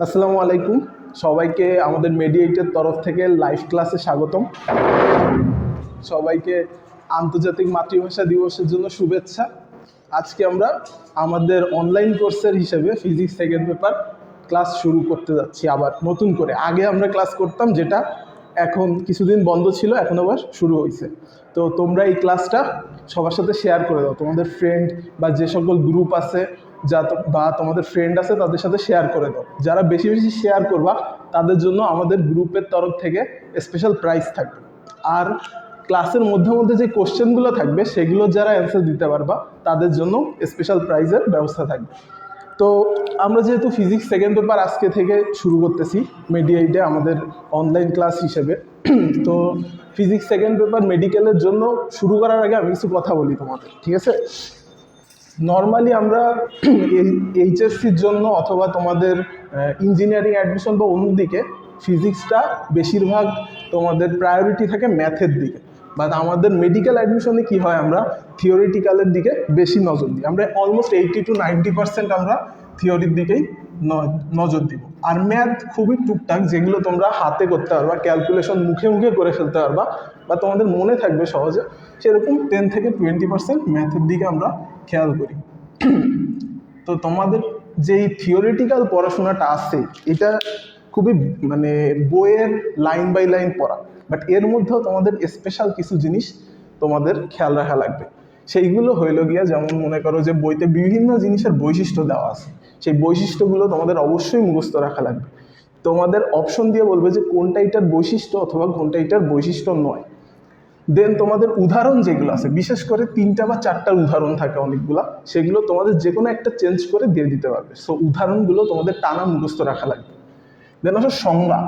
আসসালামু আলাইকুম, সবাইকে আমাদের মেডিয়েটের তরফ থেকে লাইভ ক্লাসে স্বাগতম। সবাইকে আন্তর্জাতিক মাতৃভাষা দিবসের জন্য শুভেচ্ছা। আজকে আমরা আমাদের অনলাইন কোর্সের হিসেবে ফিজিক্স সেকেন্ড পেপার ক্লাস শুরু করতে যাচ্ছি আবার নতুন করে। আগে আমরা ক্লাস করতাম, যেটা এখন কিছুদিন বন্ধ ছিল, এখন আবার শুরু হয়েছে। তো তোমরা এই ক্লাসটা সবার সাথে শেয়ার করে দাও, তোমাদের ফ্রেন্ড বা যে সকল গ্রুপ আছে বা তোমাদের ফ্রেন্ড আছে তাদের সাথে শেয়ার করে দাও। যারা বেশি বেশি শেয়ার করবা তাদের জন্য আমাদের গ্রুপের তরফ থেকে স্পেশাল প্রাইজ থাকবে। আর ক্লাসের মধ্যে মধ্যে যে কোশ্চেনগুলো থাকবে সেগুলো যারা অ্যান্সার দিতে পারবা তাদের জন্য স্পেশাল প্রাইজের ব্যবস্থা থাকবে। তো আমরা যেহেতু ফিজিক্স সেকেন্ড পেপার আজকে থেকে শুরু করতেছি মেডিয়েটে আমাদের অনলাইন ক্লাস হিসেবে, তো ফিজিক্স সেকেন্ড পেপার মেডিকেলের জন্য শুরু করার আগে আমি কিছু কথা বলি তোমাদের, ঠিক আছে? নর্মালি আমরা এইচএসসির জন্য অথবা তোমাদের ইঞ্জিনিয়ারিং অ্যাডমিশন বা অন্যদিকে ফিজিক্সটা বেশিরভাগ তোমাদের প্রায়োরিটি থাকে ম্যাথের দিকে। বাট আমাদের মেডিকেল অ্যাডমিশনে কী হয়, আমরা থিওরিটিক্যালের দিকে বেশি নজর দিই। আমরা অলমোস্ট 80 to 90% আমরা থিওরির দিকেই নজর দিব। আর ম্যাথ খুবই টুকটাক, যেগুলো তোমরা হাতে করতে পারবা, ক্যালকুলেশন মুখে মুখে করে ফেলতে পারবা বা তোমাদের মনে থাকবে সহজে, সেরকম 10 থেকে 20% ম্যাথের দিকে আমরা খেয়াল করি। তো তোমাদের যেই থিওরিটিক্যাল পড়াশোনাটা আছে এটা খুবই মানে বইয়ের লাইন বাই লাইন পড়া, বাট এর মধ্যেও তোমাদের স্পেশাল কিছু জিনিস তোমাদের খেয়াল রাখা লাগবে। সেইগুলো হইল গিয়া, যেমন মনে করো যে বইতে বিভিন্ন জিনিসের বৈশিষ্ট্য দেওয়া আছে, সেই বৈশিষ্ট্যগুলো তোমাদের অবশ্যই মুখস্থ রাখা লাগবে। তোমাদের অপশন দিয়ে বলবে যে কোনটা এটার বৈশিষ্ট্য অথবা কোনটা এটার বৈশিষ্ট্য নয়। দেন তোমাদের উদাহরণ যেগুলো আছে, বিশেষ করে 3টা বা 4টার উদাহরণ থাকে অনেকগুলা, সেগুলো তোমাদের যে কোনো একটা চেঞ্জ করে দিয়ে দিতে পারবে। সো উদাহরণগুলো তোমাদের টানা মুখস্থ রাখা লাগবে। দেন আসলে সংজ্ঞা,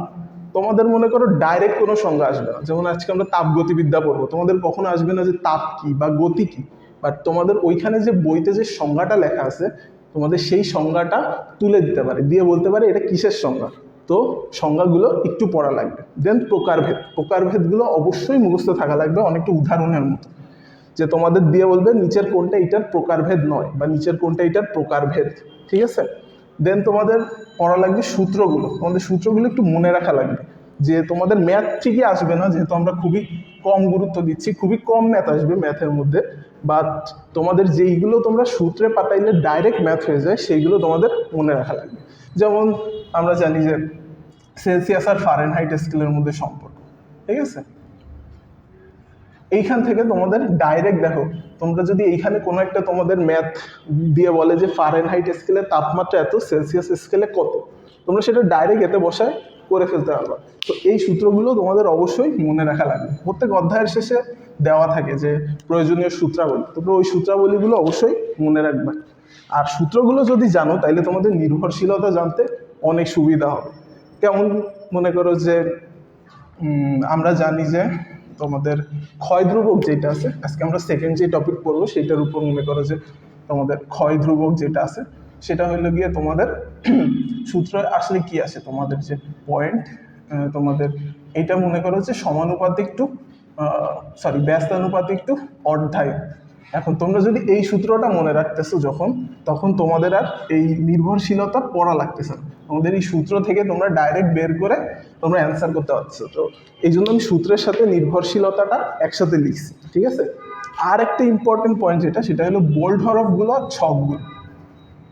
তোমাদের মনে করো ডাইরেক্ট কোনো সংজ্ঞা আসবে না। যেমন আজকে আমরা তাপগতিবিদ্যা পড়বো, তোমাদের কখনো আসবে না যে তাপ কি বা গতি কি, বাট তোমাদের ওইখানে যে বইতে যে সংজ্ঞাটা লেখা আছে তোমাদের সেই সংজ্ঞাটা তুলে দিতে পারে, দিয়ে বলতে পারে এটা কিসের সংজ্ঞা। তো সংজ্ঞাগুলো একটু পড়া লাগবে। দেন প্রকারভেদগুলো অবশ্যই মুখস্থ থাকা লাগবে, অনেকটা উদাহরণের মতো, যে তোমাদের দিয়ে বলবে নিচের কোনটা এটার প্রকারভেদ নয় বা নিচের কোনটা এটার প্রকারভেদ, ঠিক আছে? দেন তোমাদের পড়া লাগবে সূত্রগুলো, তোমাদের সূত্রগুলো একটু মনে রাখা লাগবে। যে তোমাদের ম্যাথ ঠিকই আসবে না, যেহেতু আমরা খুবই কম গুরুত্ব দিচ্ছি, খুবই কম ম্যাথ আসবে ম্যাথের মধ্যে, বাট তোমাদের যেইগুলো তোমরা সূত্রে পাঠাইলে ডাইরেক্ট ম্যাথ হয়ে যায় সেইগুলো তোমাদের মনে রাখা লাগবে। যেমন আমরা জানি যে সেলসিয়াস আর ফারেনহাইট স্কেলের মধ্যে সম্পর্ক, ঠিক আছে? এইখান থেকে তোমাদের ডাইরেক্ট দেখো, তোমরা যদি এইখানে কোনো একটা তোমাদের ম্যাথ দিয়ে বলে যে ফারেনহাইট স্কেলে তাপমাত্রা এত, সেলসিয়াস স্কেলে কত, তোমরা সেটা ডাইরেক্ট এতে বসায় করে ফেলতে পারবা। তো এই সূত্রগুলো তোমাদের অবশ্যই মনে রাখা লাগবে। প্রত্যেক অধ্যায়ের শেষে দেওয়া থাকে যে প্রয়োজনীয় সূত্রাবলী, তোমরা ওই সূত্রাবলীগুলো অবশ্যই মনে রাখবে। আর সূত্রগুলো যদি জানো তাহলে তোমাদের নির্ভরশীলতা জানতে অনেক সুবিধা হবে। কেমন মনে করো যে আমরা জানি যে তোমাদের ক্ষয় ধ্রুবক যেটা আছে, আজকে আমরা সেকেন্ড যে টপিক পড়বো সেটার উপর মনে করো যে তোমাদের ক্ষয় ধ্রুবক যেটা আছে সেটা হইলো গিয়ে তোমাদের সূত্র আসলে কি আছে, তোমাদের যে পয়েন্ট, তোমাদের এটা মনে করো যে সমানুপাতিক টু ব্যস্তানুপাতিক টু অর্ধায়ু। এখন তোমরা যদি এই সূত্রটা মনে রাখতেছো যখন, তখন তোমাদের আর এই নির্ভরশীলতা পড়া লাগতেছে না, তোমাদের এই সূত্র থেকে তোমরা ডাইরেক্ট বের করে তোমরা অ্যান্সার করতে পারছো। তো এই জন্য আমি সূত্রের সাথে নির্ভরশীলতাটা একসাথে লিখছি, ঠিক আছে? আর একটা ইম্পর্টেন্ট পয়েন্ট যেটা, সেটা হলো বোল্ড হরফগুলো আর ছকগুলো।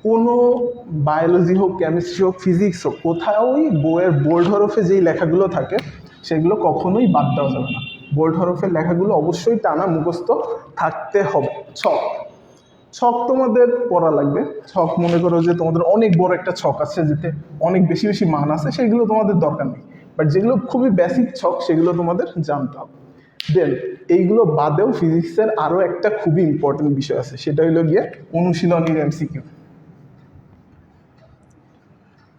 কোনো বায়োলজি হোক, কেমিস্ট্রি হোক, ফিজিক্স হোক, কোথাওই বইয়ের বোল্ড হরফে যেই লেখাগুলো থাকে সেগুলো কখনোই বাদ দেওয়া যাবে না। বোল্ড হরফের লেখাগুলো অবশ্যই টানা মুখস্থ থাকতে হবে। ছক তোমাদের পড়া লাগবে। ছক মনে করো যে তোমাদের অনেক বড় একটা ছক আছে যেতে অনেক বেশি বেশি মান আছে, সেগুলো তোমাদের দরকার নেই, বাট যেগুলো খুবই বেসিক ছক সেগুলো তোমাদের জানতে হবে। দেন এইগুলো বাদেও ফিজিক্সের আরও একটা খুবই ইম্পর্টেন্ট বিষয় আছে, সেটা হইলো গিয়ে অনুশীলনীর এমসিকিউ।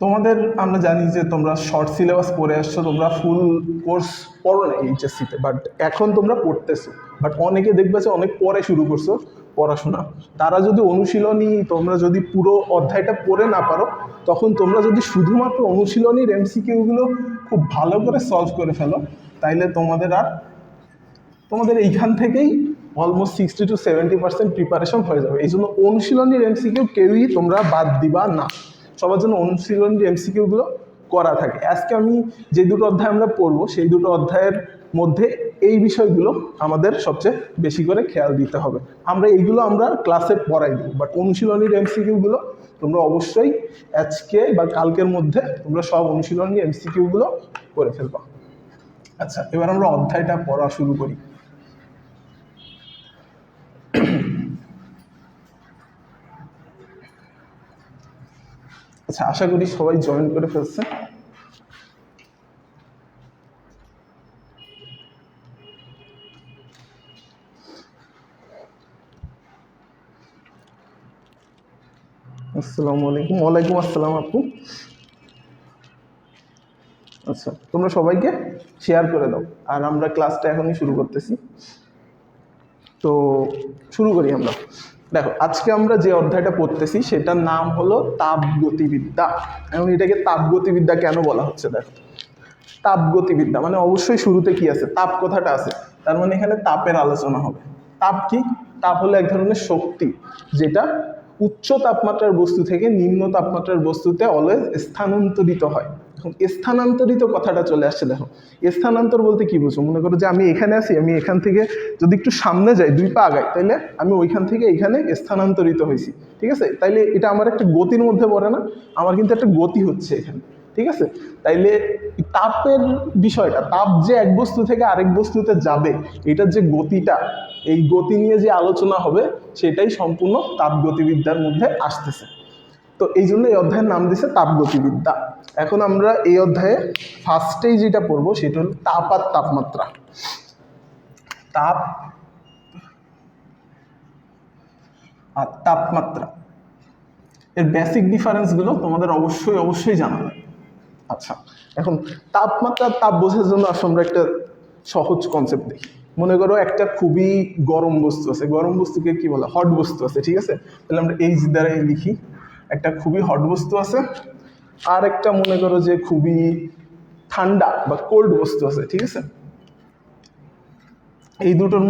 তোমাদের আমরা জানি যে তোমরা শর্ট সিলেবাস পড়ে আসছো, তোমরা ফুল কোর্স পড়ো না এইচএসসিতে, বাট এখন তোমরা পড়তেছো। বাট অনেকে দেখবে যে অনেক পরে শুরু করছো পড়াশোনা, তারা যদি অনুশীলনী, তোমরা যদি পুরো অধ্যায়টা পড়ে না পারো, তখন তোমরা যদি শুধুমাত্র অনুশীলনীর এমসিকিউগুলো খুব ভালো করে সলভ করে ফেলো, তাইলে তোমাদের এইখান থেকেই অলমোস্ট 60 to 70% প্রিপারেশন হয়ে যাবে। এই জন্য অনুশীলনীর এমসিকিউ কেউই তোমরা বাদ দিবা না। সবার জন্য অনুশীলনী এমসিকিউগুলো করা থাকে। আজকে আমি যে দুটো অধ্যায় আমরা পড়বো সেই দুটো অধ্যায়ের মধ্যে এই বিষয়গুলো আমাদের সবচেয়ে বেশি করে খেয়াল দিতে হবে। আমরা ক্লাসে পড়াই দিব, বাট অনুশীলনীর এমসিকিউগুলো তোমরা অবশ্যই আজকে বা কালকের মধ্যে তোমরা সব অনুশীলনী এমসিকিউগুলো করে ফেলবা। আচ্ছা, এবার আমরা অধ্যায়টা পড়া শুরু করি। আচ্ছা, আশা করি সবাই জয়েন করে ফেলছে। আসসালামু আলাইকুম। ওয়ালাইকুম আসসালাম আপু। আচ্ছা, তোমরা সবাইকে শেয়ার করে দাও, আর আমরা ক্লাসটা এখনই শুরু করতেছি। তো শুরু করি আমরা। দেখো, আজকে আমরা যে অধ্যায়টা পড়তেছি সেটার নাম হলো তাপগতিবিদ্যা। এখন এটাকে তাপগতিবিদ্যা কেন বলা হচ্ছে? দেখো, তাপগতিবিদ্যা মানে অবশ্যই শুরুতে কি আছে? তাপ কথাটা আছে, তার মানে এখানে তাপের আলোচনা হবে। তাপ কি? তাপ হলো এক ধরনের শক্তি যেটা উচ্চ তাপমাত্রার বস্তু থেকে নিম্ন তাপমাত্রার বস্তুতে অলওয়েজ স্থানান্তরিত হয়। এখন স্থানান্তরিত কথাটা চলে আসছে। দেখো, স্থানান্তর বলতে কি বুঝো? মনে করো যে আমি এখানে আছি, আমি এখান থেকে যদি একটু সামনে যাই, 2 পা আগাই, তাইলে আমি ওইখান থেকে এখানে স্থানান্তরিত হয়েছি। ঠিক আছে? তাইলে এটা আমার একটা গতির মধ্যে পড়ে না? আমার কিন্তু একটা গতি হচ্ছে এখানে। ঠিক আছে? তাইলে তাপের বিষয়টা, তাপ যে এক বস্তু থেকে আরেক বস্তুতে যাবে, এটার যে গতিটা, এই গতি নিয়ে যে আলোচনা হবে সেটাই সম্পূর্ণ তাপগতিবিদ্যার মধ্যে আসতেছে। তো এই জন্য এই অধ্যায়ের নাম দিয়েছে তাপগতিবিদ্যা। এখন আমরা এই অধ্যায়ে ফার্স্টেই যেটা পড়বো সেটা হলো তাপ আর তাপমাত্রা। তাপ আর তাপমাত্রা এর বেসিক ডিফারেন্সগুলো তোমাদের অবশ্যই জানা। আচ্ছা, এখন তাপমাত্রা, তাপ বোঝার জন্য আসলে আমরা একটা সহজ কনসেপ্ট দেখি। মনে করো একটা খুবই গরম বস্তু আছে, গরম বস্তুকে কি বলে? হট বস্তু আছে। ঠিক আছে? তাহলে আমরা এইচ দ্বারা লিখি, একটা খুবই হট বস্তু আছে, আর একটা মনে করো যে খুবই ঠান্ডা বা কোল্ড বস্তু আছে। ঠিক আছে? এই দুটোর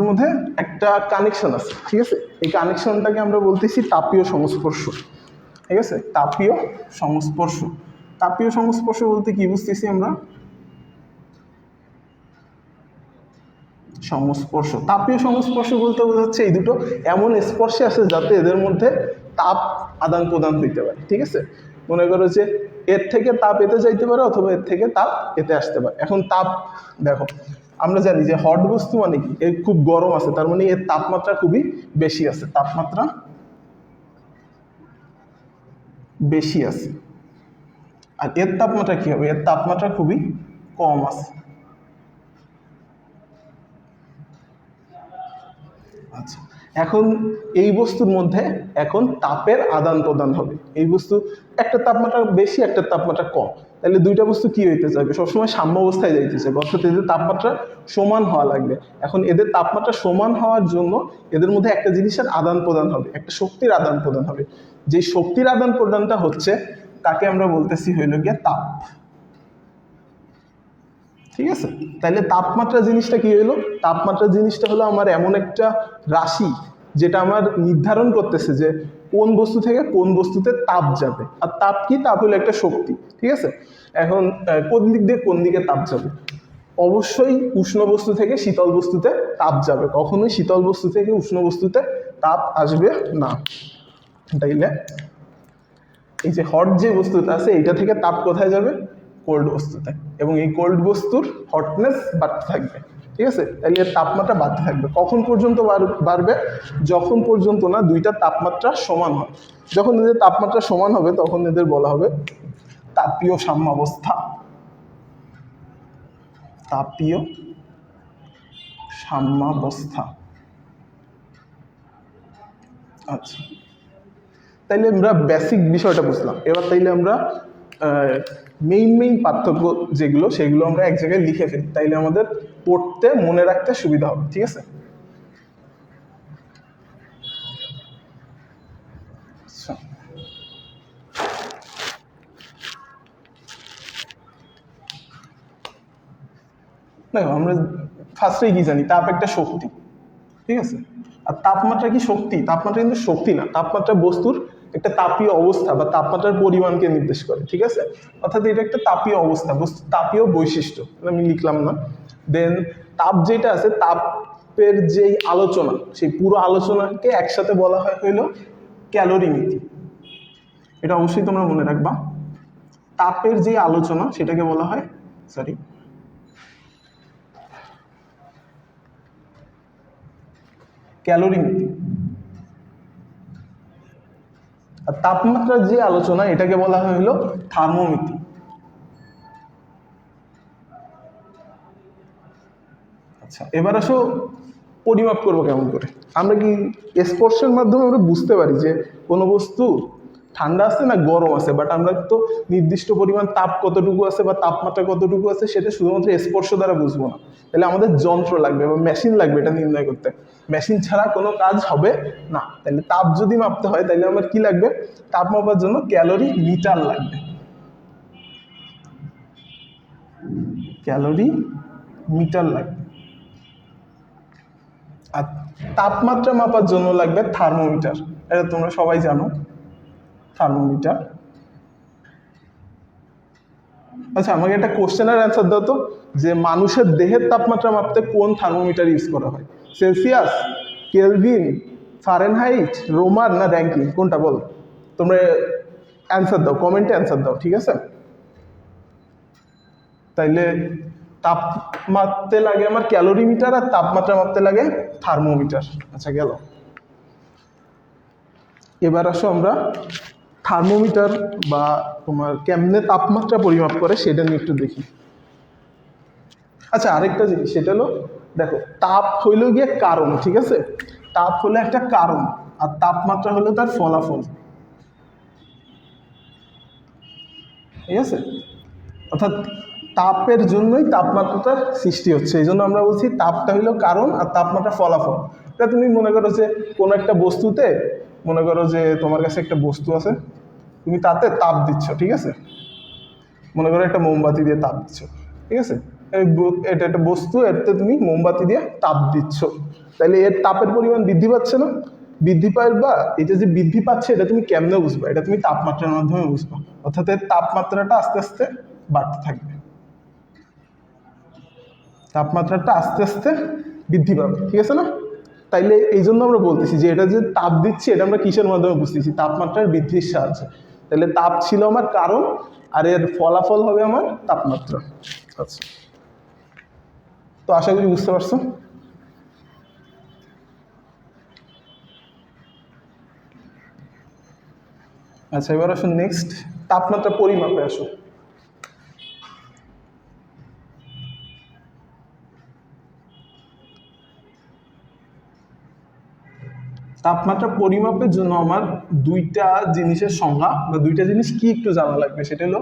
মধ্যে একটা কানেকশন আছে। ঠিক আছে? এই কানেকশনটাকে আমরা বলতেছি তাপীয় সংস্পর্শ। ঠিক আছে? তাপীয় সংস্পর্শ। তাপীয় সংস্পর্শ বলতে কি বুঝতেছি আমরা? সংস্পর্শ, তাপীয় সংস্পর্শ বলতে বোঝাচ্ছে এই দুটো এমন স্পর্শে আসে যাতে এদের মধ্যে তাপ আদান প্রদান হইতে পারে। ঠিক আছে? মনে করো যে এর থেকে তাপ এতে যাইতে পারে অথবা এর থেকে তাপ এতে আসতে পারে। এখন তাপ, দেখো, আমরা জানি যে হট বস্তু মানে কি? এর খুব গরম আছে, তার মানে এর তাপমাত্রা খুবই বেশি আছে, তাপমাত্রা বেশি আছে। আর এর তাপমাত্রা কি হবে? এর তাপমাত্রা খুবই কম আছে। আচ্ছা, এখন এই বস্তুর মধ্যে এখন তাপের আদান প্রদান হবে। এই বস্তু একটা তাপমাত্রা বেশি, একটা তাপমাত্রা কম, তাহলে দুইটা বস্তু কি হইতে চাইবে? সবসময় সাম্য অবস্থায় যাইতে চাইবে, অর্থাৎ এদের তাপমাত্রা সমান হওয়া লাগবে। এখন এদের তাপমাত্রা সমান হওয়ার জন্য এদের মধ্যে একটা জিনিসের আদান প্রদান হবে, একটা শক্তির আদান প্রদান হবে। যে শক্তির আদান প্রদানটা হচ্ছে তাকে আমরা বলতেছি হইল গিয়ে তাপ। ঠিক আছে? তাহলে তাপমাত্রা জিনিসটা কি হলো? তাপমাত্রা জিনিসটা হলো আমার এমন একটা রাশি যেটা আমার নির্ধারণ করতেছে যে কোন বস্তু থেকে কোন বস্তুতে তাপ যাবে। আর তাপ কি? তাপ হলো একটা শক্তি। ঠিক আছে? এখন কোন দিক দিয়ে কোন দিকে তাপ যাবে? অবশ্যই উষ্ণ বস্তু থেকে শীতল বস্তুতে তাপ যাবে, কখনোই শীতল বস্তু থেকে উষ্ণ বস্তুতে তাপ আসবে না। তাইলে এই যে হট যে বস্তুটা আছে এইটা থেকে তাপ কোথায় যাবে? কোল্ড বস্তুতে, এবং এই কোল্ড বস্তুর হটনেস বাড়তে থাকবে। ঠিক আছে? তাহলে এর তাপমাত্রা বাড়তে থাকবে। কখন পর্যন্ত বাড়বে? যখন পর্যন্ত না দুইটা তাপমাত্রা সমান হয়। যখন এদের তাপমাত্রা সমান হবে তখন এদের বলা হবে তাপীয় সাম্যাবস্থা। তাপীয় সাম্যাবস্থা। আচ্ছা, তাইলে আমরা বেসিক বিষয়টা বুঝলাম। এবার তাইলে আমরা মেইন পার্থক্য যেগুলো সেগুলো আমরা এক জায়গায় লিখে ফেলি, তাইলে আমাদের পড়তে মনে রাখতে সুবিধা হবে। ঠিক আছে? আচ্ছা, দেখো, আমরা ফার্স্টেই কি জানি? তাপ একটা শক্তি। ঠিক আছে? আর তাপমাত্রা কি শক্তি? তাপমাত্রা কিন্তু শক্তি না, তাপমাত্রা বস্তুর একটা তাপীয় অবস্থা বা তাপমাত্রার পরিমাণকে নির্দেশ করে, ঠিক আছে। অর্থাৎ এটা একটা তাপীয় অবস্থা, তাপীয় বৈশিষ্ট্য, আমি লিখলাম না। দেন তাপ যেটা আছে, তাপের যেই আলোচনা, সেই পুরো আলোচনাকে একসাথে বলা হয় হইলো ক্যালোরিমিতি। এটা অবশ্যই তোমরা মনে রাখবা, তাপের যে আলোচনা সেটাকে বলা হয় ক্যালোরিমিতি। আর তাপমাত্রার যে আলোচনা এটাকে বলা হয় হলো থার্মোমিতি। আচ্ছা, এবার আসো পরিমাপ করবো কেমন করে। আমরা কি স্পর্শের মাধ্যমে আমরা বুঝতে পারি যে কোনো বস্তু ঠান্ডা আছে না গরম আছে, বাট আমরা তো নির্দিষ্ট পরিমাণ তাপ কতটুকু আছে বা তাপমাত্রা কতটুকু আছে সেটা শুধুমাত্র স্পর্শ দ্বারা বুঝবো না। তাহলে আমাদের যন্ত্র লাগবে বা মেশিন লাগবে এটা নির্ণয় করতে। মেশিন ছাড়া কোনো কাজ হবে না। তাহলে তাপ যদি মাপতে হয় তাহলে আমার কি লাগবে? তাপ মাপার জন্য ক্যালোরি মিটার লাগবে। ক্যালোরি মিটার লাগবে। আর তাপমাত্রা মাপার জন্য লাগবে থার্মোমিটার। এটা তোমরা সবাই জানো, থার্মোমিটার। আচ্ছা, আমাকে একটা কোশ্চেনের অ্যান্সার দাও তো, যে মানুষের দেহের তাপমাত্রা মাপতে কোন থার্মোমিটার ইউজ করা হয়? সেলসিয়াস, কেলভিন, ফারেনহাইট, রোমান না র্যাঙ্কিন? কোনটা বল? তোমরা অ্যান্সার দাও, কমেন্টে অ্যান্সার দাও, ঠিক আছে। তাইলে তাপ মাপতে লাগে আমার ক্যালোরিমিটার আর তাপমাত্রা মাপতে লাগে থার্মোমিটার। আচ্ছা, গেল। এবার আসো আমরা থার্মোমিটার বা তোমার কেমনে তাপমাত্রা পরিমাপ করে সেটা নিয়ে একটু দেখি। আচ্ছা, আরেকটা জিনিস, সেটা হলো দেখো, তাপ হইল গিয়ে কারণ, ঠিক আছে। তাপ হলো একটা কারণ আর তাপমাত্রা হলো তার ফলাফল, ঠিক আছে। অর্থাৎ তাপের জন্যই তাপমাত্রাটার সৃষ্টি হচ্ছে, এই জন্য আমরা বলছি তাপটা হইলো কারণ আর তাপমাত্রা ফলাফল। এটা তুমি মনে করো যে কোনো একটা বস্তুতে, মনে করো যে তোমার কাছে একটা বস্তু আছে, তুমি তাতে তাপ দিচ্ছ, ঠিক আছে। মনে করো একটা মোমবাতি দিয়ে তাপ দিচ্ছ, ঠিক আছে। এটা একটা বস্তু, এতে তুমি মোমবাতি দিয়ে তাপ দিচ্ছ, তাহলে এর তাপের পরিমাণ বৃদ্ধি পাচ্ছে না? বৃদ্ধি পায়, বা এটা যে বৃদ্ধি পাচ্ছে এটা তুমি কেমনে বুঝবা? এটা তুমি তাপমাত্রার মাধ্যমে বুঝবা। অর্থাৎ এর তাপমাত্রাটা আস্তে আস্তে বাড়তে থাকবে, তাপমাত্রাটা আস্তে আস্তে বৃদ্ধি পাবে, ঠিক আছে না? তাইলে এই জন্য আমরা বলতেছি যে এটা যে তাপ দিচ্ছি এটা আমরা কিসের মাধ্যমে বুঝতেছি? তাপমাত্রার বৃদ্ধির সাহায্যে। তাহলে তাপ ছিল আমার কারণ আর এর ফলাফল হবে আমার তাপমাত্রা। আচ্ছা, তো আশা করি বুঝতে পারছো। আচ্ছা, এবার আসো নেক্সট তাপমাত্রা পরিমাপে আসো। তাপমাত্রা পরিমাপের জন্য আমার দুইটা জিনিসের সংজ্ঞা বা দুইটা জিনিস কি একটু জানা লাগবে। সেটা হলো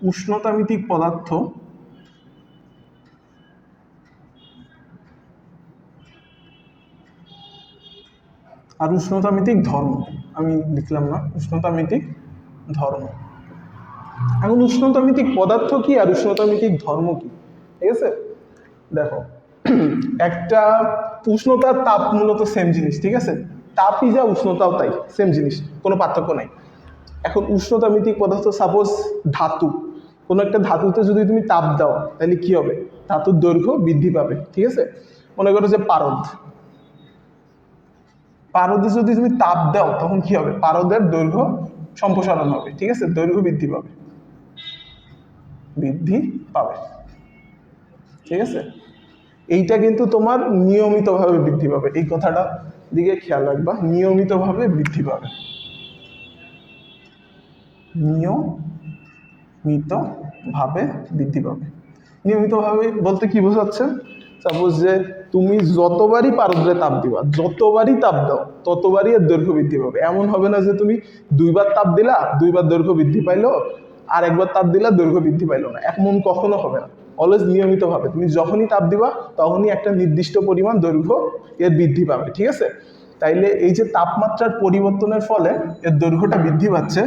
উষ্ণতামিতিক পদার্থ আর উষ্ণতামিতিক ধর্ম। আমি লিখলাম না, উষ্ণতামিতিক ধর্ম। এখন উষ্ণতামিতিক পদার্থ কি আর উষ্ণতামিতিক ধর্ম কি, ঠিক আছে। দেখো, একটা উষ্ণতা তাপ মূলত সেম জিনিস, ঠিক আছে। তাপই যা, উষ্ণতাও তাই, সেম জিনিস, কোনো পার্থক্য নাই। এখন উষ্ণতামিতিক পদার্থ, সাপোজ ধাতু, কোনো একটা ধাতুতে যদি তুমি তাপ দাও তাহলে কি হবে? ধাতুর দৈর্ঘ্য বৃদ্ধি পাবে, ঠিক আছে। মনে করো যে পারদ, পারদে যদি তুমি তাপ দাও তখন কি হবে? পারদের দৈর্ঘ্য সম্প্রসারণ হবে, ঠিক আছে, দৈর্ঘ্য বৃদ্ধি পাবে, বৃদ্ধি পাবে, ঠিক আছে। এইটা কিন্তু তোমার নিয়মিতভাবে বৃদ্ধি পাবে, এই কথাটা দিকে খেয়াল রাখবা, নিয়মিতভাবে বৃদ্ধি পাবে, নিয়মিতভাবে বৃদ্ধি পাবে। নিয়মিতভাবে বলতে কি বোঝাচ্ছে? সাপোজ যে তুমি যতবারই পারদে তাপ দিবা, যতবারই তাপ দাও ততবারই এর দৈর্ঘ্য বৃদ্ধি পাবে। এমন হবে না যে তুমি দুইবার তাপ দিলা, দুইবার দৈর্ঘ্য বৃদ্ধি পাইলো, আর একবার তাপ দিলা দৈর্ঘ্য বৃদ্ধি পাইলো না, এমন কখনো হবে না। অলওয়েজ নিয়মিতভাবে তুমি যখনই তাপ দিবা তখনই একটা নির্দিষ্ট পরিমাণ দৈর্ঘ্য এর বৃদ্ধি পাবে, ঠিক আছে। তাইলে এই যে তাপমাত্রার পরিবর্তনের ফলে এর দৈর্ঘ্যটা বৃদ্ধি পাচ্ছে,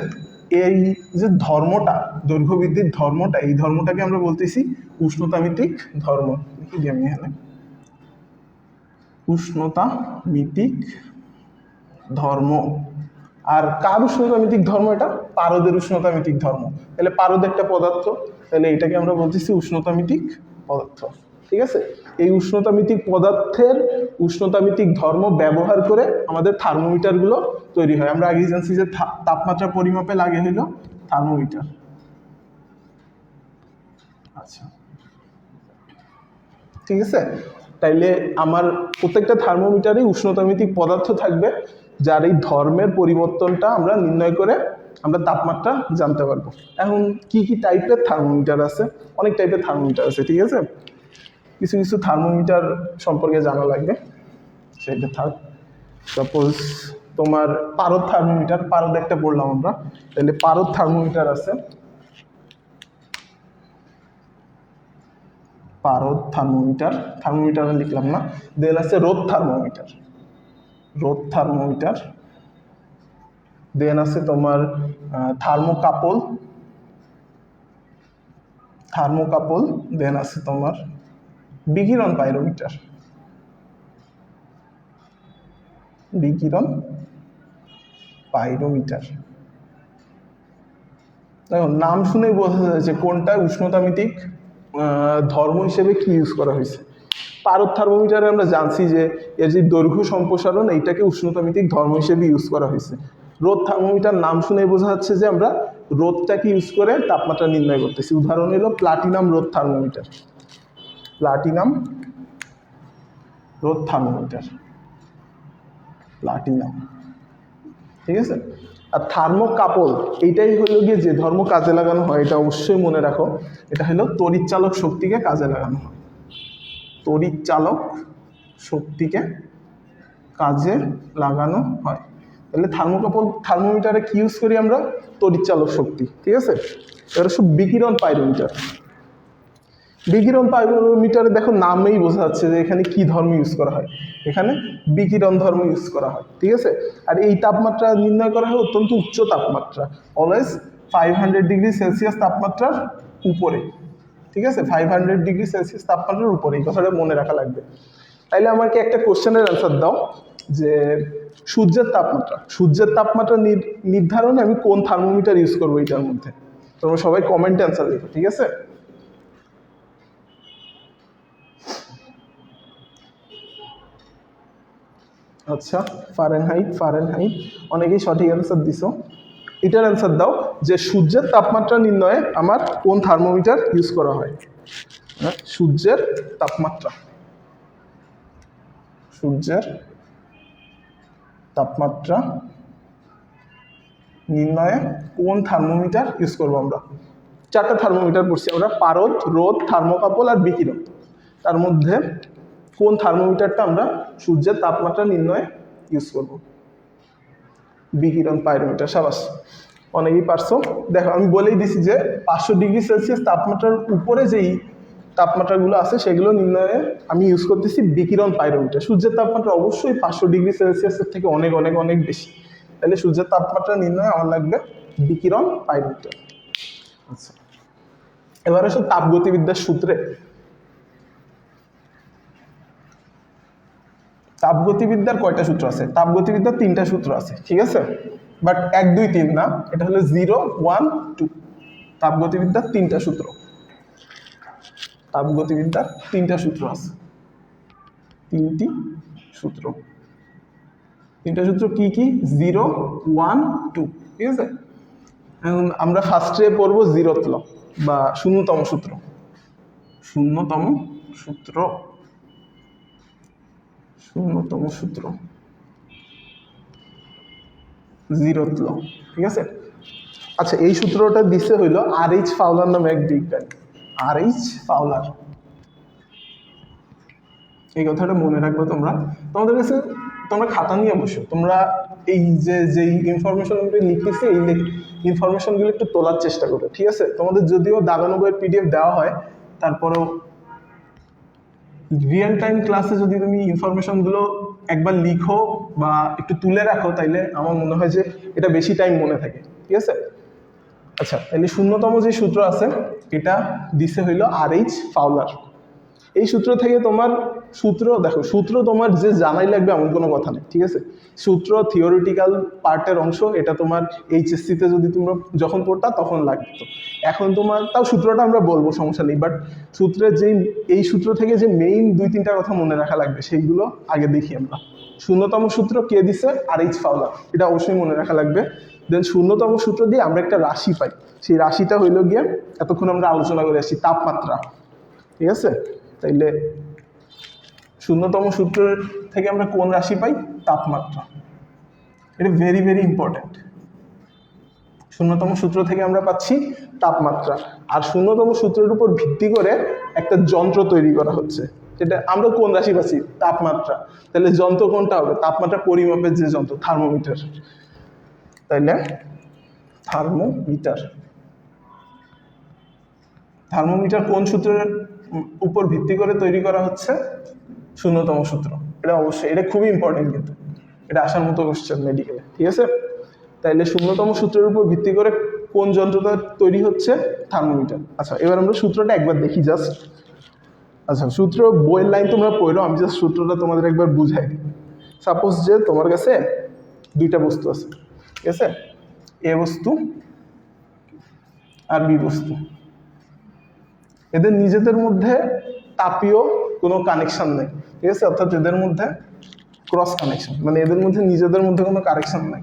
এই যে ধর্মটা, দৈর্ঘ্য বৃদ্ধির ধর্মটা, এই ধর্মটাকে আমরা বলতেছি উষ্ণতামিতিক ধর্ম। লিখি দিই আমি এখানে, উষ্ণতামিতিক ধর্ম। আর কার উষ্ণতামিতিক ধর্ম? এটা পারদের উষ্ণতামিতিক ধর্ম। তাহলে পারদ একটা পদার্থ, তাহলে এটাকে আমরা বলতেছি উষ্ণতামিতিক পদার্থ। ঠিক আছে, এই উষ্ণতামিতিক পদার্থের উষ্ণতামিতিক ধর্ম ব্যবহার করে আমাদের থার্মোমিটারগুলো তৈরি হয়। আমরা আগেই জানছি যে তাপমাত্রা পরিমাপে লাগে হইল থার্মোমিটার। আচ্ছা, ঠিক আছে, তাইলে আমার প্রত্যেকটা থার্মোমিটারে উষ্ণতামিতিক পদার্থ থাকবে, যার এই ধর্মের পরিবর্তনটা আমরা নির্ণয় করে আমরা তাপমাত্রা জানতে পারবো। এখন কি কি টাইপের থার্মোমিটার আছে? অনেক টাইপের থার্মোমিটার আছে। ঠিক আছে, কিছু কিছু থার্মোমিটার সম্পর্কে জানা লাগবে, সেটা থাক। সাপোজ তোমার পারদ থার্মোমিটার, পারদ একটা পড়লাম আমরা, তাহলে পারদ থার্মোমিটার আছে, পারদ থার্মোমিটার, থার্মোমিটার লিখলাম না। দেন আছে রোদ থার্মোমিটার, রোদ থার্মোমিটার। দেন আছে তোমার থার্মোকাপল, থার্মোকাপল। দেন আছে তোমার বিকিরণ পাইরোমিটার, বিকিরণ পাইরোমিটার। দেখো নাম শুনেই বোঝা যায় যে কোনটা উষ্ণতামিতিক ধর্ম হিসেবে কি ইউজ করা হয়েছে। পারদ থার্মোমিটারে আমরা জানছি যে এর যে দৈর্ঘ্য সম্প্রসারণ, এইটাকে উষ্ণতামিতিক ধর্ম হিসেবে ইউজ করা হয়েছে। রোদ থার্মোমিটার নাম শুনেই বোঝা যাচ্ছে যে আমরা রোদটাকে ইউজ করে তাপমাত্রা নির্ণয় করতেছি। উদাহরণ হলো প্লাটিনাম রোদ থার্মোমিটার, প্লাটিনাম রোদ থার্মোমিটার, প্লাটিনাম। ঠিক আছে, আর থার্মোকাপল এইটাই হলো গিয়ে যে ধর্ম কাজে লাগানো হয়, এটা অবশ্যই মনে রাখো, এটা হলো তড়িৎচালক শক্তিকে কাজে লাগানো হয়, তড়িৎচালক শক্তিকে কাজে লাগানো হয়। তাহলে থার্মোকাপল থার্মোমিটারে কি ইউজ করি আমরা? তড়িৎচালক শক্তি। ঠিক আছে, এবার সব বিকিরণ পাইরোমিটার। বিকিরণ পাইরোমিটারে দেখো নামেই বোঝা যাচ্ছে যে এখানে কি ধর্ম ইউজ করা হয়, এখানে বিকিরণ ধর্ম ইউজ করা হয়। ঠিক আছে, আর এই তাপমাত্রা নির্ণয় করা হয় অত্যন্ত উচ্চ তাপমাত্রা, অলওয়েজ 500 ডিগ্রি সেলসিয়াস তাপমাত্রার উপরে। ঠিক আছে, 500 ডিগ্রি সেলসিয়াস তাপমাত্রার উপরে, এই কথাটা মনে রাখা লাগবে। তাইলে আমাকে একটা কোশ্চেনের অ্যান্সার দাও যে সূর্যের তাপমাত্রা, সূর্যের তাপমাত্রা নির্ধারণে আমি কোন থার্মোমিটার ইউজ করবো এটার মধ্যে? তোমরা সবাই কমেন্টে অ্যান্সার লিখো। ঠিক আছে, আচ্ছা, ফারেনহাইট, ফারেনহাইট, অনেকেই সঠিক অ্যান্সার দিছো। এটার অ্যান্সার দাও যে সূর্যের তাপমাত্রা নির্ণয়ে আমার কোন থার্মোমিটার ইউজ করা হয়? সূর্যের তাপমাত্রা, সূর্যের তাপমাত্রা নির্ণয়ে কোন থার্মোমিটার ইউজ করবো আমরা? চারটা থার্মোমিটার পড়ছি আমরা, পারদ, রোদ, থার্মোকাপল আর বিকিরণ। তার মধ্যে কোন থার্মোমিটারটা আমরা সূর্যের তাপমাত্রা নির্ণয়ে ইউজ করব? বিকিরণ পাইরোমিটার। সাবাস, অনেকেই পারছো। দেখো আমি বলেই দিছি যে 500 ডিগ্রি সেলসিয়াস তাপমাত্রার উপরে যেই তাপমাত্রাগুলো আছে সেগুলো নির্ণয়ে আমি ইউজ করতেছি বিকিরণ পাইরোমিটার। সূর্যের তাপমাত্রা অবশ্যই 500 ডিগ্রি সেলসিয়াসের থেকে অনেক অনেক অনেক বেশি, তাহলে সূর্যের তাপমাত্রা নির্ণয়ে আমার লাগবে বিকিরণ পাইরোমিটার। আচ্ছা, এবার আসো তাপগতিবিদ্যার সূত্রে। তাপগতিবিদ্যার কয়টা সূত্র আছে? তাপগতিবিদ্যার 3টা সূত্র আছে। ঠিক আছে, বাট 1 2 3 না, এটা হলো 0 1 2। তাপগতিবিদ্যার 3টা সূত্র, তাপগতিবিদ্যার 3টা সূত্র আছে, 3টি সূত্র। 3টা সূত্র কি কি? 0 1 2। ঠিক আছে, এখন আমরা ফার্স্টে পড়বো 0th ল বা শূন্যতম সূত্র, শূন্যতম সূত্র, শূন্যতম সূত্র, 0th ল। ঠিক আছে, আচ্ছা এই সূত্রটা দিছে হইল আর.এইচ. ফাউলার নামে এক বিজ্ঞানী, আর.এইচ. ফাউলার। এই কথাটা মনে রাখবে তোমরা, তোমাদের কাছে তোমরা খাতা নিয়ে বসো, তোমরা এই যে ইনফরমেশনগুলো লিখতেছি এই ইনফরমেশনগুলো একটু তোলার চেষ্টা করো। ঠিক আছে, তোমাদের যদিও দাগানো বইয়ের পিডিএফ দেওয়া হয়, তারপরেও রিয়েল টাইম ক্লাসে যদি তুমি ইনফরমেশনগুলো একবার লিখো বা একটু তুলে রাখো, তাইলে আমার মনে হয় যে এটা বেশি টাইম মনে থাকে। ঠিক আছে, আচ্ছা তাহলে শূন্যতম যে সূত্র আছে এটা দিছে হইল আর.এইচ. ফাউলার। এই সূত্র থেকে তোমার সূত্র দেখো, সূত্র তোমার যে জানাই লাগবে এমন কোনো কথা নেই, ঠিক আছে। সূত্র থিওরিটিক্যাল পার্টের অংশ, এটা তোমার এইচএসসিতে যদি তোমরা যখন পড়তা তখন লাগতো। এখন তোমার তাও সূত্রটা আমরা বলবো, সমস্যা নেই, বাট সূত্রের যেই এই সূত্র থেকে যে মেইন 2-3টা কথা মনে রাখা লাগবে সেইগুলো আগে দেখি আমরা। শূন্যতম সূত্র কে দিছে? আর.এইচ ফাউলার, এটা অবশ্যই মনে রাখা লাগবে। দেন শূন্যতম সূত্র দিয়ে আমরা একটা রাশি পাই, সেই রাশিটা হইল গিয়ে এতক্ষণ আমরা আলোচনা করে আসছি তাপমাত্রা, ঠিক আছে। তাইলে শূন্যতম সূত্রের থেকে আমরা কোন রাশি পাই? তাপমাত্রা। এটা ভেরি ভেরি ইম্পর্টেন্ট। শূন্যতম সূত্র থেকে আমরা পাচ্ছি তাপমাত্রা, আর শূন্যতম সূত্রের উপর ভিত্তি করে একটা যন্ত্র তৈরি করা হচ্ছে, যেটা আমরা কোন রাশি পাচ্ছি? তাপমাত্রা। তাহলে যন্ত্র কোনটা হবে? তাপমাত্রা পরিমাপের যে যন্ত্র, থার্মোমিটার। তাইলে থার্মোমিটার, থার্মোমিটার কোন সূত্রের উপর ভিত্তি করে তৈরি করা হচ্ছে? শূন্যতম সূত্র। এটা অবশ্যই, এটা খুবই ইম্পর্টেন্ট, কিন্তু এটা আসার মতো কোশ্চেন মেডিকেলে, ঠিক আছে। তাইলে শূন্যতম সূত্রের উপর ভিত্তি করে কোন যন্ত্রটা তৈরি হচ্ছে? থার্মোমিটার। আচ্ছা, এবার আমরা সূত্রটা একবার দেখি জাস্ট। আচ্ছা, সূত্র বইয়ের লাইন তোমরা পড়ো, আমি জাস্ট সূত্রটা তোমাদের একবার বুঝাই। সাপোজ যে তোমার কাছে দুইটা বস্তু আছে, ঠিক আছে, এ বস্তু আর বি বস্তু। এদের নিজেদের মধ্যে তাপীয় কোনো কানেকশন নেই, ঠিক আছে, অর্থাৎ এদের মধ্যে ক্রস কানেকশন, মানে এদের মধ্যে নিজেদের মধ্যে কোনো কানেকশন নাই।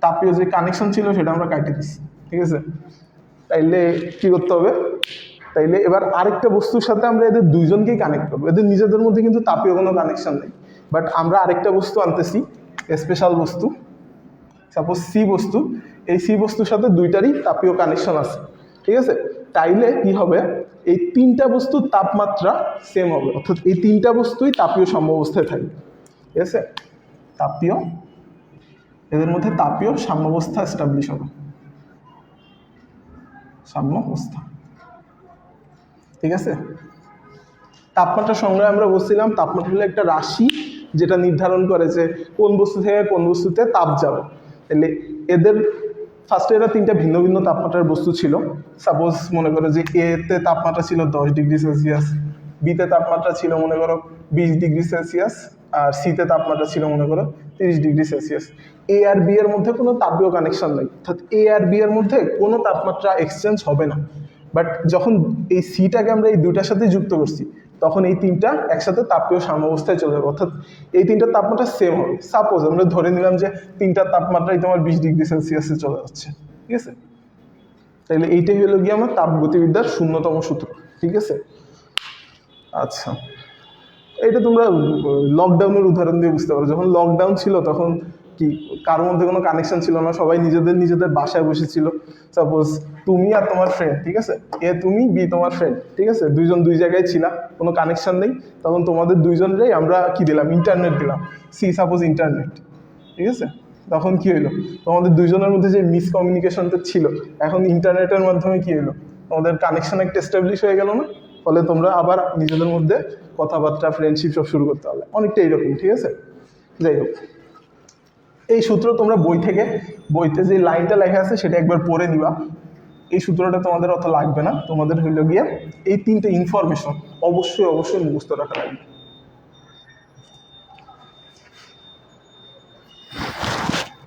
তাপীয় যে কানেকশন ছিল সেটা আমরা কাটে দিচ্ছি, ঠিক আছে। তাইলে কি করতে হবে? তাইলে এবার আরেকটা বস্তুর সাথে আমরা এদের দুইজনকেই কানেক্ট করবো। এদের নিজেদের মধ্যে কিন্তু তাপীয় কোনো কানেকশন নেই, বাট আমরা আরেকটা বস্তু আনতেছি, স্পেশাল বস্তু, সাপোজ সি বস্তু। এই সি বস্তুর সাথে দুইটারই তাপীয় কানেকশন আছে, ঠিক আছে। তাইলে কি হবে? এই তিনটা বস্তুর তাপমাত্রা সেম হবে, অর্থাৎ এই তিনটা বস্তুই তাপীয় সাম্যাবস্থায় থাকবে, ঠিক আছে। তাপীয়, এদের মধ্যে তাপীয় সাম্যাবস্থা এস্টাবলিশ হবে, সাম্যাবস্থা, ঠিক আছে। তাপমাত্রা সংগ্রহে আমরা বলছিলাম তাপমাত্রা হলো একটা রাশি যেটা নির্ধারণ করে যে কোন বস্তু থেকে কোন বস্তুতে তাপ যাবে। তাহলে এদের ফার্স্টে এরা তিনটা ভিন্ন ভিন্ন তাপমাত্রার বস্তু ছিল। সাপোজ মনে করো যে এতে তাপমাত্রা ছিল 10 ডিগ্রি সেলসিয়াস, বিতে তাপমাত্রা ছিল মনে করো 20 ডিগ্রি সেলসিয়াস, আর সিতে তাপমাত্রা ছিল মনে করো 30 ডিগ্রি সেলসিয়াস। এ আর বি এর মধ্যে কোনো তাপীয় কানেকশন নেই, অর্থাৎ এ আর বি এর মধ্যে কোনো তাপমাত্রা এক্সচেঞ্জ হবে না। বাট যখন এই সিটাকে আমরা এই দুইটার সাথে যুক্ত করছি, তখন এই তিনটা একসাথে তাপীয় সাম্যাবস্থায় চলে যাবে, অর্থাৎ এই তিনটার তাপমাত্রা সেম হবে। সাপোজ আমরা ধরে নিলাম যে তিনটার তাপমাত্রাই তোমার 20 ডিগ্রি সেলসিয়াসে চলে যাচ্ছে, ঠিক আছে। তাহলে এইটাই হলো গিয়ে আমার তাপগতিবিদ্যার শূন্যতম সূত্র, ঠিক আছে। আচ্ছা, এটা তোমরা লকডাউনের উদাহরণ দিয়ে বুঝতে পারো। যখন লকডাউন ছিল তখন কি কারোর মধ্যে কোনো কানেকশন ছিল না, সবাই নিজেদের নিজেদের বাসায় বসেছিল। সাপোজ তুমি আর তোমার ফ্রেন্ড, ঠিক আছে, এ তুমি, বি তোমার ফ্রেন্ড, ঠিক আছে, দুইজন দুই জায়গায় ছিলাম, কোনো কানেকশন নেই। তখন তোমাদের দুইজনেরই আমরা কি দিলাম? ইন্টারনেট দিলাম। সি সাপোজ ইন্টারনেট, ঠিক আছে। তখন কি হইলো? তোমাদের দুইজনের মধ্যে যে মিসকমিউনিকেশনটা ছিল, এখন ইন্টারনেটের মাধ্যমে কি হইলো? তোমাদের কানেকশন একটা এস্টাবলিশ হয়ে গেল না? ফলে তোমরা আবার নিজেদের মধ্যে কথাবার্তা, ফ্রেন্ডশিপ সব শুরু করতে পারলে, অনেকটা এইরকম, ঠিক আছে। যাই হোক, এই সূত্র তোমরা বইতে যে লাইনটা লেখা আছে সেটা একবার পড়ে নিবা। এই সূত্রটা তোমাদের অত লাগবে না, তোমাদের হইল গিয়ে এই তিনটে ইনফরমেশন অবশ্যই অবশ্যই মুখস্থ রাখা লাগবে।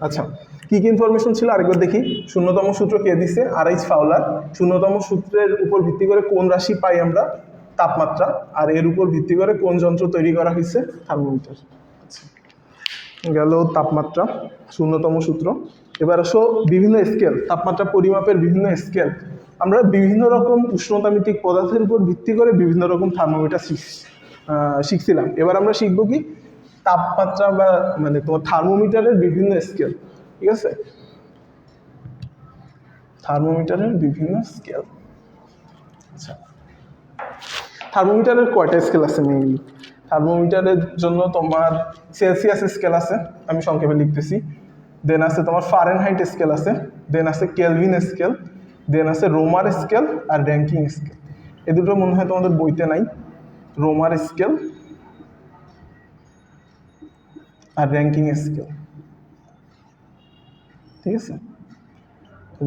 আচ্ছা, কি কি ইনফরমেশন ছিল আরেকবার দেখি। শূন্যতম সূত্র কে দিছে? আর.এইচ ফাউলার। শূন্যতম সূত্রের উপর ভিত্তি করে কোন রাশি পাই আমরা? তাপমাত্রা। আর এর উপর ভিত্তি করে কোন যন্ত্র তৈরি করা হয়েছে? থার্মোমিটার। আচ্ছা, গেল তাপমাত্রা, শূন্যতম সূত্র। এবার আসো বিভিন্ন স্কেল, তাপমাত্রা পরিমাপের বিভিন্ন স্কেল। আমরা বিভিন্ন রকম উষ্ণতামিতিক পদার্থের উপর ভিত্তি করে বিভিন্ন রকম থার্মোমিটার শিখছিলাম। এবার আমরা শিখবো কি? তাপমাত্রা বা মানে তোমার থার্মোমিটারের বিভিন্ন স্কেল, ঠিক আছে। থার্মোমিটারের বিভিন্ন স্কেল। আচ্ছা, থার্মোমিটারের কয়টা স্কেল আছে মেইনলি? থার্মোমিটারের জন্য তোমার সেলসিয়াস স্কেল আছে, আমি সংক্ষেপে লিখতেছি। দেন আছে তোমার ফারেনহাইট স্কেল আছে, দেন আছে কেলভিন স্কেল, দেন আছে রোমার স্কেল আর র্যাঙ্কিং স্কেল। এ দুটো মনে হয় তোমাদের বইতে নাই, রোমার স্কেল আর র্যাঙ্কিং স্কেল, ঠিক আছে।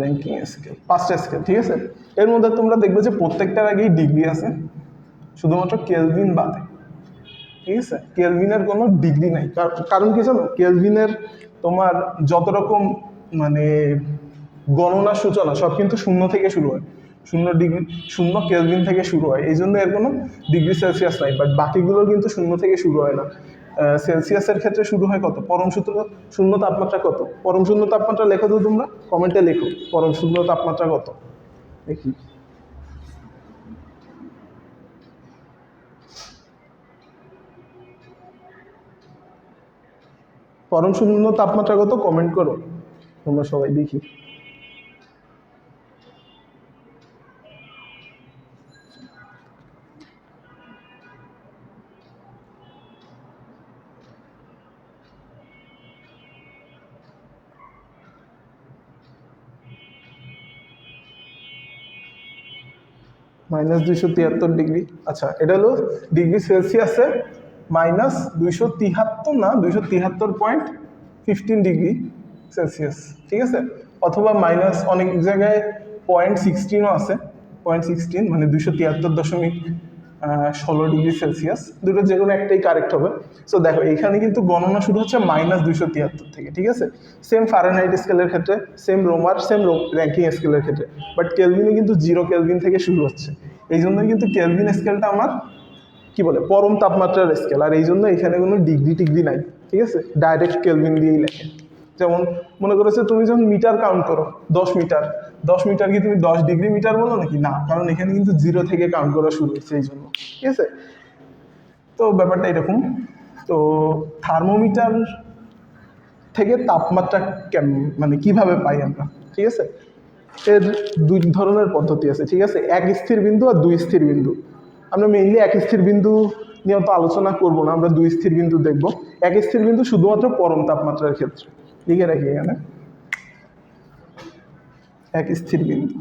র্যাঙ্কিং স্কেল 5টা স্কেল, ঠিক আছে। এর মধ্যে তোমরা দেখবে যে প্রত্যেকটার আগেই ডিগ্রি আছে, শুধুমাত্র কেলভিন বাদে, ঠিক আছে? কেলভিনের কোনো ডিগ্রি নাই, কারণ কি জানো, কেলভিনের তোমার যত রকম মানে গণনার সূচনা সব কিন্তু শূন্য থেকে শুরু হয়, 0 ডিগ্রি 0 কেলভিন থেকে শুরু হয়, এই জন্য এর কোনো ডিগ্রি সেলসিয়াস নাই। বাট বাকিগুলো কিন্তু 0 থেকে শুরু হয় না। সেলসিয়াসের ক্ষেত্রে শুরু হয় কত, পরম শূন্য তাপমাত্রা কত, পরম শূন্য তাপমাত্রা লেখো তো তোমরা, কমেন্টে লেখো পরম শূন্য তাপমাত্রা কত, দেখি। পরম শূন্য তাপমাত্রা কত কমেন্ট করো তোমরা সবাই, দেখি। -273 ডিগ্রি। আচ্ছা, এটা হলো ডিগ্রি সেলসিয়াসে -273 না, 273.15 ডিগ্রি সেলসিয়াস, ঠিক আছে? অথবা মাইনাস অনেক জায়গায় 0.16ও আছে, 0.16 মানে 273.16 ডিগ্রি সেলসিয়াস, দুটো যে কোনো একটাই কারেক্ট হবে। সো দেখো এইখানে কিন্তু গণনা শুরু হচ্ছে -273 থেকে, ঠিক আছে? সেম ফারেনহাইট স্কেলের ক্ষেত্রে, সেম রোমার, সেম র্যাঙ্কিং স্কেলের ক্ষেত্রে, বাট কেলভিনে কিন্তু 0 কেলভিন থেকে শুরু হচ্ছে। এই জন্যই কিন্তু কেলভিন স্কেলটা আমার কি বলে পরম তাপমাত্রার স্কেল, আর এই জন্য এখানে কোনো ডিগ্রি টিগ্রি নাই, ঠিক আছে? ডাইরেক্ট কেলভিন দিয়েই লেখে। যেমন মনে করেছো তুমি যখন মিটার কাউন্ট করো, 10 মিটার, 10 মিটার কি তুমি 10 ডিগ্রি মিটার বলো নাকি? না, কারণ এখানে কিন্তু 0 থেকে কাউন্ট করা শুরু হচ্ছে, এই জন্য, ঠিক আছে? তো ব্যাপারটা এরকম। তো থার্মোমিটার থেকে তাপমাত্রা মানে কিভাবে পাই আমরা, ঠিক আছে? এর 2 ধরনের পদ্ধতি আছে, ঠিক আছে? এক স্থির বিন্দু আর 2 স্থির বিন্দু। আমরা মেইনলি এক স্থির বিন্দু নিয়ে তো আলোচনা করবো না, আমরা 2 স্থির বিন্দু দেখবো। এক স্থির বিন্দু শুধুমাত্র পরম তাপমাত্রার ক্ষেত্রে, লিখে রাখি এখানে এক স্থির বিন্দু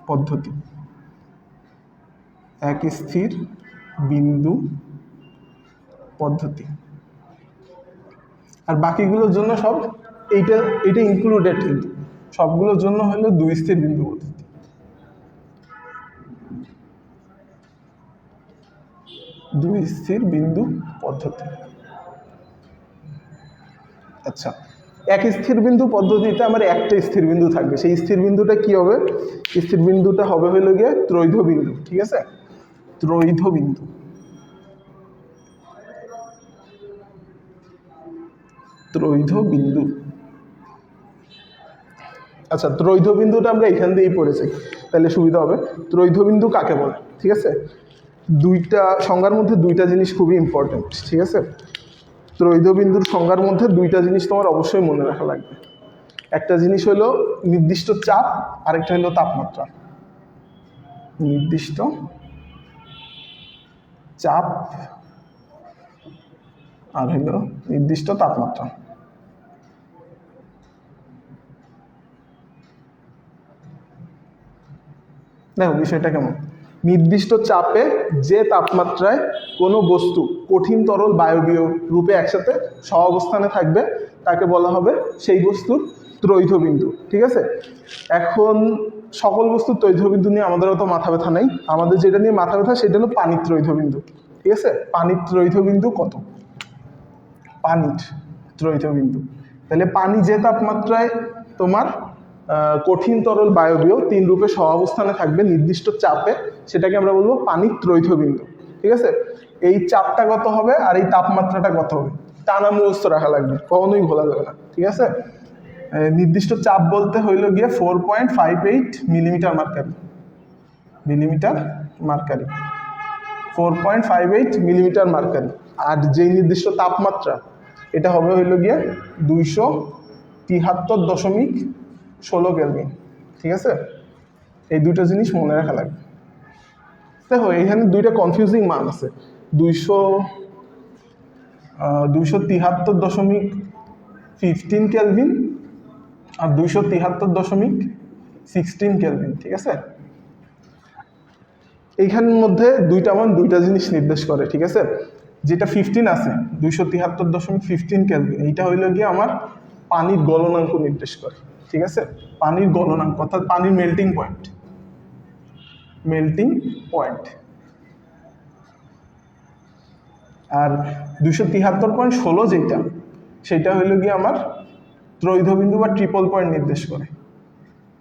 পদ্ধতি, এক স্থির বিন্দু পদ্ধতি। আর বাকিগুলোর জন্য সব এইটা ইনক্লুডেড, কিন্তু সবগুলোর জন্য হলো 2 স্থির বিন্দু পদ্ধতি। দুই স্থির বিন্দু পদ্ধতি। আচ্ছা, এক স্থির বিন্দু পদ্ধতিতে আমার একটা স্থির বিন্দু থাকবে, সেই স্থির বিন্দুটা কি হবে? স্থির বিন্দুটা হবে হলো গিয়ে ত্রৈধ বিন্দু, ঠিক আছে? ত্রৈধ বিন্দু। ত্রৈধ বিন্দু। আচ্ছা, ত্রৈধ বিন্দুটা আমরা এখান দিয়েই পড়েছি, তাহলে সুবিধা হবে। ত্রৈধ বিন্দু কাকে বলে, ঠিক আছে? দুইটা সংজ্ঞার মধ্যে দুইটা জিনিস খুবই ইম্পর্টেন্ট, ঠিক আছে? ত্রৈধ বিন্দুর সংজ্ঞার মধ্যে দুইটা জিনিস তোমার অবশ্যই মনে রাখা লাগবে। একটা জিনিস হলো নির্দিষ্ট চাপ, আরেকটা হলো তাপমাত্রা। নির্দিষ্ট চাপ আর হলো নির্দিষ্ট তাপমাত্রা। দেখো বিষয়টা কেমন, নির্দিষ্ট চাপে যে তাপমাত্রায় কোনো বস্তু কঠিন তরল বায়বীয় রূপে একসাথে সহাবস্থানে থাকবে তাকে বলা হবে সেই বস্তুর ত্রৈধ বিন্দু, ঠিক আছে? এখন সকল বস্তুর ত্রৈধ বিন্দু নিয়ে আমাদের অত মাথা ব্যথা নেই, আমাদের যেটা নিয়ে মাথা ব্যথা সেটা হলো পানির ত্রৈধ বিন্দু, ঠিক আছে? পানির ত্রৈধ বিন্দু কত? পানির ত্রৈধ বিন্দু, তাহলে পানি যে তাপমাত্রায় তোমার কঠিন তরল বায়বীয় 3 রূপে সহাবস্থানে থাকবে নির্দিষ্ট চাপে, সেটাকে আমরা বলবো পানির ত্রৈধ বিন্দু, ঠিক আছে? এই চাপটা কত হবে আর এই তাপমাত্রাটা কত হবে টানা মুখস্থ রাখা লাগবে, কখনোই ভোলা যাবে না, ঠিক আছে? নির্দিষ্ট চাপ বলতে হইল গিয়ে 4.58 millimetre mercury, millimetre mercury, 4.58 millimetre mercury. আর যেই নির্দিষ্ট তাপমাত্রা এটা হবে হইল গিয়ে 273.16 কেলভিন, ঠিক আছে? এই দুটো জিনিস মনে রাখা লাগবে। দেখো এখানে দুইটা কনফিউজিং মান আছে, 273.15 কেলভিন আর 273.16 কেলভিন, ঠিক আছে? এইখানের মধ্যে দুইটা মান দুইটা জিনিস নির্দেশ করে, ঠিক আছে? যেটা 15 আছে 273.15 কেলভিন, এইটা হইল গিয়ে আমার পানির গলনাঙ্ক নির্দেশ করে, ঠিক আছে? পানির গলনাঙ্ক অর্থাৎ পানির মেল্টিং পয়েন্ট, মেল্টিং পয়েন্ট। আর 273.16 যেটা, সেটা হইল গিয়ে আমার ত্রৈধবিন্দু বা ট্রিপল পয়েন্ট নির্দেশ করে,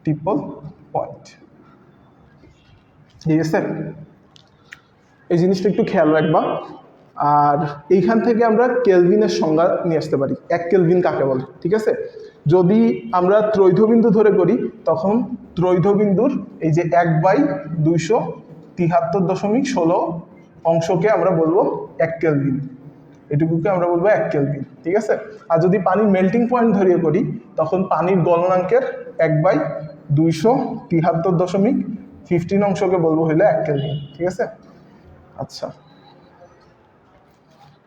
ট্রিপল পয়েন্ট। ঠিক আছে, এই জিনিসটা একটু খেয়াল রাখবা। আর এইখান থেকে আমরা কেলভিনের সংজ্ঞা নিয়ে আসতে পারি, 1 কেলভিন কাকে বলে। ঠিক আছে, যদি আমরা ত্রৈধবিন্দু ধরে করি তখন ত্রৈধবিন্দুর এই যে 1/273.16 অংশকে আমরা বলবো 1 কেলভিন, এটুকুকে আমরা বলবো 1 কেলভিন। ঠিক আছে, আর যদি পানির মেল্টিং পয়েন্ট ধরিয়ে করি তখন পানির গলনাঙ্কের 1/273.15 অংশকে বলবো হইলে 1 কেলভিন। ঠিক আছে, আচ্ছা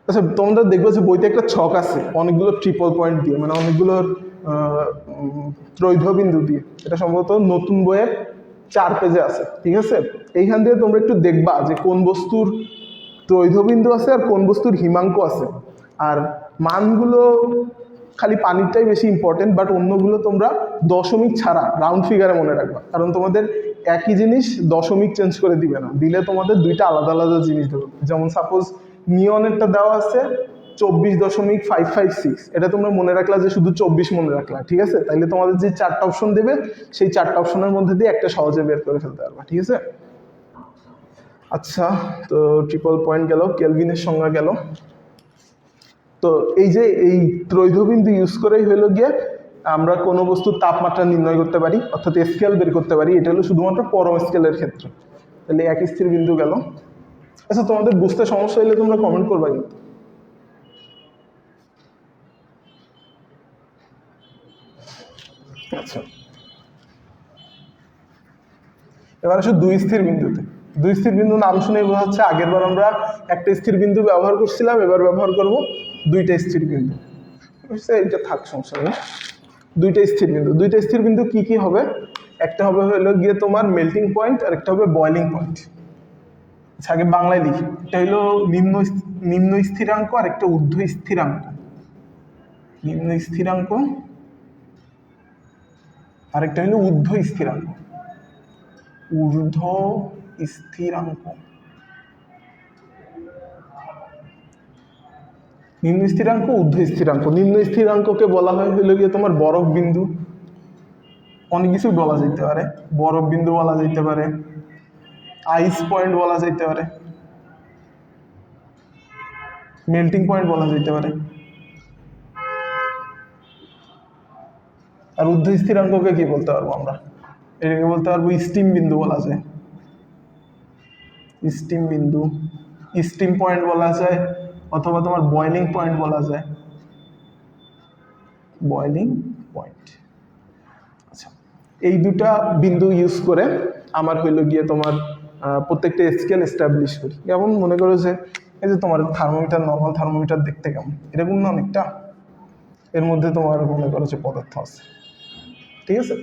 আচ্ছা, তোমরা দেখবে যে বইতে একটা ছক আছে অনেকগুলো ট্রিপল পয়েন্ট দিয়ে, মানে অনেকগুলো ত্রৈধবিন্দু দিয়ে, এটা সম্ভবত নতুন বইয়ের 4 পেজে আছে। ঠিক আছে, এইখান দিয়ে তোমরা একটু দেখবা যে কোন বস্তুর ত্রৈধবিন্দু আছে আর কোন বস্তুর হিমাঙ্ক আছে। আর মানগুলো খালি পানিরটাই বেশি ইম্পর্টেন্ট, বাট অন্যগুলো তোমরা দশমিক ছাড়া রাউন্ড ফিগারে মনে রাখবা, কারণ তোমাদের একই জিনিস দশমিক চেঞ্জ করে দিবে না, দিলে তোমাদের দুইটা আলাদা আলাদা জিনিস দেবে। যেমন সাপোজ নিয়নেরটা দেওয়া আছে 24.556, এটা তোমরা মনে রাখলা যে শুধু 24 মনে রাখলা। ঠিক আছে, তাইলে তোমাদের যে 4টা অপশন দেবে সেই 4টা অপশনের মধ্যে দিয়ে একটা সহজে বের করে ফেলতে পারবা। ঠিক আছে, আচ্ছা, তো ট্রিপল পয়েন্ট গেল, কেলভিনের সংজ্ঞা গেল। তো এই যে এই ত্রৈধবিন্দু ইউজ করেই হইল গিয়ে আমরা কোনো বস্তুর তাপমাত্রা নির্ণয় করতে পারি, অর্থাৎ স্কেল বের করতে পারি। এটা হলো শুধুমাত্র পরম স্কেলের ক্ষেত্রে। তাহলে এক স্থির বিন্দু গেল। আচ্ছা, তোমাদের বুঝতে সমস্যা হলে তোমরা কমেন্ট করবা কিন্তু। আচ্ছা, এবার আসো 2 স্থির বিন্দুতে। 2 স্থির বিন্দু নাম শুনে বোঝা যাচ্ছে আগের বার আমরা একটা স্থির বিন্দু ব্যবহার করছিলাম, এবার ব্যবহার করব 2টা স্থির বিন্দু। বুঝছে, এটা থাক, সমস্যা নেই। 2টা স্থির বিন্দু, 2টা স্থির বিন্দু কি কি হবে? একটা হবে হলো গিয়ে তোমার মেল্টিং পয়েন্ট, আর একটা হবে বয়লিং পয়েন্ট। আচ্ছা, আগে বাংলায় লিখি। এটা হলো নিম্ন স্থিরাঙ্ক আর একটা ঊর্ধ্ব স্থিরাঙ্ক। নিম্ন স্থিরাঙ্ক আর একটা হলো ঊর্ধ্ব স্থিরাঙ্ক। ঊর্ধ্ব স্থিরাঙ্ক, নিম্ন স্থিরাঙ্ক, ঊর্ধ্ব স্থিরাঙ্ক। নিম্ন স্থিরাঙ্ককে বলা হয় হলো গিয়ে তোমার বরফ বিন্দু, অনেক কিছু বলা যেতে পারে। বরফ বিন্দু বলা যেতে পারে, আইস পয়েন্ট বলা যেতে পারে, মেল্টিং পয়েন্ট বলা যেতে পারে। আর ঊর্ধ্ব স্থিরাঙ্ককে কি বলতে পারবো আমরা? এটাকে বলতে পারবো স্টিম বিন্দু বলা যায়, স্টিম বিন্দু, স্টিম পয়েন্ট বলা যায়, অথবা তোমার বয়লিং পয়েন্ট বলা যায়, বয়লিং পয়েন্ট। আচ্ছা, এই দুটা বিন্দু ইউজ করে আমার হইলো গিয়ে তোমার প্রত্যেকটা স্কেল এস্টাবলিশ করি। যেমন মনে করো যে এই যে তোমার থার্মোমিটার, নর্মাল থার্মোমিটার দেখতে কেমন, এরকম না অনেকটা? এর মধ্যে তোমার মনে করো যে পদার্থ আছে। ঠিক আছে,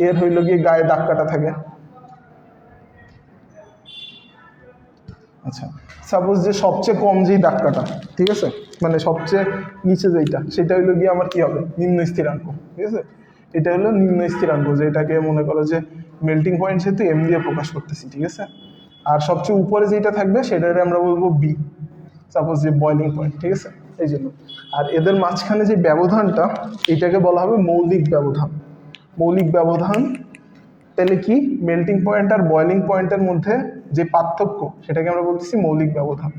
এর হইলো গিয়ে গায়ে দাগ কাটা থাকে। আচ্ছা, সাপোজ যে সবচেয়ে কম যেই দাগ কাটা, ঠিক আছে, মানে সবচেয়ে নিচে যেইটা, সেটা হইলো গিয়ে আমার কি হবে? নিম্ন স্থিরাঙ্ক। ঠিক আছে, এটা হলো নিম্ন স্থিরাঙ্ক, যেটাকে মনে করো যে মেল্টিং পয়েন্ট যেহেতু এম দিয়ে প্রকাশ করতেছি। ঠিক আছে, আর সবচেয়ে উপরে যেটা থাকবে সেটাকে আমরা বলবো বি, সাপোজ যে বয়লিং পয়েন্ট। ঠিক আছে, এই জন্য। আর এদের মাঝখানে যে ব্যবধানটা, এটাকে বলা হবে মৌলিক ব্যবধান। মৌলিক ব্যবধান তাহলে কি? মেল্টিং পয়েন্ট আর বয়লিং পয়েন্টের মধ্যে যে পার্থক্য, সেটাকে আমরা বলতেছি মৌলিক ব্যবধান।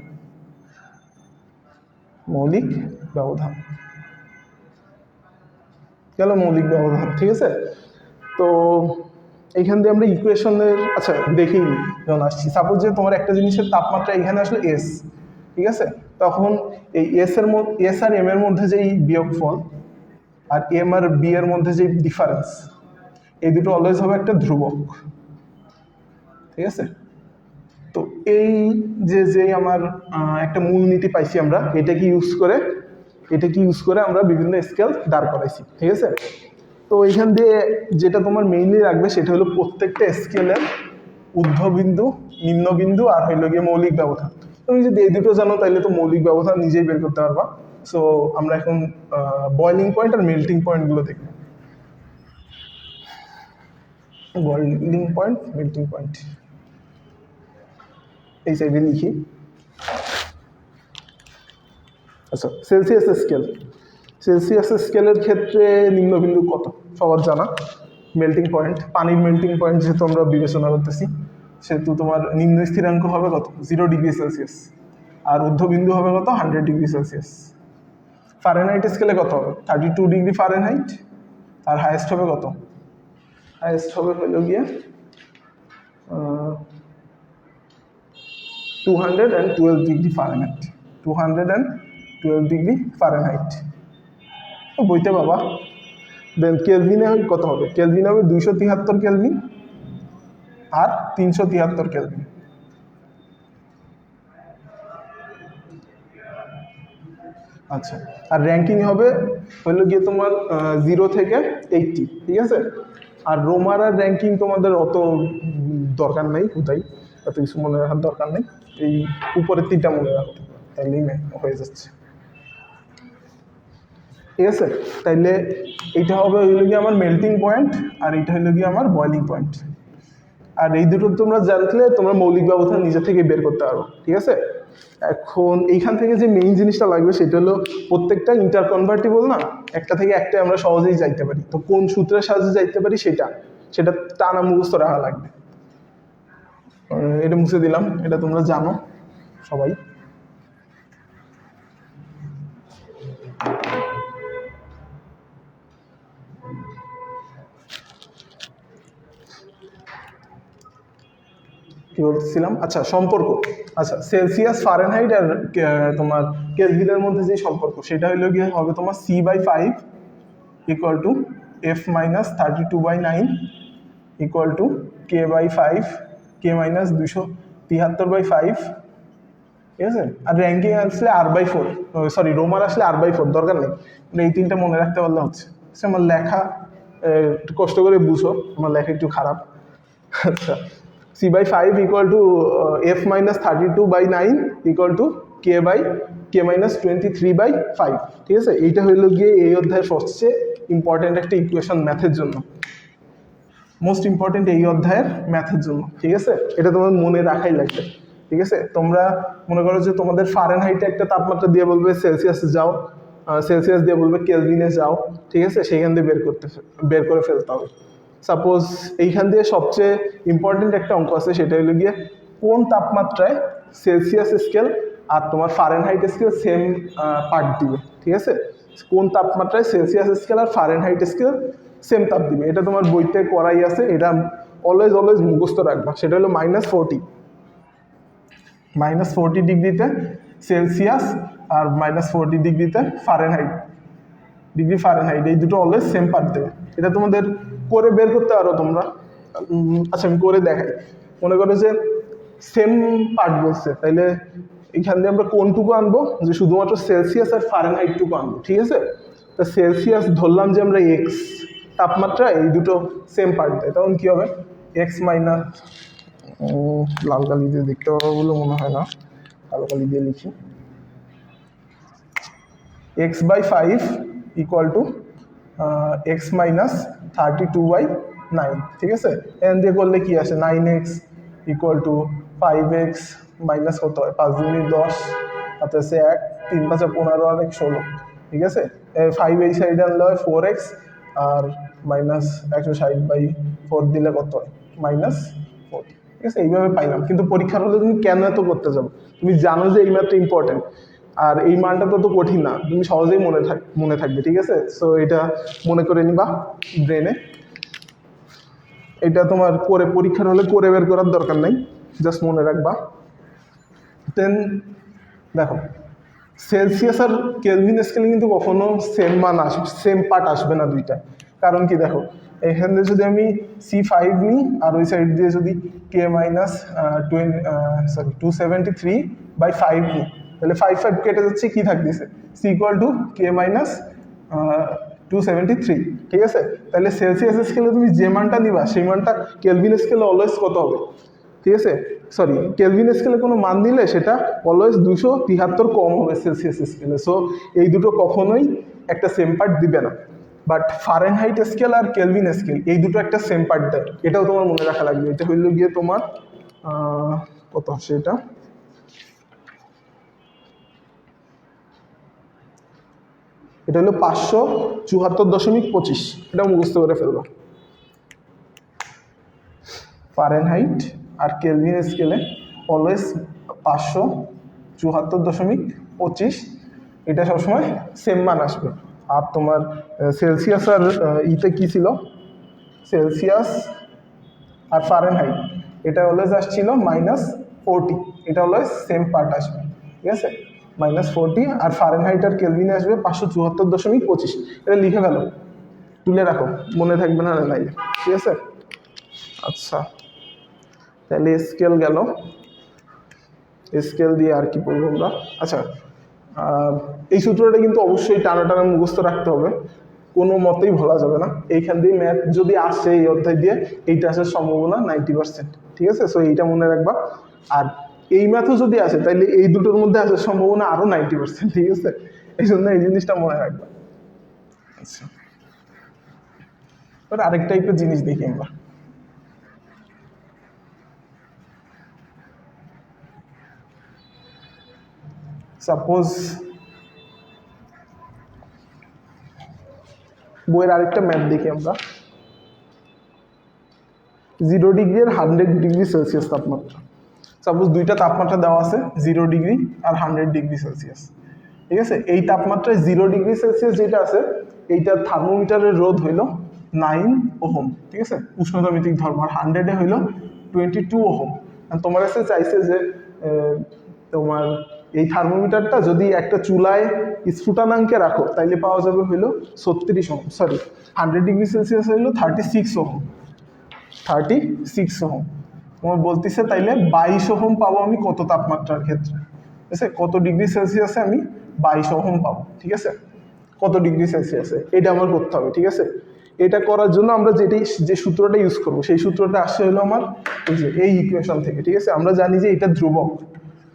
মৌলিক ব্যবধান গেল, মৌলিক ব্যবধান। ঠিক আছে, তো এইখান দিয়ে আমরা ইকুয়েশনের, আচ্ছা দেখেই যখন আসছি, সাপোজ যে তোমার একটা জিনিসের তাপমাত্রা এখানে আসলে এস, ঠিক আছে, তখন এই এস আর এম এর মধ্যে যেই বিয়োগফল আর এম আর বি এর মধ্যে যে ডিফারেন্স, এই দুটো অলওয়েজ হবে একটা ধ্রুবক। ঠিক আছে, তো এই যে আমার একটা মূলনীতি পাইছি আমরা, এটাকে ইউজ করে আমরা বিভিন্ন স্কেল দাঁড় করাইছি। ঠিক আছে, তো এইখান দিয়ে যেটা তোমার মেইনলি রাখবে সেটা হলো প্রত্যেকটা স্কেলের ঊর্ধ্ববিন্দু, নিম্নবিন্দু আর হইল গিয়ে মৌলিক ব্যবধান। তুমি যদি এই দুটো জানো তাহলে তো মৌলিক ব্যবধান নিজেই বের করতে পারবা। সো আমরা এখন বয়লিং পয়েন্ট আর মেল্টিং পয়েন্টগুলো দেখব। বয়লিং পয়েন্ট, মেল্টিং পয়েন্ট এই সাইডে লিখি। আচ্ছা, সেলসিয়াস স্কেল। সেলসিয়াস স্কেলের ক্ষেত্রে নিম্নবিন্দু কত সবার জানা, মেল্টিং পয়েন্ট, পানির মেল্টিং পয়েন্ট যেহেতু আমরা বিবেচনা করতেছি, সেহেতু তোমার নিম্ন স্থিরাঙ্ক হবে কত 0°C, আর ঊর্ধ্ববিন্দু হবে কত 100°C। ফারেনহাইট স্কেলে কত হবে 32°F, আর হাইয়েস্ট হবে কত, হাইয়েস্ট হবে হলো গিয়ে 212°F, 212°F। বইতে বাবা। দেন কেলভিনে কত হবে, কেলভিন হবে 273 কেলভিন আর 373 কেলভিন। আচ্ছা, আর র্যাঙ্কিং হবে হলো গিয়ে তোমার 0 থেকে 80, ঠিক আছে। আর রোমার আর র্যাঙ্কিং তোমাদের অত দরকার নেই, কোথায় এত কিছু মনে রাখার দরকার নেই, এই উপরের 3টা মনে রাখো, তাইলেই হয়ে যাচ্ছে, ঠিক আছে। তাইলে এইটা হবে হইলো গিয়ে আমার মেল্টিং পয়েন্ট, আর এইটা হইলো গিয়ে আমার বয়লিং পয়েন্ট। আর এই দুটো তোমরা জানলে তোমরা মৌলিক ব্যবধান নিজে থেকে বের করতে পারো, ঠিক আছে। এখন এইখান থেকে যে মেইন জিনিসটা লাগবে সেটা হলো প্রত্যেকটা ইন্টারকনভার্টিবল না, একটা থেকে একটা আমরা সহজেই যাইতে পারি, তো কোন সূত্রের সাহায্যে যাইতে পারি সেটা টানা মুখস্থ রাখা লাগবে। এটা মুছে দিলাম, এটা তোমরা জানো সবাই। কি বলতেছিলাম, আচ্ছা সম্পর্ক। আচ্ছা, সেলসিয়াস, ফারেনহাইট আর তোমার কেলভিনের মধ্যে যে সম্পর্ক সেটা হইলো গিয়ে হবে তোমার C/5 = F-32/9 = K/5, K-273/5, ঠিক আছে। আর র্যাঙ্কিং আসলে R/4, সরি রোমার আসলে R/4, দরকার নেই, এই 3টা মনে রাখতে পারলে হচ্ছে। আমার লেখা একটু কষ্ট করে বুঝো, আমার লেখা একটু খারাপ। আচ্ছা, C/5 = F-32/9 = K/K-23/5, ঠিক আছে। এইটা হইলো গিয়ে এই অধ্যায়ের সবচেয়ে ইম্পর্টেন্ট একটা ইকুয়েশন ম্যাথের জন্য, মোস্ট ইম্পর্টেন্ট এই অধ্যায়ের ম্যাথের জন্য, ঠিক আছে। এটা তোমার মনে রাখাই লাগবে, ঠিক আছে। তোমরা মনে করো যে তোমাদের ফারেনহাইটে একটা তাপমাত্রা দিয়ে বলবে সেলসিয়াসে যাও, সেলসিয়াস দিয়ে বলবে কেলভিনে যাও, ঠিক আছে, সেইখান দিয়ে বের করে ফেলতে হবে। সাপোজ এইখান দিয়ে সবচেয়ে ইম্পর্টেন্ট একটা অঙ্ক আছে, সেটা হলো গিয়ে কোন তাপমাত্রায় সেলসিয়াস স্কেল আর তোমার ফারেনহাইট স্কেল সেম পার্ট দিবে, ঠিক আছে। কোন তাপমাত্রায় সেলসিয়াস স্কেল আর ফারেনহাইট স্কেল সেম তাপ দিবে, এটা তোমার বইতে করাই আছে, এটা অলওয়েজ মুখস্থ রাখবা। সেটা হলো -40 ডিগ্রিতে সেলসিয়াস আর -40 ডিগ্রিতে ফারেনহাইট, এই দুটো অলওয়েজ সেম পার্ট দেবে। এটা তোমাদের করে বের করতে পারো তোমরা। আচ্ছা, আমি করে দেখাই। মনে করো যে সেম পার্ট বলছে, তাইলে এখান দিয়ে আমরা কোনটুকু আনবো, যে শুধুমাত্র সেলসিয়াস আর ফারেনহাইটটুকু আনবো, ঠিক আছে। তা সেলসিয়াস ধরলাম যে আমরা এক্স তাপমাত্রা, এই দুটো সেম পার্ট দেয়, তখন কি হবে এক্স মাইনাস, লাল কালি দিয়ে দেখতে পাবো বলে মনে হয় না, কালো কালি দিয়ে লিখি, x/5 = x-32/9, ঠিক আছে। এন দিয়ে করলে কি আসে, 9x = 5x মাইনাস কত হয়, 5 × 10, হাতে আছে 1, 3 × 5 = 15 আর 1 16, ঠিক আছে। 5 এই সাইডে আনলে হয় 4x, আর -160/4 দিলে কত হয় -40, ঠিক আছে। এইভাবে পাইলাম, কিন্তু পরীক্ষার হলে তুমি কেন এত করতে যাবো, তুমি জানো যে এই ম্যাথটা ইম্পর্টেন্ট, আর এই মানটা তো কঠিন না, তুমি সহজেই মনে থাকবে, ঠিক আছে। সো এটা মনে করে নিবা ব্রেনে, এটা তোমার করে পরীক্ষার হলে করে বের করার দরকার নাই, জাস্ট মনে রাখবা। দেন দেখো, সেলসিয়াস আর কেলভিন স্কেলে কিন্তু কখনো সেম মান আসবে, সেম পার্ট আসবে না দুইটা। কারণ কি দেখো, এখান দিয়ে যদি আমি C5 নিই আর ওই সাইড দিয়ে যদি K-273/5 নিই, তাহলে 5 কেটে যাচ্ছে, কি থাকতেছে C = K-273, ঠিক আছে। তাহলে সেলসিয়াস স্কেলে তুমি যে মানটা নিবা সেই মানটা কেলভিন স্কেলে অলওয়েজ কত হবে, ঠিক আছে। সরি, কেলভিন স্কেলে কোনো মান দিলে সেটা অলওয়েজ 273 কম হবে সেলসিয়াস স্কেলে। সো এই দুটো কখনোই একটা সেম পার্ট দিবে না। বাট ফারেনহাইট স্কেল আর কেলভিন স্কেল এই দুটো একটা সেম পার্ট দেয়, এটাও তোমার মনে রাখা লাগবে। এটা হইল গিয়ে তোমার কত আসে, এটা এটা হলো 574.25, এটা মুখস্থ করে ফেলবো। ফারেনহাইট আর কেলভিন স্কেলে অলওয়েজ 574.25, এটা সবসময় সেম মান আসবে। আর তোমার সেলসিয়াস আর ইতে কি ছিল, সেলসিয়াস আর ফারেনহাইট এটা অলওয়েজ আসছিল -40, এটা অলওয়েজ সেম পার্ট আসবে, ঠিক আছে, -40। আর ফারেনহাইট আর কেলভিনে আসবে 574.25, এটা লিখে ফেলো, তুলে রাখো, মনে থাকবে না নাইলে, ঠিক আছে। আচ্ছা, তাহলে স্কেল গেল, স্কেল দিয়ে আর কি বলবো আমরা। আচ্ছা, এই সূত্রটা কিন্তু অবশ্যই টানা টানা মুখস্থ রাখতে হবে, কোনো মতেই ভোলা যাবে না। এইখান দিয়ে ম্যাথ যদি আসে এই অধ্যায় দিয়ে, এইটা আসার সম্ভাবনা 90%, ঠিক আছে। সো এইটা মনে রাখবা। আর এই ম্যাথও যদি আসে তাহলে এই দুটোর মধ্যে আসার সম্ভাবনা আরো 90%, ঠিক আছে। এই জন্য এই জিনিসটা মনে রাখবা। আচ্ছা, এবার আরেক টাইপের জিনিস দেখি আমরা। সাপোজ বইয়ের আরেকটা ম্যাথ দেখি আমরা। 0 ডিগ্রি আর 100 ডিগ্রি সেলসিয়াস তাপমাত্রা। সাপোজ দুইটা তাপমাত্রা দেওয়া আছে, 0 ডিগ্রি আর 100 ডিগ্রি সেলসিয়াস, ঠিক আছে। এই তাপমাত্রায় 0 ডিগ্রি সেলসিয়াস যেটা আছে, এইটার থার্মোমিটারের রোধ হইল 9 ওহম, ঠিক আছে, উষ্ণতামিতিক ধর্ম। আর 100-এ হইল 22 ওহম। তোমার কাছে চাইছে যে তোমার এই থার্মোমিটারটা যদি একটা চুলায় স্ফুটনাঙ্কে রাখো তাইলে পাওয়া যাবে হইল 36 ওহম, সরি 100 ডিগ্রি সেলসিয়াস হইল 36 ওহম, 36 ওহম। তোমার বলতেছে তাইলে 22 ওহম পাবো আমি কত তাপমাত্রার ক্ষেত্রে, ঠিক আছে, কত ডিগ্রি সেলসিয়াসে আমি 22 ওহম পাবো, ঠিক আছে, কত ডিগ্রি সেলসিয়াসে, এটা আমার করতে হবে, ঠিক আছে। এটা করার জন্য আমরা যে সূত্রটা ইউজ করবো, সেই সূত্রটা আসছে হলো আমার এই ইকুয়েশন থেকে, ঠিক আছে। আমরা জানি যে এটা ধ্রুবক,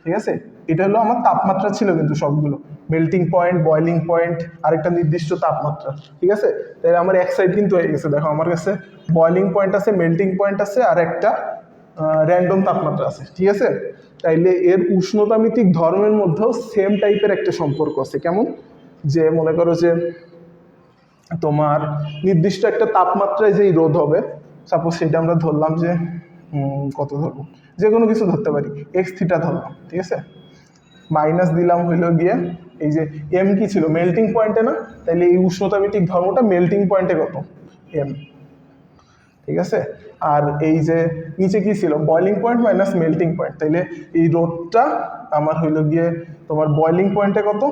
ঠিক আছে। এটা হলো আমার তাপমাত্রা ছিল কিন্তু সবগুলো, মেল্টিং পয়েন্ট, বয়লিং পয়েন্ট, আরেকটা নির্দিষ্ট তাপমাত্রা, ঠিক আছে। তাহলে আমার এক সাইড কিন্তু হয়ে গেছে, দেখো আমার কাছে বয়লিং পয়েন্ট আছে, মেল্টিং পয়েন্ট আছে, আর একটা র্যান্ডম তাপমাত্রা আছে, ঠিক আছে। তাইলে এর উষ্ণতামিতিক ধর্মের মধ্যেও সেম টাইপের একটা সম্পর্ক আছে। কেমন, যে মনে করো যে তোমার নির্দিষ্ট একটা তাপমাত্রায় যেই রোধ হবে, সাপোজ সেটা আমরা ধরলাম যে কত ধরবো, যে কোনো কিছু ধরতে পারি, x থিটা ধরলাম, ঠিক আছে। মাইনাস দিলাম হইলো গিয়ে এই যে এম কি ছিল, মেল্টিং পয়েন্টে না, তাহলে এই উষ্ণতামিতিক ধর্মটা মেল্টিং পয়েন্টে কত, এম, ঠিক আছে। আর এই যে নিচে কি ছিল, boiling point minus melting point, তাইলে এই রোদটা আমার হইলো গিয়ে তোমার বয়লিং পয়েন্টে কত,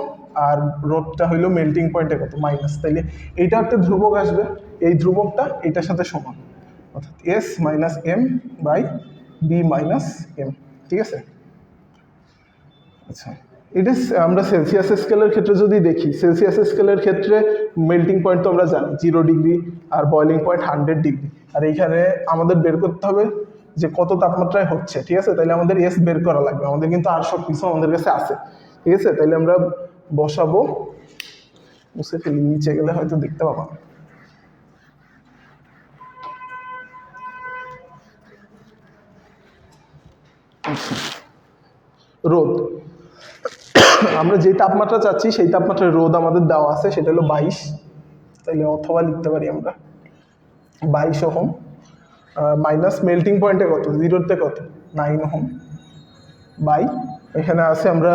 আর রোদটা হইলো মেল্টিং পয়েন্টে কত, মাইনাস। তাইলে এইটা একটা ধ্রুবক আসবে, এই ধ্রুবকটা এটার সাথে সমান, অর্থাৎ s minus m by b minus m, ঠিক আছে। আচ্ছা, এটা আমরা সেলসিয়াস স্কেলের ক্ষেত্রে যদি দেখি, সেলসিয়াস স্কেলের ক্ষেত্রে মেল্টিং পয়েন্ট তো আমরা জানি 0 ডিগ্রি, আর বয়লিং পয়েন্ট 100 ডিগ্রি। আর এইখানে আমাদের বের করতে হবে যে কত তাপমাত্রায় হচ্ছে, ঠিক আছে। তাইলে আমাদের এস বের করা লাগবে, আমাদের কিন্তু আর সব কিছু আমাদের কাছে আছে, ঠিক আছে। তাইলে আমরা বসাবো, মুছে ফেলি, নিচে গেলে হয়তো দেখতে পাবো। রোদ, আমরা যে তাপমাত্রা চাচ্ছি সেই তাপমাত্রার রোদ আমাদের দেওয়া আছে, সেটা হলো 22। তাইলে অথবা লিখতে পারি আমরা 22 ওহম মাইনাস মেল্টিং পয়েন্টে কত, 0-তে কত, 9 ওহম, বাই এখানে আছে আমরা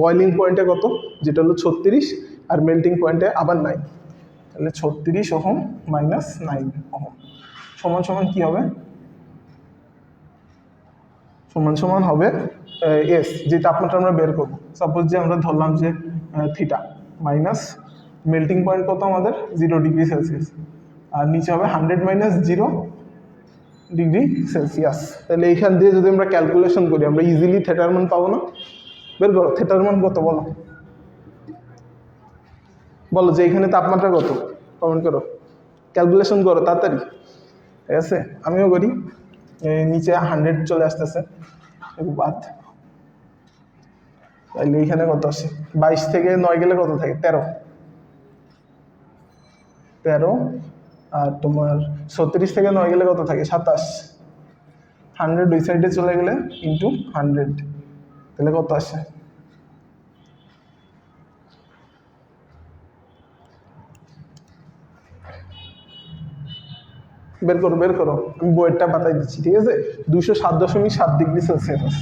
বয়লিং পয়েন্টে কত, যেটা হলো 36, আর মেল্টিং পয়েন্টে আবার 9, তাহলে 36 ওহম মাইনাস 9 ওহম সমান সমান কি হবে, সমান সমান হবে এস, যে তাপমাত্রা আমরা বের করবো। সাপোজ যে আমরা ধরলাম যে থিটা মাইনাস মেল্টিং পয়েন্ট কত আমাদের 0 ডিগ্রি সেলসিয়াস, আর নিচে হবে 100 মাইনাস 0 ডিগ্রি সেলসিয়াস। তাহলে এইখান দিয়ে যদি আমরা ক্যালকুলেশন করি, আমরা ইজিলি থিটার মান পাবো না, বের করো থিটার মান কত, বলো বলো যে এখানে তাপমাত্রা কত, কমেন্ট করো, ক্যালকুলেশন করো তাড়াতাড়ি, ঠিক আছে। আমিও করি, নিচে 100 চলে আসতেছে বাদ, তাইলে এইখানে কত আসে, 22 থেকে 9 গেলে কত থাকে, 13, আর তোমার 36 থেকে 9 গেলে কত থাকে, 27, 100 দুই সাইডে চলে গেলে ইন্টু 100, তাহলে কত আসে, বের করো বের করো, আমি বইয়েরটা বাতাই দিচ্ছি, ঠিক আছে। 207.7 ডিগ্রি সেলসিয়াস,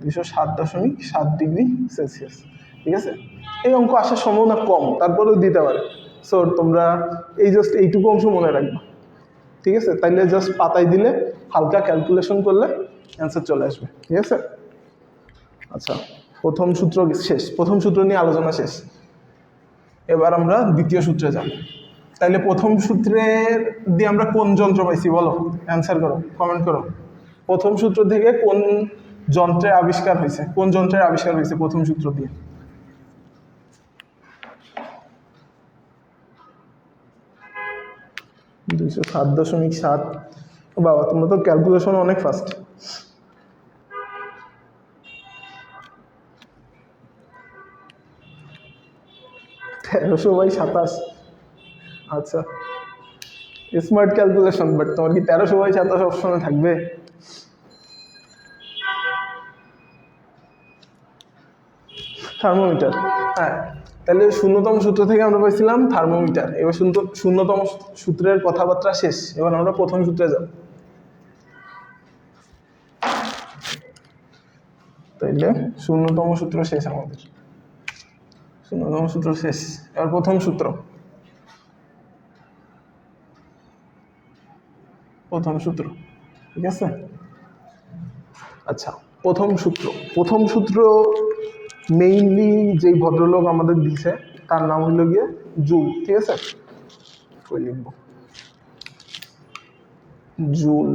207.7 ডিগ্রি সেলসিয়াস, ঠিক আছে। এই অঙ্ক আসার সম্ভাবনা কম, তারপরেও দিতে পারে। সো তোমরা এই জাস্ট এইটুকু অংশ মনে রাখবে, ঠিক আছে। তাইলে জাস্ট পাতায় দিলে হালকা ক্যালকুলেশন করলে অ্যান্সার চলে আসবে, ঠিক আছে। আচ্ছা, প্রথম সূত্র শেষ, প্রথম সূত্র নিয়ে আলোচনা শেষ। এবার আমরা দ্বিতীয় সূত্রে যাব। তাইলে প্রথম সূত্রের দিয়ে আমরা কোন যন্ত্র পাইছি বলো, অ্যান্সার করো, কমেন্ট করো। প্রথম সূত্র থেকে কোন যন্ত্রের আবিষ্কার হয়েছে, কোন যন্ত্রের আবিষ্কার হয়েছে প্রথম সূত্র দিয়ে? 207.7। বাবা, তোমরা তো ক্যালকুলেশন অনেক ফাস্ট। 1300/27। আচ্ছা, স্মার্ট ক্যালকুলেশন, বাট তোমার কি 1300/27 অপশনে থাকবে? থার্মোমিটার, হ্যাঁ। তাহলে 0তম সূত্র থেকে আমরা পাইছিলাম থার্মোমিটার। এবার 0তম সূত্রের কথাবার্তা শেষ, এবার আমরা প্রথম সূত্রে যাব। তাইলে 0তম সূত্র শেষ আমাদের, 0তম সূত্র শেষ। এবার প্রথম সূত্র, প্রথম সূত্র, ঠিক আছে। আচ্ছা, প্রথম সূত্র মেইনলি যেই ভদ্রলোক আমাদের দিছে তার নাম হইল গিয়ে জুল, ঠিক আছে। কই লিখবো, জুল।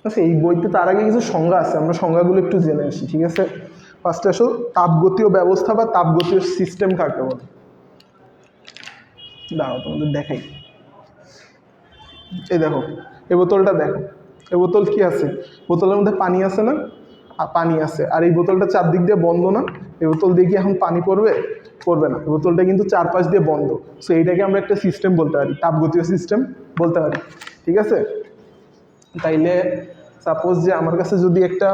আচ্ছা, এই বইতে তার আগে কিছু সংজ্ঞা আছে, আমরা সংজ্ঞাগুলো একটু জেনে আসি, ঠিক আছে। ফার্স্টে আসো, তাপগতীয় ব্যবস্থা বা তাপগতীয় সিস্টেম কাকে বলে। দাঁড়াও তোমাদের দেখাই। এই দেখো, এই বোতলটা দেখো, এই বোতল কি আছে, বোতলের মধ্যে পানি আছে না, পানি আছে। আর এই বোতলটা চারদিক দিয়ে বন্ধ না, এই বোতল দিয়ে কি এখন পানি পড়বে? পড়বে না। এই বোতলটা কিন্তু চারপাশ দিয়ে বন্ধ। সো এইটাকে আমরা একটা সিস্টেম বলতে পারি, তাপগতীয় সিস্টেম বলতে পারি, ঠিক আছে। তাইলে সাপোজ যে আমার কাছে যদি একটা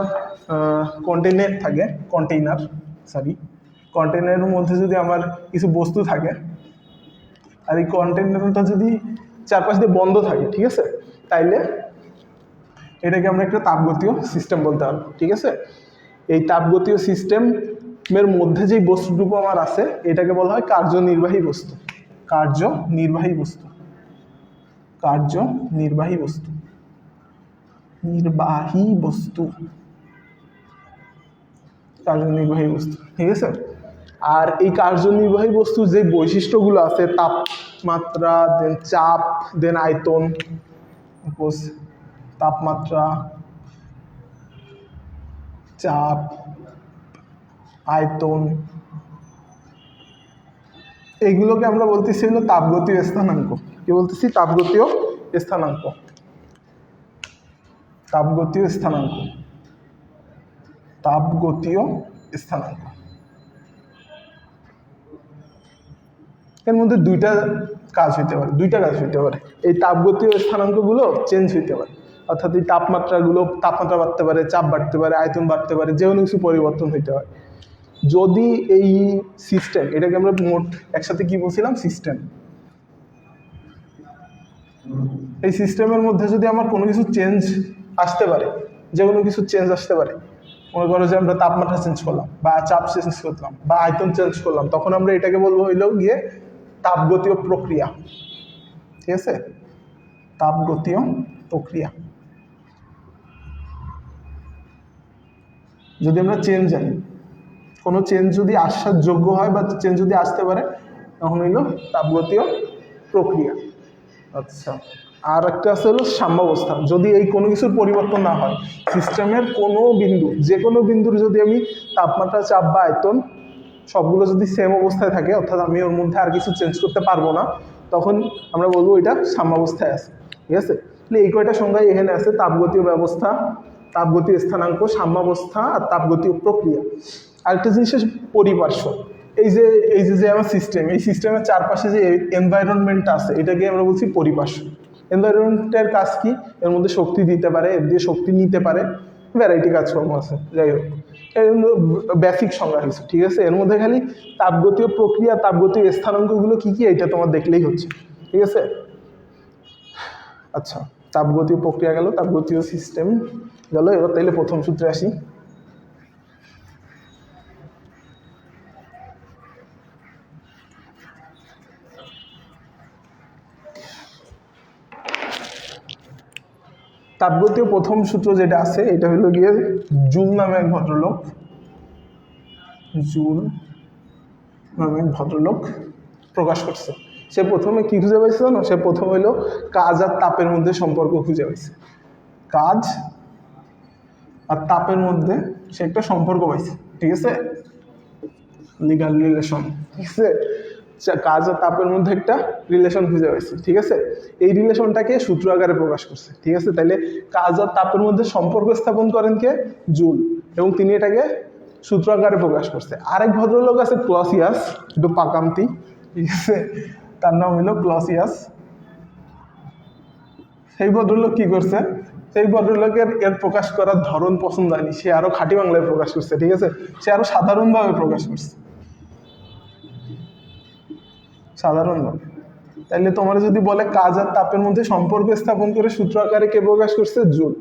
কন্টেইনারের মধ্যে যদি আমার কিছু বস্তু থাকে, আর এই কন্টেইনারটা যদি চারপাশ দিয়ে বন্ধ থাকে, ঠিক আছে, তাইলে এটাকে আমরা একটা তাপগতীয় সিস্টেম বলতে পারবো, ঠিক আছে। এই তাপগতীয় সিস্টেমের মধ্যে যেই বস্তুটুকু আমার আছে এটাকে বলা হয় কার্যনির্বাহী বস্তু। কার্যনির্বাহী বস্তু, কার্যনির্বাহী বস্তু, নির্বাহী বস্তু, কার্যনির্বাহী বস্তু, ঠিক আছে। আর এই কার্যনির্বাহী বস্তুর যে বৈশিষ্ট্যগুলো আছে, তাপমাত্রা, দেন চাপ, দেন আয়তন, তাপমাত্রা, চাপ, আয়তন, এইগুলোকে আমরা বলতেছি হলো তাপগতীয় স্থানাঙ্ক। কি বলতেছি? তাপগতীয় স্থানাঙ্ক, তাপগতীয় স্থানাঙ্ক, তাপগতীয় স্থানাঙ্ক। এর মধ্যে দুইটা কাজ হইতে পারে, এই তাপগতীয় স্থানাঙ্কগুলো চেঞ্জ হইতে পারে, অর্থাৎ এই তাপমাত্রা বাড়তে পারে, চাপ বাড়তে পারে, আয়তন বাড়তে পারে, যে কোনো কিছু পরিবর্তন হইতে পারে। যদি এই সিস্টেম, এটাকে আমরা মোট একসাথে কি বলছিলাম, সিস্টেম, এই সিস্টেমের মধ্যে যদি আমার কোনো কিছু চেঞ্জ আসতে পারে, যে কোনো কিছু চেঞ্জ আসতে পারে, মনে করো যে আমরা তাপমাত্রা চেঞ্জ করলাম, বা চাপ চেঞ্জ করলাম, বা আয়তন চেঞ্জ করলাম, তখন আমরা এটাকে বলবো হইলো গিয়ে তাপগতীয় প্রক্রিয়া, ঠিক আছে। তাপগতীয় প্রক্রিয়া। যদি আমরা চেঞ্জ জানি, কোনো চেঞ্জ যদি আসার যোগ্য হয় বা চেঞ্জ যদি আসতে পারে, তখন হইলো তাপগতীয় প্রক্রিয়া। আচ্ছা, আর একটা আছে হলো সাম্যাবস্থা। যদি এই কোনো কিছুর পরিবর্তন না হয়, সিস্টেমের কোনো বিন্দু, যে কোনো বিন্দুর যদি আমি তাপমাত্রা, চাপ বা আয়তন সবগুলো যদি সেম অবস্থায় থাকে, অর্থাৎ আমি ওর মধ্যে আর কিছু চেঞ্জ করতে পারবো না, তখন আমরা বলবো এটা সাম্যাবস্থায় আছে, ঠিক আছে। তাহলে এই কয়টা সংজ্ঞায় এখানে আছে: তাপগতীয় ব্যবস্থা, তাপগতীয় স্থানাঙ্ক, সাম্যাবস্থা আর তাপগতীয় প্রক্রিয়া। আরেকটা জিনিস পরিপার্শ্ব। এই যে আমার সিস্টেম, এই সিস্টেমের চারপাশে যে এনভায়রনমেন্টটা আছে, এটাকে আমরা বলছি পরিপার্শ্ব। এনভায়রনমেন্টের কাজ কি? এর মধ্যে শক্তি দিতে পারে, এর দিয়ে শক্তি নিতে পারে, ভ্যারাইটি কাজকর্ম আছে। যাই হোক, এর বেসিক সংজ্ঞা কিছু, ঠিক আছে। এর মধ্যে খালি তাপগতীয় প্রক্রিয়া, তাপগতীয় স্থানাঙ্কগুলো কি কি, এটা তোমার দেখলেই হচ্ছে, ঠিক আছে। আচ্ছা, তাপগতীয় প্রক্রিয়া গেল, তাপগতীয় সিস্টেম গেল। এবার তাইলে প্রথম সূত্রে আসি। তাপগতীয় প্রথম সূত্র যেটা আছে এটা হলো গিয়ে জুল নামে এক ভদ্রলোক, জুল নামে এক ভদ্রলোক প্রকাশ করছে। সে প্রথমে কি খুঁজে পাইছে না, সে প্রথম হইলো কাজ আর তাপের মধ্যে সম্পর্ক খুঁজে পাইছে। কাজ আর তাপের মধ্যে সে একটা সম্পর্ক পাইছে, ঠিক আছে, লিগাল রিলেশন, ঠিক আছে, কাজ আর তাপের মধ্যে একটা রিলেশন খুঁজে পাইছে, ঠিক আছে। এই রিলেশনটাকে সূত্র আকারে প্রকাশ করছে, ঠিক আছে। তাইলে কাজ আর তাপের মধ্যে সম্পর্ক স্থাপন করেন কে? জুল, এবং তিনি এটাকে সূত্র আকারে প্রকাশ করছে। আরেক ভদ্রলোক আছে ক্লসিয়াস, একটু পাকামতি, ঠিক আছে, তার নাম হইল ক্লসিয়াস। সেই ভদ্রলোক কি করছে, সেই ভদ্রলোকের এর প্রকাশ করার ধরন পছন্দ হয়নি, সে আরো খাঁটি বাংলায় প্রকাশ করছে, ঠিক আছে, সে আরো সাধারণভাবে প্রকাশ করছে, সাধারণভাবে। তাইলে তোমার যদি বলে কাজ আর তাপের মধ্যে সম্পর্ক স্থাপন করে সূত্র আকারে কে প্রকাশ করছে? জুল।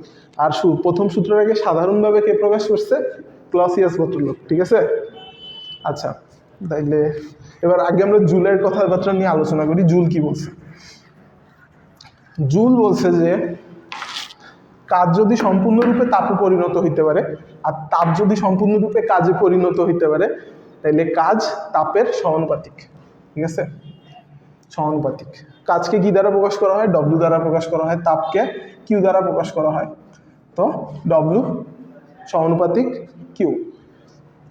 আর প্রথম সূত্রটাকে সাধারণভাবে কে প্রকাশ করছে? ক্লসিয়াস ভদ্রলোক, ঠিক আছে। আচ্ছা, তাইলে এবার আগে আমরা জুলের কথাবার্তা নিয়ে আলোচনা করি। জুল কি বলছে? জুল বলছে যে কাজ যদি সম্পূর্ণরূপে তাপে পরিণত হইতে পারে আর তাপ যদি সম্পূর্ণরূপে কাজে পরিণত হইতে পারে, তাইলে কাজ তাপের সমানুপাতিক, ঠিক আছে, সমানুপাতিক। কাজকে কি দ্বারা প্রকাশ করা হয়? ডব্লিউ দ্বারা প্রকাশ করা হয়। তাপকে কিউ দ্বারা প্রকাশ করা হয়। তো ডব্লিউ সমানুপাতিক কিউ।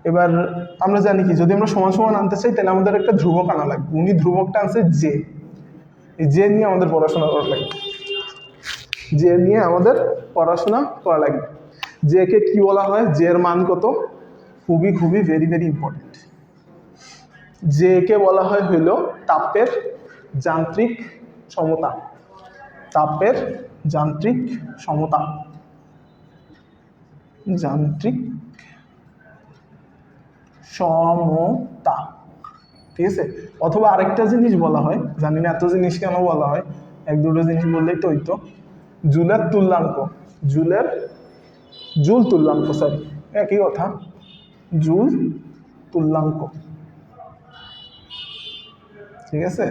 এবার আমরা জানি কি, যদি আমরা সমান সমান আনতে চাই তাহলে আমাদের একটা ধ্রুবক আনা লাগবে। উনি ধ্রুবকটা আনছে জে, এই জে নিয়ে আমাদের পড়াশোনা করা লাগবে, জে নিয়ে আমাদের পড়াশোনা করা লাগবে। জে কে কি বলা হয়? জে এর মান কত? খুবই খুবই very very important. J K বলা হয় হইল তাপের যান্ত্রিক সমতা, তাপের যান্ত্রিক সমতা, যান্ত্রিক সমতা, ঠিক আছে। অথবা আরেকটা জিনিস বলা হয়, জানি না এত জিনিস কেন বলা হয়, এক দুটো জিনিস বললেই তো হইতো, জুলের তুল্যাঙ্ক, জুলের জুল তুল্যাঙ্ক, সরি একই কথা, জুল তুল্যাঙ্ক, ঠিক আছে।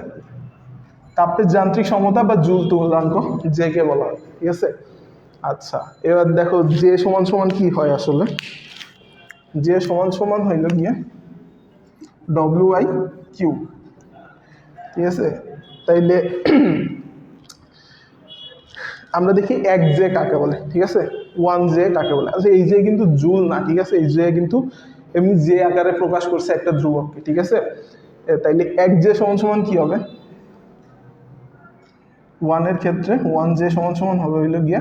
তাপের যান্ত্রিক সমতা বা জুল তুল্যাঙ্ক জে কে বলা হয়, ঠিক আছে। আচ্ছা, এবার দেখো জে সমান সমান কি হয় আসলে। জে সমান সমান হইল গিয়ে ডব্লিউ আই কিউ, ঠিক আছে। তাইলে আমরা দেখি এক জে কাকে বলে, ঠিক আছে, ওয়ান জে কাকে বলে। আচ্ছা, এই জে কিন্তু জুল না, ঠিক আছে, এই জে কিন্তু এমনি জে আকারে প্রকাশ করছে একটা ধ্রুবককে, ঠিক আছে। তাইলে এক জে সমান সমান কি হবে? ওয়ানের ক্ষেত্রে ওয়ান জে সমান সমান হবে হইল গিয়া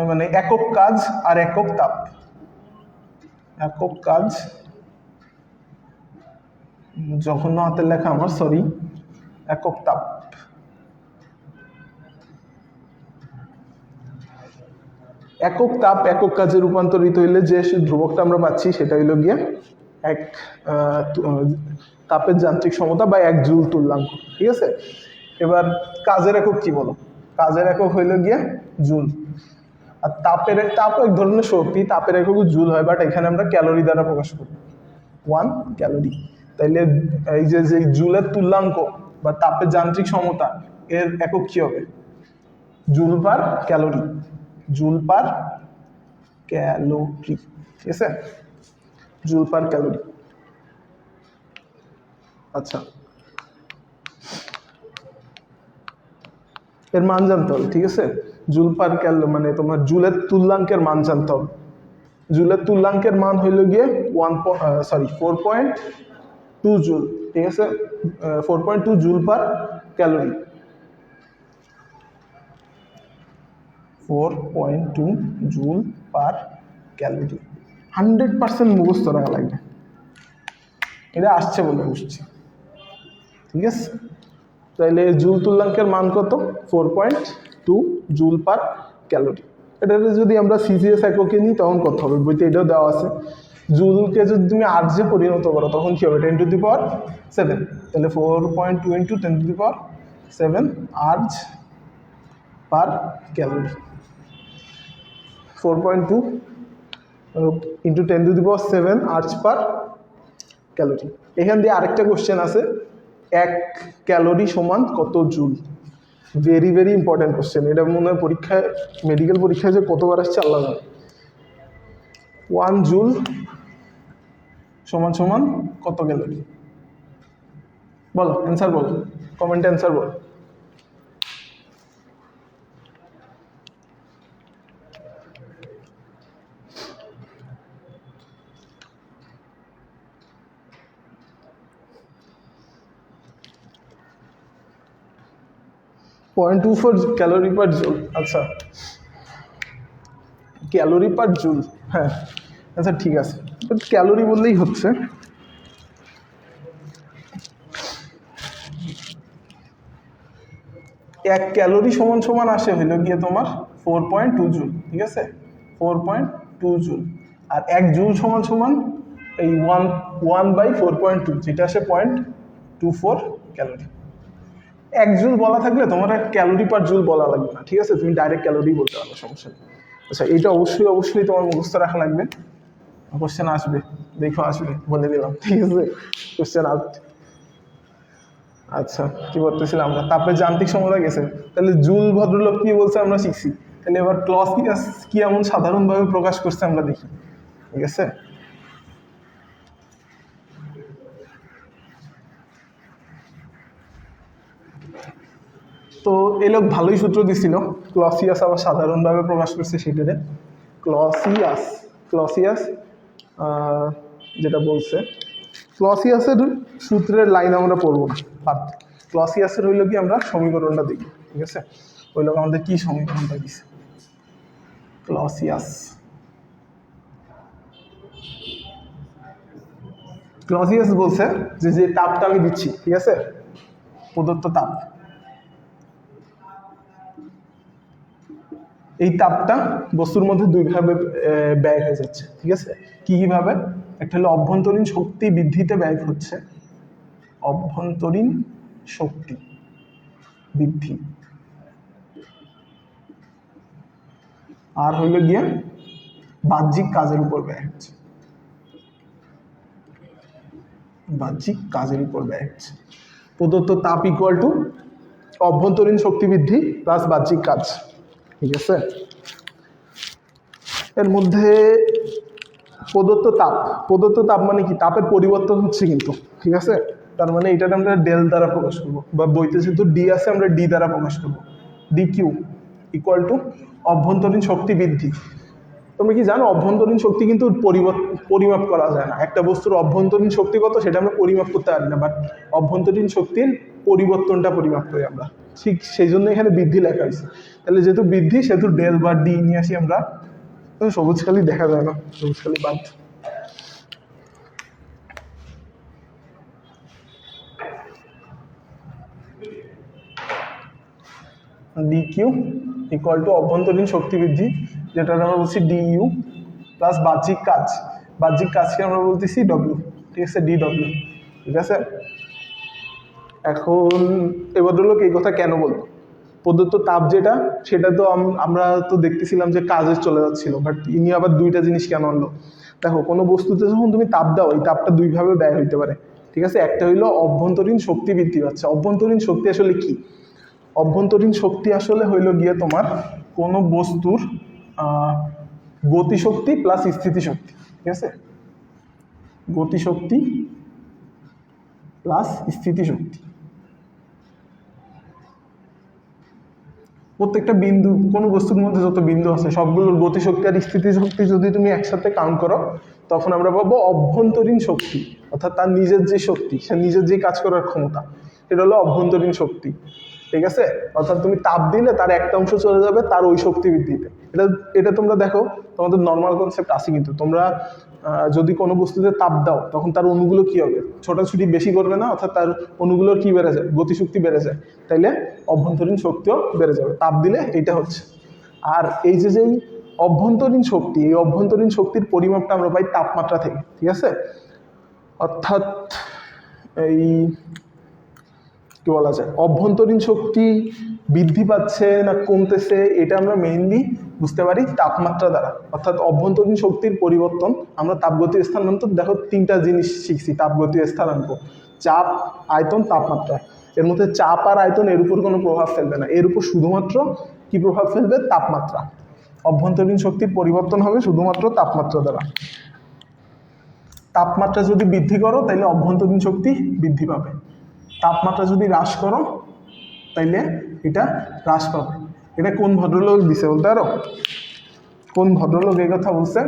মানে একক কাজ আর একক তাপ, একক কাজ, জঘন্য হাতের লেখা আমার, সরি, একক তাপ। একক তাপ একক কাজে রূপান্তরিত হইলে যে ধ্রুবকটা আমরা পাচ্ছি সেটা হইল গিয়ে এক তাপের যান্ত্রিক সমতা বা এক জুল তুল্যাঙ্ক, ঠিক আছে। এবার কাজের একক কি বলো? কাজের একক হইল গিয়ে জুল। আর তাপের, তাপ এক ধরনের শক্তি, তাপের একক জুল হয়, বাট এখানে আমরা ক্যালোরি দ্বারা প্রকাশ করি, 1 ক্যালোরি। তাইলে এই যে জুলের তুল্যাঙ্ক বা তাপের যান্ত্রিক সমতা এর একক কি হবে? Joule per calorie, joule per calorie, ঠিক আছে, জুল পার ক্যালোরি। আচ্ছা, এর মান জানতে হবে, ঠিক আছে, জুল পার ক্যালো মানে তোমার জুলের তুল্যাঙ্কের মান জানতে হবে। জুলের তুল্যাঙ্কের মান হইল গিয়ে 4.2 জুল, ঠিক আছে, 4.2 joule per calorie, 4.2 joule per calorie. 100% মুখস্থ রাখা লাগবে, এটা আসছে বলে বুঝছি, ঠিক আছে। তাহলে জুল তুল্যাঙ্কের মান কত? 4.2 জুল পার ক্যালোরি। এটাতে যদি আমরা সিজিএস এককে নিই তখন কত হবে? বইতে এটাও দেওয়া আছে। জুলকে যদি তুমি আর্জে পরিণত করো তখন কি হবে? 10⁻7। তাহলে 4.2 × 10⁻7 আর্জ পার ক্যালোরি। 4.2 ইন্টু 10⁷ আর্চ পার ক্যালোরি। এখান দিয়ে আরেকটা কোশ্চেন আছে, 1 ক্যালোরি সমান কত joule. Very very important question. এটা মনে হয় পরীক্ষায়, মেডিকেল পরীক্ষায় যে কতবার আসছে আল্লাহ জানে। 1 জুল সমান সমান কত ক্যালোরি? বলো, অ্যান্সার বলো, কমেন্টে অ্যান্সার বলো। .24 ক্যালোরি পার জুল। আচ্ছা, ক্যালোরি পার জুল, হ্যাঁ আচ্ছা ঠিক আছে, বাট ক্যালোরি বললেই হচ্ছে। এক ক্যালোরি সমান সমান আসে হইল গিয়ে তোমার 4.2 জুল, ঠিক আছে, 4.2 জুল। আর 1 জুল সমান সমান এই 1/4.2, যেটা আসে 0.24 ক্যালোরি। 1 জুল বলা থাকলে তোমার আর ক্যালোরি পার জুল বলা লাগবে না, ঠিক আছে, তুমি ডাইরেক্ট ক্যালোরি বলতে পারো, সমস্যা নেই। আচ্ছা, এইটা অবশ্যই অবশ্যই তোমার মুখস্থ রাখা লাগবে, কোশ্চেন আসবে, দেখো আসবে, বলে দিলাম, ঠিক আছে, কোশ্চেন আউট। আচ্ছা, কি বলতেছিলাম আমরা? তাপের যান্ত্রিক সমতা গেছে, তাহলে জুল ভদ্রলোক কি বলছে আমরা শিখছি। তাহলে এবার ক্লসিয়াস কি এমন সাধারণভাবে প্রকাশ করছে আমরা দেখি, ঠিক আছে। তো এই লোক ভালোই সূত্র দিছিল, ক্লসিয়াস আবার সাধারণভাবে প্রকাশ করছে সেটারে। ক্লসিয়াস যেটা বলছে, ক্লসিয়াসের সূত্রের লাইন আমরা পড়বো না, বাদ। ক্লসিয়াসের হইল কি আমরা সমীকরণটা দেখি, ঠিক আছে। ওই লোক আমাদের কি সমীকরণটা দিছে। ক্লসিয়াস বলছে যে যে তাপটা আমি দিচ্ছি, ঠিক আছে, প্রদত্ত তাপ, এই তাপটা বস্তুর মধ্যে দুইভাবে ব্যয় হয়ে যাচ্ছে, ঠিক আছে। কি কিভাবে? একটা হলো অভ্যন্তরীণ শক্তি বৃদ্ধিতে ব্যয় হচ্ছে, অভ্যন্তরীণ শক্তি বৃদ্ধি, আর হইল গিয়ে বাহ্যিক কাজের উপর ব্যয় হচ্ছে, বাহ্যিক কাজের উপর ব্যয় হচ্ছে। প্রদত্ত তাপ ইকুয়াল টু অভ্যন্তরীণ শক্তি বৃদ্ধি প্লাস বাহ্যিক কাজ, ঠিক আছে। এর মধ্যে প্রদত্ত তাপ মানে কি? তাপের পরিবর্তন হচ্ছে কিন্তু, ঠিক আছে। তার মানে এটাকে আমরা ডেল দ্বারা প্রকাশ করবো, বা বইতে যেহেতু ডি আছে আমরা ডি দ্বারা প্রকাশ করবো। ডি কিউ ইকুয়াল টু অভ্যন্তরীণ শক্তি বৃদ্ধি। তুমি কি জানো অভ্যন্তরীণ শক্তি কিন্তু পরিমাপ করা যায় না। একটা বস্তুর অভ্যন্তরীণ শক্তি কত সেটা আমরা পরিমাপ করতে পারি না, বাট অভ্যন্তরীণ শক্তির পরিবর্তনটা পরিমাপ করি আমরা, ঠিক সেই জন্য এখানে বৃদ্ধি লেখা হয়েছে। তাহলে যেহেতু বৃদ্ধি সেহেতু ডেল বা ডি নিয়ে আসি আমরা। সবুজ খালি দেখা যায় না, সবুজ খালি বাদ। ডি কিউ ইকুয়াল টু অভ্যন্তরীণ শক্তি বৃদ্ধি, যেটা আমরা বলছি ডি ইউ, প্লাস বাহ্যিক কাজকে আমরা বলতেছি ডব্লিউ, ঠিক আছে, ডি ডব্লিউ, ঠিক আছে। এখন এবার হলো এই কথা কেন বলবো, প্রদত্ত তাপ যেটা সেটা তো আমরা তো দেখতেছিলাম যে কাজে চলে যাচ্ছিল, বাট ইনি আবার দুইটা জিনিস কেন আনলো। দেখো, কোনো বস্তুতে যখন তুমি তাপ দাও, এই তাপটা দুইভাবে ব্যয় হইতে পারে, ঠিক আছে। একটা হইলো অভ্যন্তরীণ শক্তি বৃদ্ধি পাচ্ছে। অভ্যন্তরীণ শক্তি আসলে কি? অভ্যন্তরীণ শক্তি আসলে হইল গিয়ে তোমার কোনো বস্তুর গতিশক্তি প্লাস স্থিতিশক্তি, ঠিক আছে, গতিশক্তি প্লাস স্থিতিশক্তি। প্রত্যেকটা বিন্দু, কোনো বস্তুর মধ্যে যত বিন্দু আছে সবগুলোর গতিশক্তি আর স্থিতিশক্তি যদি তুমি একসাথে কাউন্ট করো, তখন আমরা পাবো অভ্যন্তরীণ শক্তি, অর্থাৎ তার নিজের যে শক্তি, সে নিজের যে কাজ করার ক্ষমতা, এটা হলো অভ্যন্তরীণ শক্তি, ঠিক আছে। অর্থাৎ তুমি তাপ দিলে তার একটা অংশ চলে যাবে তার ওই শক্তি বৃদ্ধিতে। এটা তোমরা দেখো, তোমাদের নর্মাল কনসেপ্ট আছে, কিন্তু তোমরা যদি কোনো বস্তুতে তাপ দাও তখন তার অণুগুলো কি হবে, ছোটাছুটি বেশি করবে না, অর্থাৎ তার অণুগুলোর কি বেড়ে যায়, গতিশক্তি বেড়ে যায়, তাইলে অভ্যন্তরীণ শক্তিও বেড়ে যাবে। তাপ দিলে এইটা হচ্ছে। আর এই যে যেই অভ্যন্তরীণ শক্তি, এই অভ্যন্তরীণ শক্তির পরিমাপটা আমরা পাই তাপমাত্রা থেকে, ঠিক আছে। অর্থাৎ এই কি বলা যায়, অভ্যন্তরীণ শক্তি বৃদ্ধি পাচ্ছে না কমতেছে, এটা আমরা মেইনলি বুঝতে পারি তাপমাত্রা দ্বারা। অর্থাৎ অভ্যন্তরীণ শক্তির পরিবর্তন আমরা তাপগতীয় স্থানাঙ্ক, দেখো তিনটা জিনিস শিখছি তাপগতীয় স্থানাঙ্ক, চাপ, আয়তন, তাপমাত্রা। এর মধ্যে চাপ আর আয়তন এর উপর কোনো প্রভাব ফেলবে না, এর উপর শুধুমাত্র কি প্রভাব ফেলবে, তাপমাত্রা। অভ্যন্তরীণ শক্তির পরিবর্তন হবে শুধুমাত্র তাপমাত্রা দ্বারা। তাপমাত্রা যদি বৃদ্ধি করো তাহলে অভ্যন্তরীণ শক্তি বৃদ্ধি পাবে, তাপমাত্রা যদি হ্রাস করো তাইলে এটা হ্রাস পাবে। এটা কোন ভদ্রলোক দিছে বলতে পারো? কোন ভদ্রলোক এই কথা বলছে?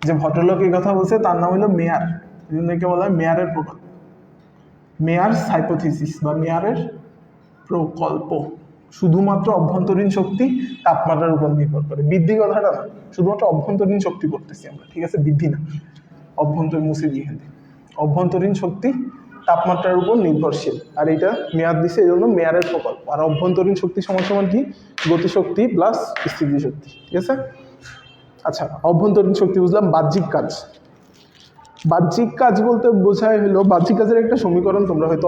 যে ভদ্রলোক এই কথা বলছে তার নাম হলো মেয়ার, এই জন্য একে বলা হয় মেয়ারের প্রকল্প, মেয়ারস হাইপোথিসিস বা মেয়ারের প্রকল্প। শুধুমাত্র অভ্যন্তরীণ শক্তি তাপমাত্রার উপর নির্ভর করে, বৃদ্ধি কথাটা না, শুধুমাত্র অভ্যন্তরীণ শক্তি করতেছি আমরা, ঠিক আছে, বৃদ্ধি না, অভ্যন্তরীণ মুছে দিয়ে এখান থেকে। অভ্যন্তরীণ শক্তি তাপমাত্রার উপর নির্ভরশীল, আর এটা মেয়ার দিছে এই জন্য মেয়ারের প্রকল্প। আর অভ্যন্তরীণ শক্তি সমান সমান কি, গতিশক্তি প্লাস স্থিতিশক্তি, ঠিক আছে। আচ্ছা, অভ্যন্তরীণ শক্তি বুঝলাম। বাহ্যিক কাজ, বাহ্যিক কাজ বলতে বোঝায় হলো, বাহ্যিক কাজের একটা সমীকরণ তোমরা হয়তো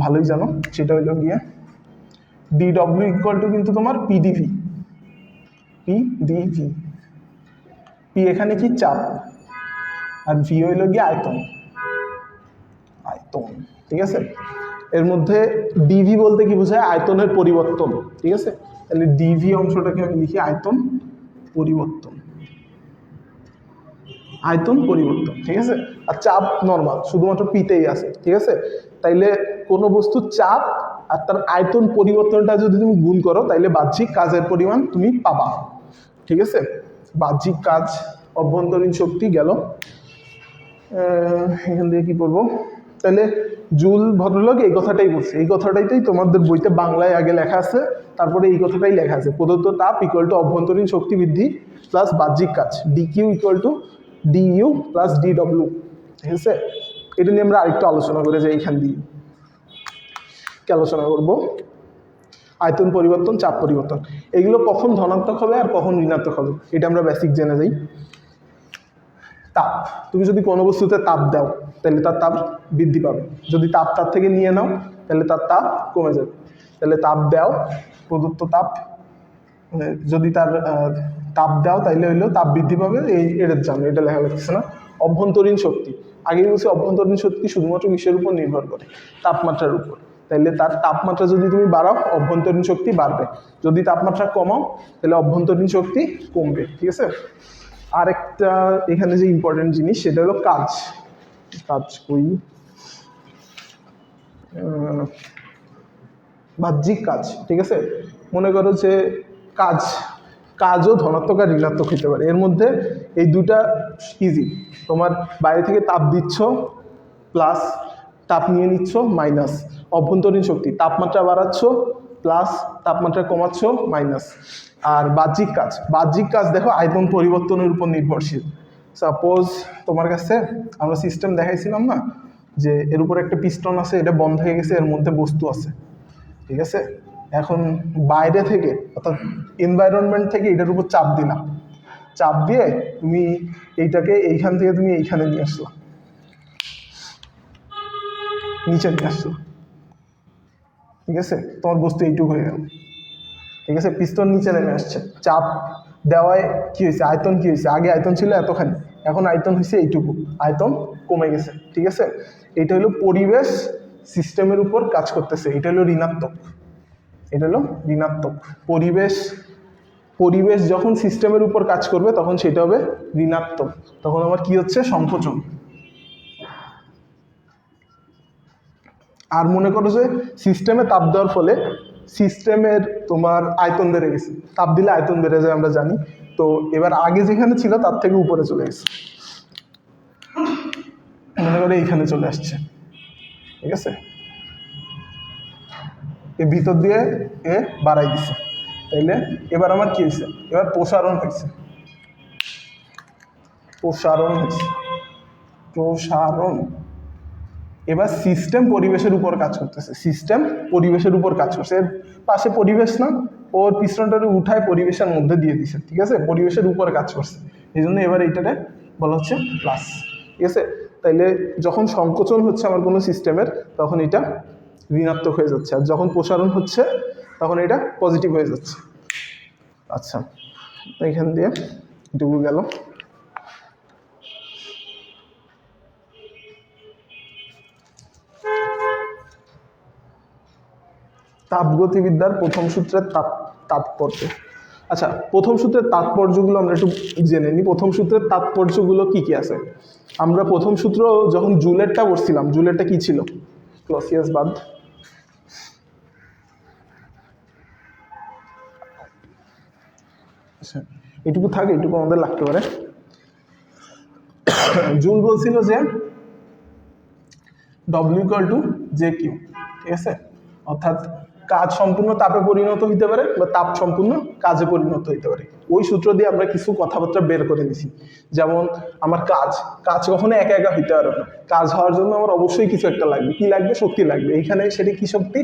ভালোই জানো, সেটা হলো গিয়ে ডিডব্লিউ ইকুয়াল টু কিন্তু তোমার পিডিভি, পিডিভি, পি এখানে কি চাপ, আর ভি হইল গিয়ে আয়তন, আয়তন, ঠিক আছে। এর মধ্যে ডিভি বলতে কি বোঝায়, আয়তনের পরিবর্তন, ঠিক আছে। তাহলে ডিভি অংশটাকে আমি লিখি আয়তন পরিবর্তন, আয়তন পরিবর্তন, ঠিক আছে। আর চাপ নর্মাল, শুধুমাত্র পিতেই আছে, ঠিক আছে। তাইলে কোনো বস্তুর চাপ আর তার আয়তন পরিবর্তনটা যদি তুমি গুণ করো তাইলে বাহ্যিক কাজের পরিমাণ তুমি পাবা, ঠিক আছে। বাহ্যিক কাজ, অভ্যন্তরীণ শক্তি গেল। এখান থেকে কি করবো, তাহলে জুল ভদ্রলোক এই কথাটাই বলছে, এই কথাটাইতেই তোমাদের বইতে বাংলায় আগে লেখা আছে, তারপরে এই কথাটাই লেখা আছে, প্রদত্ত তাপ ইকুয়াল টু অভ্যন্তরীণ শক্তি বৃদ্ধি প্লাস বাহ্যিক কাজ, DQ equal to DU plus DW, ঠিক আছে। এটা নিয়ে আমরা আরেকটু আলোচনা করে যাই, এইখান দিয়ে কি আলোচনা করবো, আয়তন পরিবর্তন, চাপ পরিবর্তন, এগুলো কখন ধনাত্মক হবে আর কখন ঋণাত্মক হবে এটা আমরা বেসিক জেনে যাই। তাপ, তুমি যদি কোনো বস্তুতে তাপ দাও তাহলে তার তাপ বৃদ্ধি পাবে, যদি তাপ তার থেকে নিয়ে নাও তাহলে তার তাপ কমে যাবে। তাহলে তাপ দাও, প্রদত্ত তাপ, যদি তার তাপ দাও তাইলে হইলো তাপ বৃদ্ধি পাবে, এটার জানো, এটা লেখা লাগছে না। অভ্যন্তরীণ শক্তি, আগেই বলছি অভ্যন্তরীণ শক্তি শুধুমাত্র কিসের উপর নির্ভর করে, তাপমাত্রার উপর। তাইলে তার তাপমাত্রা যদি তুমি বাড়াও অভ্যন্তরীণ শক্তি বাড়বে, যদি তাপমাত্রা কমাও তাহলে অভ্যন্তরীণ শক্তি কমবে, ঠিক আছে। আরেকটা এখানে যে ইম্পর্টেন্ট জিনিস সেটা হলো কাজ, কাজ কই, বাহ্যিক কাজ, ঠিক আছে। মনে করো যে কাজও ধনাত্মক আর ঋণাত্মক হতে পারে, এর মধ্যে এই দুটা ইজি, তোমার বাইরে থেকে তাপ দিচ্ছ প্লাস তাপ নিয়ে নিচ্ছ মাইনাস, অভ্যন্তরীণ শক্তি তাপমাত্রা বাড়াচ্ছ প্লাস তাপমাত্রা কমাচ্ছ মাইনাস। আর বাহ্যিক কাজ, বাহ্যিক কাজ দেখো আয়তন পরিবর্তনের উপর নির্ভরশীল। সাপোজ তোমার কাছে আমরা সিস্টেম দেখাইছিলাম না, যে এর উপর একটা পিস্টন আছে, এটা বন্ধ হয়ে গেছে, এর মধ্যে বস্তু আছে, ঠিক আছে। এখন বাইরে থেকে অর্থাৎ এনভায়রনমেন্ট থেকে এটার উপর চাপ দিলাম, চাপ দিয়ে তুমি এইটাকে এইখান থেকে তুমি এইখানে নিয়ে আসলাম, নিচে নিয়ে আসলাম, ঠিক আছে, তোমার বস্তু এইটুকু হয়ে গেল, ঠিক আছে। পিস্তন নিচে নেমে আসছে, চাপ দেওয়ায় কি হয়েছে, আয়তন কি হয়েছে, আগে আয়তন ছিল এতখানি, এখন আয়তন হয়েছে এইটুকু, আয়তন কমে গেছে, ঠিক আছে। এটা হলো পরিবেশ সিস্টেমের উপর কাজ করতেছে, এটা হলো ঋণাত্মক, এটা হলো ঋণাত্মক। পরিবেশ যখন সিস্টেমের উপর কাজ করবে তখন সেটা হবে ঋণাত্মক, তখন আমার কি হচ্ছে, সংকোচন। আর মনে করো যে সিস্টেমে তাপ দেওয়ার ফলে সিস্টেমের তোমার আয়তন বেড়ে গেছে, তাপ দিলে আয়তন বেড়ে যায় আমরা জানি, তো এবার আগে যেখানে ছিল তার থেকে উপরে চলে গেছে, মনে করো এইখানে চলে আসছে, ঠিক আছে, এ ভিতর দিয়ে এ বাড়াই দিছে, তাইলে এবার আমার কি হয়েছে, এবার প্রসারণ হয়েছে, প্রসারণ হয়েছে, প্রসারণ। এবার সিস্টেম পরিবেশের উপর কাজ করতেছে, সিস্টেম পরিবেশের উপর কাজ করছে, এর পাশে পরিবেশ না, ওর পিছনটারে উঠায় পরিবেশের মধ্যে দিয়ে দিছে, ঠিক আছে, পরিবেশের উপর কাজ করছে, এই জন্য এবার এইটারে বলা হচ্ছে প্লাস, ঠিক আছে। তাইলে যখন সংকোচন হচ্ছে আমার কোনো সিস্টেমের তখন এটা ঋণাত্মক হয়ে যাচ্ছে, আর যখন প্রসারণ হচ্ছে তখন এটা পজিটিভ হয়ে যাচ্ছে। আচ্ছা, এখান দিয়ে এটুকু গেল। তাপগতিবিদ্যার প্রথম সূত্রের তাৎপর্য। আচ্ছা, প্রথম সূত্রের তাৎপর্যগুলো আমরা একটু জেনে নিই। প্রথম সূত্রের তাৎপর্যগুলো কি কি আছে? আমরা প্রথম সূত্র যখন জুলেরটা পড়ছিলাম, জুলেরটা কি ছিল? ক্লসিয়াস বাদ। আচ্ছা, এটুকু থাকে, এটুকু আমাদের লাগতে পারে। জুল বলছিল যে W=JQ, ঠিক আছে? অর্থাৎ কাজ সম্পূর্ণ তাপে পরিণত হইতে পারে বা তাপ সম্পূর্ণ কাজে পরিণত হইতে পারে। ওই সূত্র দিয়ে আমরা কিছু কথাবার্তা বের করে নিছি। যেমন আমার কাজ কখনো একা একা হইতে পারে না। কাজ হওয়ার জন্য আমার অবশ্যই কিছু একটা লাগবে। কি লাগবে? শক্তি লাগবে। এইখানে সেটা কি শক্তি?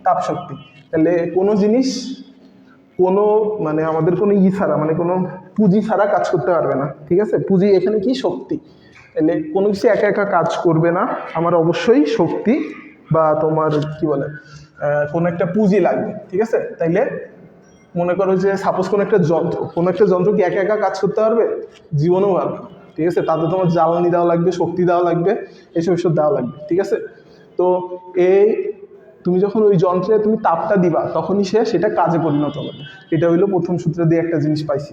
তাপ শক্তি। তাহলে কোনো জিনিস কোনো মানে আমাদের কোনো ছাড়া, মানে কোনো পুঁজি ছাড়া কাজ করতে পারবে না, ঠিক আছে? পুঁজি এখানে কি? শক্তি। তাহলে কোনো কিছু একা একা কাজ করবে না, আমার অবশ্যই শক্তি বা তোমার কি বলে কোনো একটা পুঁজি লাগবে, ঠিক আছে? তাইলে মনে করো যে সাপোজ কোনো একটা যন্ত্র কি একা একা কাজ করতে পারবে? জীবনেও পারবে, ঠিক আছে? তাতে তোমার জ্বালানি দেওয়া লাগবে, শক্তি দেওয়া লাগবে, এসব দেওয়া লাগবে, ঠিক আছে? তো তুমি যখন ওই যন্ত্রে তুমি তাপটা দিবা তখনই সেটা কাজে পরিণত হবে। এটা হইলো প্রথম সূত্র দিয়ে একটা জিনিস পাইছি।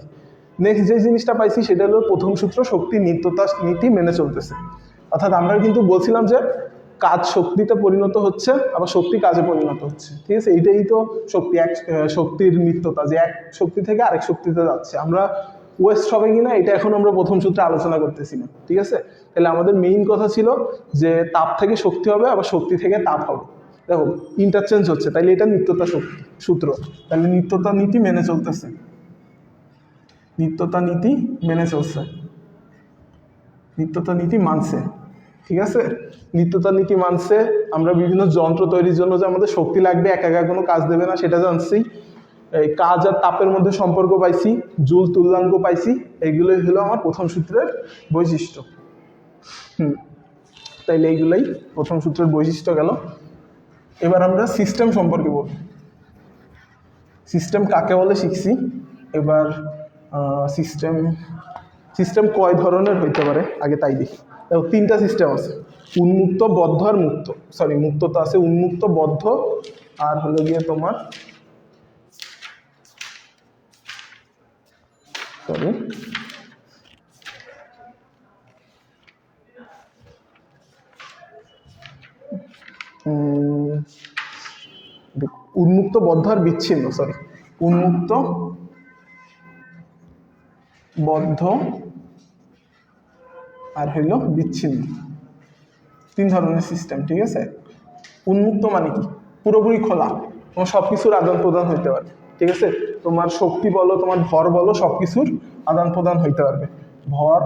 নেক্সট যে জিনিসটা পাইছি সেটা হলো প্রথম সূত্র শক্তি নিত্যতা নীতি মেনে চলতেছে। অর্থাৎ আমরা কিন্তু বলছিলাম যে কাজ শক্তিতে পরিণত হচ্ছে, আবার শক্তি কাজে পরিণত হচ্ছে, ঠিক আছে? এইটাই তো শক্তির নিত্যতা, যে এক শক্তি থেকে আরেক শক্তিতে যাচ্ছে। আমরা ওয়েস্ট হবে কিনা এটা এখন আমরা প্রথম সূত্রে আলোচনা করতেছি না, ঠিক আছে? তাহলে আমাদের মেইন কথা ছিল যে তাপ থেকে শক্তি হবে, আবার শক্তি থেকে তাপ হবে। দেখো ইন্টারচেঞ্জ হচ্ছে, তাইলে এটা নিত্যতা সূত্র। তাহলে নিত্যতা নীতি মেনে চলতেছে, নিত্যতা নীতি মেনে চলছে, নিত্যতা নীতি মানছে, ঠিক আছে? নিত্যতা নীতি মানছে। আমরা বিভিন্ন যন্ত্র তৈরির জন্য যে আমাদের শক্তি লাগবে, একা একা কোনো কাজ দেবে না, সেটা জানছি। এই কাজ আর তাপের মধ্যে সম্পর্ক পাইছি, জুল তুল্যাঙ্ক পাইছি। এইগুলোই হলো আমার প্রথম সূত্রের বৈশিষ্ট্য। তাইলে এইগুলাই প্রথম সূত্রের বৈশিষ্ট্য গেল। এবার আমরা সিস্টেম সম্পর্কে বলব। সিস্টেম কাকে বলে শিখছি। এবার সিস্টেম কয় ধরনের হইতে পারে আগে তাই দেখি। দেখো তিনটা সিস্টেম আছে, উন্মুক্ত, বদ্ধ আর মুক্ত। সরি, মুক্ত তো আছে, উন্মুক্ত, বদ্ধ আর হলো গিয়ে তোমার উন্মুক্ত, বদ্ধ আর বিচ্ছিন্ন। সরি, উন্মুক্ত, বদ্ধ আর হইল বিচ্ছিন্ন। তিন ধরনের সিস্টেম, ঠিক আছে? উন্মুক্ত মানে কি? পুরোপুরি খোলা, তোমার সব কিছুর আদান প্রদান হইতে পারে, ঠিক আছে? তোমার শক্তি বলো, তোমার ভর বলো, সব কিছুর আদান প্রদান হইতে পারবে। ভর,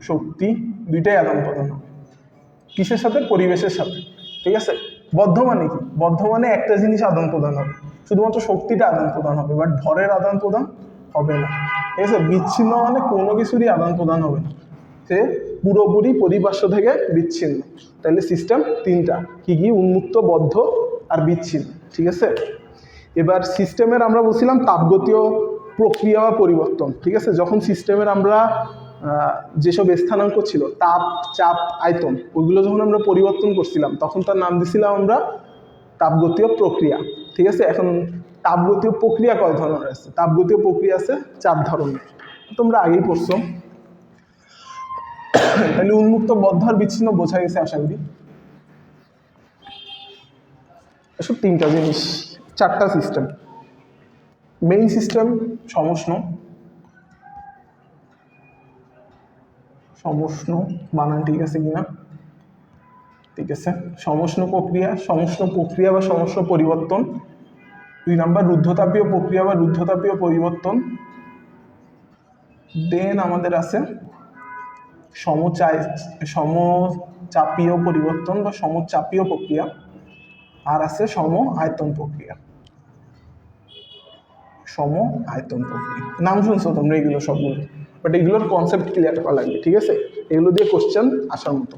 শক্তি দুইটাই আদান প্রদান হবে। কিসের সাথে? পরিবেশের সাথে, ঠিক আছে? বদ্ধ মানে কি? বদ্ধ মানে একটা জিনিস আদান প্রদান হবে, শুধুমাত্র শক্তিটা আদান প্রদান হবে, বাট ভরের আদান প্রদান হবে না, ঠিক আছে? বিচ্ছিন্ন মানে কোনো কিছুরই আদান প্রদান হবে না, সে পুরোপুরি পরিপার্শ্ব থেকে বিচ্ছিন্ন। তাহলে সিস্টেম তিনটা, কি কি? উন্মুক্ত, বদ্ধ আর বিচ্ছিন্ন, ঠিক আছে? এবার সিস্টেমের আমরা বলছিলাম তাপগতীয় প্রক্রিয়া বা পরিবর্তন, ঠিক আছে? যখন সিস্টেমের আমরা যেসব স্থানাঙ্ক ছিল, তাপ, চাপ, আয়তন, ওইগুলো যখন আমরা পরিবর্তন করছিলাম তখন তার নাম দিছিলাম আমরা তাপগতীয় প্রক্রিয়া, ঠিক আছে? এখন তাপগতীয় প্রক্রিয়া কয় ধরনের আছে? তাপগতীয় প্রক্রিয়া আছে 4 ধরনের, তোমরা আগেই পড়ছো। তাহলে উন্মুক্ত, বদ্ধ আর বিচ্ছিন্ন বোঝা গেছে আশা করি। এসব তিনটা জিনিস, 4টা সিস্টেম। মেইন সিস্টেম সমষ্ণ, বানান ঠিক আছে কিনা? ঠিক আছে। সমষ্ণ প্রক্রিয়া বা সমষ্ণ পরিবর্তন। 2 নাম্বার রুদ্ধতাপীয় প্রক্রিয়া বা রুদ্ধতাপীয় পরিবর্তন। দেন আমাদের আছে সমচাপীয় পরিবর্তন বা সমচাপীয় প্রক্রিয়া, আর আছে সম আয়তন প্রক্রিয়া। নাম শুনছো তোমরা এগুলো সবগুলো, বাট এগুলোর কনসেপ্ট ক্লিয়ার করা লাগবে, ঠিক আছে? এগুলো দিয়ে কোশ্চেন আসার মতো।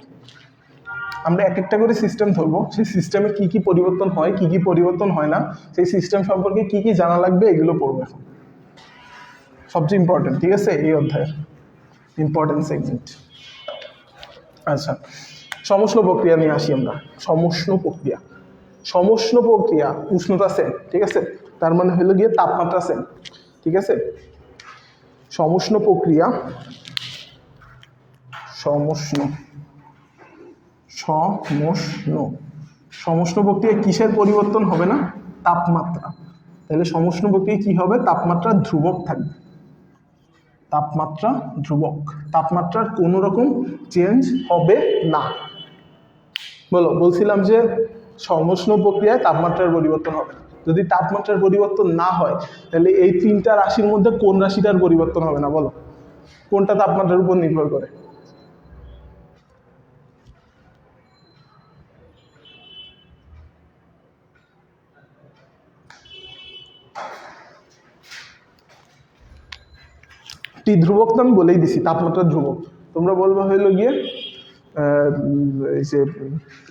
আমরা এক একটা করে সিস্টেম ধরবো, সেই সিস্টেমে কি কি পরিবর্তন হয়, কি কি পরিবর্তন হয় না, সেই সিস্টেম সম্পর্কে কি কি জানা লাগবে এগুলো পড়বো এখন। সবচেয়ে ইম্পর্টেন্ট, ঠিক আছে, এই অধ্যায়ের ইম্পর্টেন্ট সেগমেন্ট। আচ্ছা, সমষ্ণ প্রক্রিয়া নিয়ে আসি আমরা। সমষ্ণ প্রক্রিয়া, সমষ্ণ প্রক্রিয়া উষ্ণতা সেম, ঠিক আছে, তার মানে হলো গিয়ে তাপমাত্রা সেম, ঠিক আছে। সমষ্ণ প্রক্রিয়া, সমষ্ণ সমষ্ণ সমষ্ণ প্রক্রিয়ায় কিসের পরিবর্তন হবে না? তাপমাত্রা। তাহলে সমষ্ণ প্রক্রিয়ায় কি হবে? তাপমাত্রা ধ্রুবক থাকবে, তাপমাত্রা ধ্রুবক, তাপমাত্রার কোনো রকম চেঞ্জ হবে না। বলছিলাম যে সমষ্ণ প্রক্রিয়ায় তাপমাত্রার পরিবর্তন হবে না। যদি তাপমাত্রার পরিবর্তন না হয় তাহলে এই তিনটা রাশির মধ্যে কোন রাশিটার পরিবর্তন হবে না? বলো, কোনটা তাপমাত্রার উপর নির্ভর করে? টি ধ্রুবক তো আমি বলেই দিছি, তাপমাত্রা ধ্রুবক। তোমরা বলবো হইলো গিয়ে যে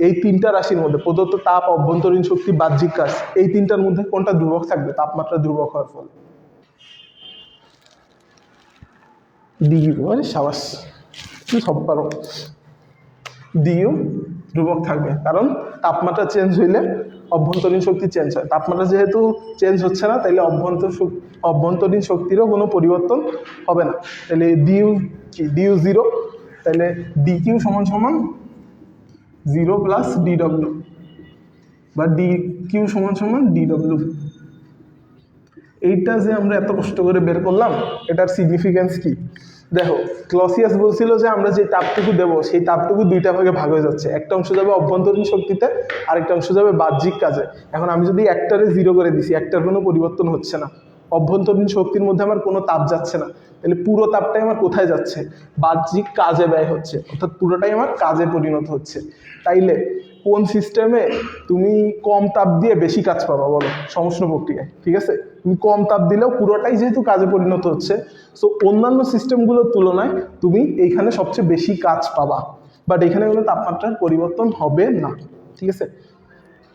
এই তিনটা রাশির মধ্যে প্রদত্ত তাপ, অভ্যন্তরীণ শক্তি, বাহ্যিক কাজ, এই তিনটার মধ্যে কোনটা ধ্রুবক থাকবে তাপমাত্রা ধ্রুবক হওয়ার ফলে? ডিইউ। আরে সাবাস, তুই সব পারো। ডিইউ ধ্রুবক থাকবে, কারণ তাপমাত্রা চেঞ্জ হইলে অভ্যন্তরীণ শক্তি চেঞ্জ হয়। তাপমাত্রা যেহেতু চেঞ্জ হচ্ছে না, তাইলে অভ্যন্তরীণ শক্তিরও কোনো পরিবর্তন হবে না। তাহলে ডিইউ কি? DU zero. তাহলে ডিকিউ সমান সমান জিরো প্লাস ডিডব্লিউ, বা ডিকিউ সমান সমান ডিডব্লিউ। এইটা যে আমরা এত কষ্ট করে বের করলাম, এটার সিগনিফিকেন্স কি দেখো। ক্লসিয়াস বলছিল যে আমরা যে তাপটুকু দেবো সেই তাপটুকু দুইটা ভাগে ভাগ হয়ে যাচ্ছে, একটা অংশ যাবে অভ্যন্তরীণ শক্তিতে, আরেকটা অংশ যাবে বাহ্যিক কাজে। এখন আমি যদি একটারে জিরো করে দিছি, একটার কোনো পরিবর্তন হচ্ছে না, অভ্যন্তরীণ শক্তির মধ্যে আমার কোনো তাপ যাচ্ছে না, তাহলে পুরো তাপটাই আমার কোথায় যাচ্ছে? বাহ্যিক কাজে ব্যয় হচ্ছে, অর্থাৎ পুরোটাই আমার কাজে পরিণত হচ্ছে। তাইলে কোন সিস্টেমে তুমি কম তাপ দিয়ে বেশি কাজ পাবা? বলো, সমষ্ণ প্রক্রিয়ায়, ঠিক আছে। তুমি কম তাপ দিলেও পুরোটাই যেহেতু কাজে পরিণত হচ্ছে, সো অন্যান্য সিস্টেমগুলোর তুলনায় তুমি এইখানে সবচেয়ে বেশি কাজ পাবা, বাট এখানে কোনো তাপমাত্রার পরিবর্তন হবে না, ঠিক আছে।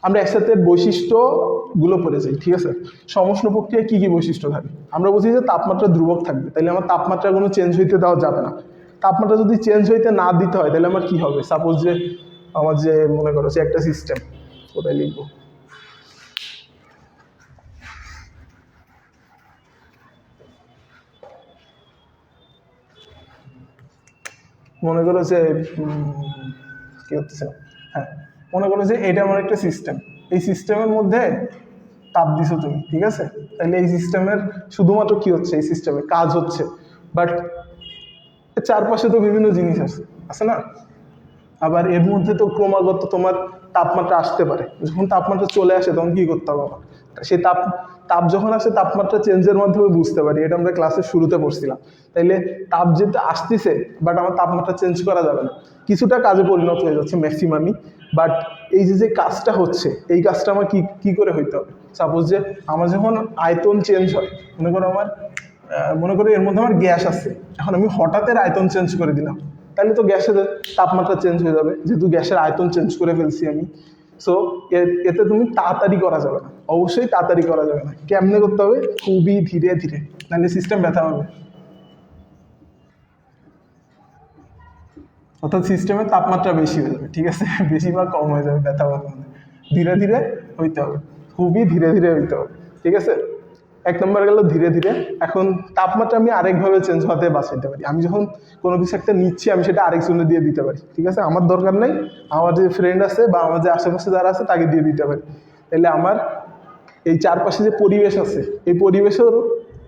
আমরা একসাথে বৈশিষ্ট্যগুলো পড়ে যাই, ঠিক আছে। সমষ্ণ প্রক্রিয়ায় কি কি বৈশিষ্ট্য থাকে? আমরা বলছি যে তাপমাত্রা ধ্রুবক থাকবে, তাহলে আমার তাপমাত্রা কোনো চেঞ্জ হইতে দেওয়া যাবে না। তাপমাত্রা যদি চেঞ্জ হইতে না দিতে হয় তাহলে আমার কি হবে? সাপোজ যে আমার যে মনে করো যে একটা সিস্টেম, কোথায় লিখবো, মনে করো যে কি হচ্ছে, হ্যাঁ, মনে করো যে এটা আমার একটা সিস্টেম, এই সিস্টেমের মধ্যে তাপ দিছো তুমি, ঠিক আছে। তাহলে এই সিস্টেমের শুধুমাত্র কি হচ্ছে? এই সিস্টেমে কাজ হচ্ছে, বাট চারপাশে তো বিভিন্ন জিনিস আছে না। আবার এর মধ্যে তো ক্রমাগত তোমার তাপমাত্রা আসতে পারে, যখন তাপমাত্রা চলে আসে তখন কি করতে হবে আমার? সেই তাপ যখন আসে তাপমাত্রা চেঞ্জের মাধ্যমে বুঝতে পারি, এটা আমরা ক্লাসের শুরুতে পড়ছিলাম। তাইলে তাপ যেটা আসতেছে, বাট আমার তাপমাত্রা চেঞ্জ করা যাবে না, কিছুটা কাজে পরিণত হয়ে যাচ্ছে ম্যাক্সিমামই, বাট এই যে কাজটা হচ্ছে, এই কাজটা আমার কি করে হইতে হবে? সাপোজ যে আমার যখন আয়তন চেঞ্জ হয়, মনে করো এর মধ্যে আমার গ্যাস আছে, এখন আমি হঠাৎ এর আয়তন চেঞ্জ করে দিলাম, তাহলে তো গ্যাসের তাপমাত্রা চেঞ্জ হয়ে যাবে, যেহেতু গ্যাসের আয়তন চেঞ্জ করে ফেলছি আমি। সো এতে তুমি তাড়াতাড়ি করা যাবে না, অবশ্যই তাড়াতাড়ি করা যাবে না। কেমনে করতে হবে? খুবই ধীরে ধীরে, নাহলে সিস্টেম ব্যথা পাবে। অর্থাৎ সিস্টেমের তাপমাত্রা বেশি হয়ে যাবে, ঠিক আছে, বেশি বা কম হয়ে যাবে, ব্যথা পাবে না। ধীরে ধীরে হইতে হবে, খুবই ধীরে ধীরে হইতে হবে, ঠিক আছে। এক নম্বর গেল ধীরে ধীরে। এখন তাপমাত্রা আমি আরেকভাবে চেঞ্জ হতে বাঁচাইতে পারি। আমি যখন কোনো কিছু একটা নিচ্ছি, আমি সেটা আরেকজনে দিয়ে দিতে পারি, ঠিক আছে। আমার দরকার নেই, আমার যে ফ্রেন্ড আছে বা আমার যে আশেপাশে যারা আছে তাকে দিয়ে দিতে পারি। তাহলে আমার এই চারপাশে যে পরিবেশ আছে, এই পরিবেশের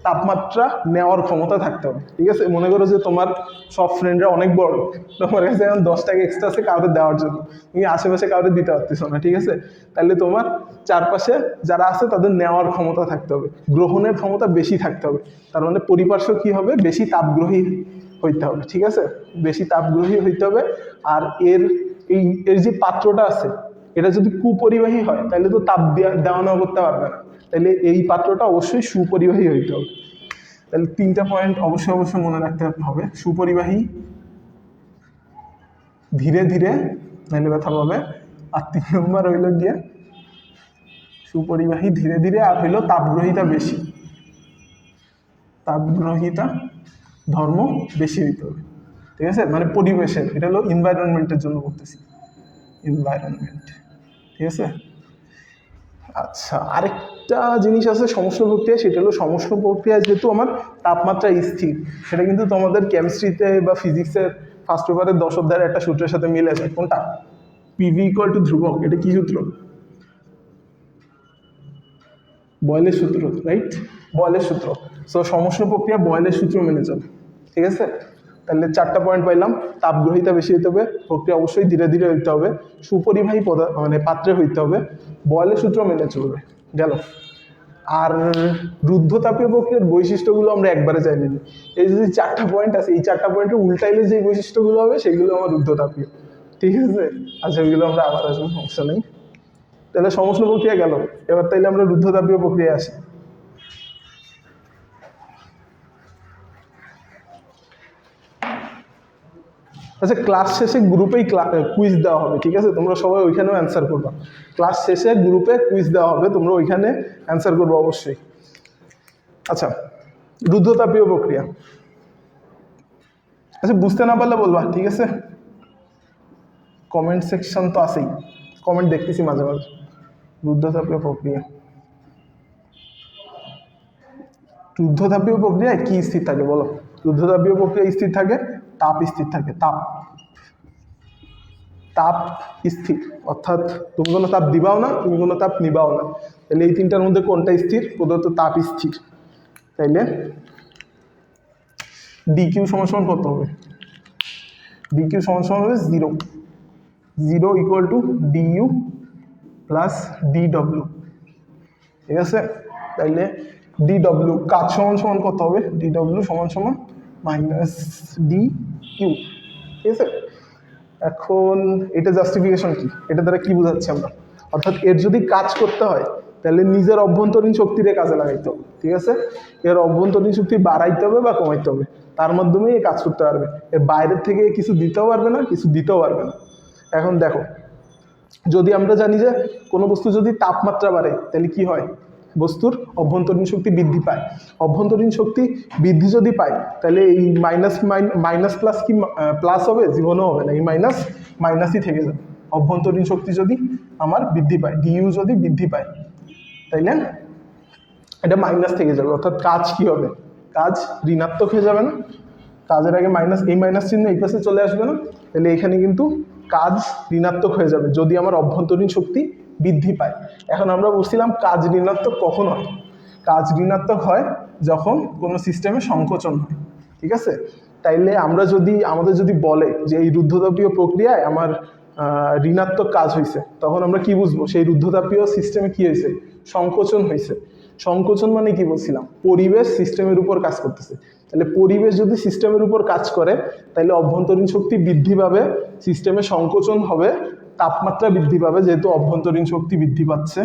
তাপমাত্রা নেওয়ার ক্ষমতা থাকতে হবে, ঠিক আছে। মনে করো যে তোমার সব ফ্রেন্ডরা অনেক বড়, তোমার কাছে এখন 10 টাকা এক্সট্রা আছে কাউকে দেওয়ার জন্য, তুমি আশেপাশে কাউকে দিতে পারতেছো না, ঠিক আছে। তাহলে তোমার চারপাশে যারা আছে তাদের নেওয়ার ক্ষমতা থাকতে হবে, গ্রহণের ক্ষমতা বেশি থাকতে হবে। তার মানে পরিপার্শ্ব কি হবে? বেশি তাপগ্রহী হইতে হবে, ঠিক আছে, বেশি তাপগ্রহী হইতে হবে। আর এর যে পাত্রটা আছে, এটা যদি কুপরিবাহী হয় তাহলে তো তাপ দেওয়া নেওয়া করতে পারবে না, তাহলে এই পাত্রটা অবশ্যই সুপরিবাহী হইতে হবে। তাহলে 3টা পয়েন্ট অবশ্যই মনে রাখতে হবে। সুপরিবাহী, ধীরে ধীরে নাইলে ব্যথা পাবে। আর 3 নম্বর হইল গিয়ে সুপরিবাহী ধীরে ধীরে, আর হইল তাপগ্রহিতা বেশি, তাপগ্রহিতা ধর্ম বেশি হইতে হবে। ঠিক আছে, মানে পরিবেশের, এটা হলো এনভায়রনমেন্টের জন্য বলতেছি, এনভায়রনমেন্ট। ঠিক আছে। আচ্ছা, আরেকটা জিনিস আছে সমষ্ণ প্রক্রিয়া, সেটা হলো সমষ্ণ প্রক্রিয়ায় যেহেতু আমার তাপমাত্রা স্থির, সেটা কিন্তু তোমাদের কেমিস্ট্রিতে বা ফিজিক্সের ফার্স্ট পেপারের 10 অধ্যায়ের একটা সূত্রের সাথে মিলে যায়। কোনটা? পিভি ইকুয়াল টু ধ্রুবক। এটা কি সূত্র? বয়েলের সূত্র, রাইট? বয়েলের সূত্র। সো সমষ্ণ প্রক্রিয়া বয়েলের সূত্র মেনে চলে। ঠিক আছে, তাহলে 4টা পয়েন্ট পাইলাম। তাপগ্রহিতা বেশি হইতে হবে, প্রক্রিয়া অবশ্যই ধীরে ধীরে হইতে হবে, সুপরিবাহী মানে পাত্রে হইতে হবে, বয়েলের সূত্র মেনে চলবে, গেল। আর রুদ্ধতাপীয় প্রক্রিয়ার বৈশিষ্ট্যগুলো আমরা একবারে জানি না। এই যে 4টা পয়েন্ট আছে, এই 4টা পয়েন্টের উল্টাইলে যে বৈশিষ্ট্যগুলো হবে সেগুলো আমার রুদ্ধতাপীয়। ঠিক আছে, আচ্ছা ওইগুলো আমরা আবার আসবো, সমস্যা নেই। তাহলে সমষ্ণ প্রক্রিয়া গেল। এবার তাইলে আমরা রুদ্ধতাপীয় প্রক্রিয়া আসি। আচ্ছা, ক্লাস শেষে গ্রুপেই কুইজ দেওয়া হবে। ঠিক আছে, তোমরা সবাই ওইখানেও অ্যান্সার করবা। ক্লাস শেষে গ্রুপে কুইজ দেওয়া হবে, তোমরা ওইখানে অ্যান্সার করবো অবশ্যই। আচ্ছা, রুদ্ধতাপীয় প্রক্রিয়া। আচ্ছা, বুঝতে না পারলে বলবা, ঠিক আছে? কমেন্ট সেকশন তো আছেই, কমেন্ট দেখতেছি মাঝে মাঝে। রুদ্ধতাপীয় প্রক্রিয়া, রুদ্ধতাপীয় প্রক্রিয়ায় কি স্থির থাকে বলো? রুদ্ধতাপীয় প্রক্রিয়া স্থির থাকে, তাপ স্থির থাকে। তাপ, তাপ স্থির, অর্থাৎ তুমি কোনো তাপ দিবাও না, তুমি কোনো তাপ নিবাও না। তাহলে এই তিনটার মধ্যে কোনটা স্থির? প্রদত্ত তাপ স্থির। তাইলে ডিকিউ সমান কত হবে? ডিকিউ সমান হবে 0। 0 equal to DU plus DW. ঠিক আছে, তাইলে ডিডব্লিউ কাজ সমান কত হবে? ডিডব্লিউ সমান মাইনাস ডি ইউ। ঠিক আছে, এখন এটা জাস্টিফিকেশন কি? এটা দ্বারা কি বোঝাচ্ছি আমরা? অর্থাৎ এর যদি কাজ করতে হয় তাহলে নিজের অভ্যন্তরীণ শক্তিরে কাজে লাগাইতে হবে। ঠিক আছে, এর অভ্যন্তরীণ শক্তি বাড়াইতে হবে বা কমাইতে হবে, তার মাধ্যমেই এ কাজ করতে পারবে। এর বাইরের থেকে কিছু দিতেও পারবে না, কিছু দিতেও পারবে না। এখন দেখো, যদি আমরা জানি যে কোনো বস্তু যদি তাপমাত্রা বাড়ে তাহলে কি হয়? বস্তুর অভ্যন্তরীণ শক্তি বৃদ্ধি পায়। অভ্যন্তরীণ শক্তি বৃদ্ধি যদি পায় তাহলে এই মাইনাস প্লাস কি প্লাস হবে? জীবনও হবে না, এই মাইনাসই থেকে যাবে। অভ্যন্তরীণ শক্তি যদি আমার বৃদ্ধি পায়, ডিইউ যদি বৃদ্ধি পায়, তাইলে এটা মাইনাস থেকে যাবে। অর্থাৎ কাজ কি হবে? কাজ ঋণাত্মক হয়ে যাবে না? কাজের আগে মাইনাস, এই মাইনাস চিহ্ন এই পাশে চলে আসবে না? তাহলে এখানে কিন্তু কাজ ঋণাত্মক হয়ে যাবে যদি আমার অভ্যন্তরীণ শক্তি বৃদ্ধি পায়। এখন আমরা বলছিলাম কাজ ঋণাত্মক কখন হয়? কাজ ঋণাত্মক হয় যখন কোনো সিস্টেমে সংকোচন হয়। ঠিক আছে, তাইলে আমাদের যদি বলে যে এই রুদ্ধতাপীয় প্রক্রিয়ায় আমার ঋণাত্মক কাজ হয়েছে, তখন আমরা কি বুঝবো? সেই রুদ্ধতাপীয় সিস্টেমে কি হয়েছে? সংকোচন হয়েছে। সংকোচন মানে কি বলছিলাম? পরিবেশ সিস্টেমের উপর কাজ করতেছে। তাহলে পরিবেশ যদি সিস্টেমের উপর কাজ করে তাহলে অভ্যন্তরীণ শক্তি বৃদ্ধি পাবে, সিস্টেমে সংকোচন হবে, তাপমাত্রা বৃদ্ধি পাবে যেহেতু অভ্যন্তরীণ শক্তি বৃদ্ধি পাচ্ছে।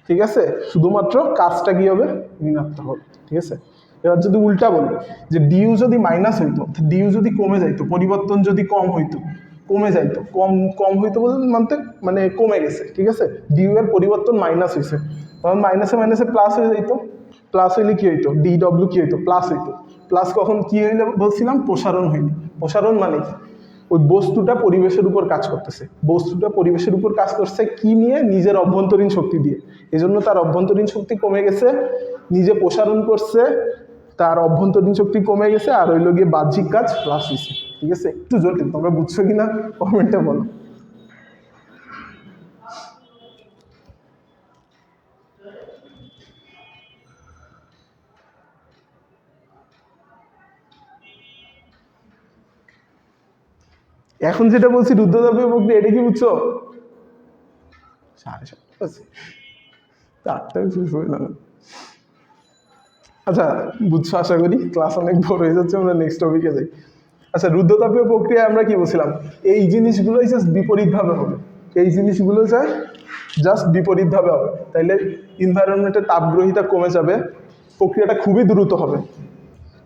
ঠিক আছে, শুধুমাত্র কাজটা কি হবে? ঋণাত্মক হবে। ঠিক আছে, এবার যদি উল্টা বলি যে ডিইউ যদি মাইনাস হইতো, ডিইউ যদি কমে যাইতো, পরিবর্তন যদি কম হইতো, কমে যাইতো, কম হইতো বলতে মানে কমে গেছে। ঠিক আছে, ডিইউ এর পরিবর্তন মাইনাস হয়েছে, তখন মাইনাসে মাইনাসে প্লাস হয়ে যাইতো। প্লাস হইলে কি হইতো? ডিডব্লিউ কি হইতো? প্লাস হইতো। প্লাস কখন কি হইলে বলছিলাম? প্রসারণ হইলে। প্রসারণ মানে ওই বস্তুটা পরিবেশের উপর কাজ করতেছে, বস্তুটা পরিবেশের উপর কাজ করছে কি নিয়ে? নিজের অভ্যন্তরীণ শক্তি দিয়ে। এজন্য তার অভ্যন্তরীণ শক্তি কমে গেছে, নিজে প্রসারণ করছে, তার অভ্যন্তরীণ শক্তি কমে গেছে, আর হইল গিয়ে বাহ্যিক কাজ প্লাস হয়েছে। ঠিক আছে, একটু জটিল, তোমরা বুঝছো কিনা কমেন্টে বলো। এখন যেটা বলছি রুদ্ধতাপীয় প্রক্রিয়া, এটা কি বুঝছো? 7:30 আচ্ছা, বুঝছো আশা করি। ক্লাস অনেক বড় হয়ে যাচ্ছে, আমরা নেক্সট টপিকে যাই। আচ্ছা, রুদ্ধতাপীয় প্রক্রিয়া আমরা কি বলছিলাম? এই জিনিসগুলোই জাস্ট বিপরীতভাবে হবে, এই জিনিসগুলো জাস্ট বিপরীতভাবে হবে। তাইলে এনভায়রনমেন্টের তাপগ্রহিতা কমে যাবে, প্রক্রিয়াটা খুবই দ্রুত হবে,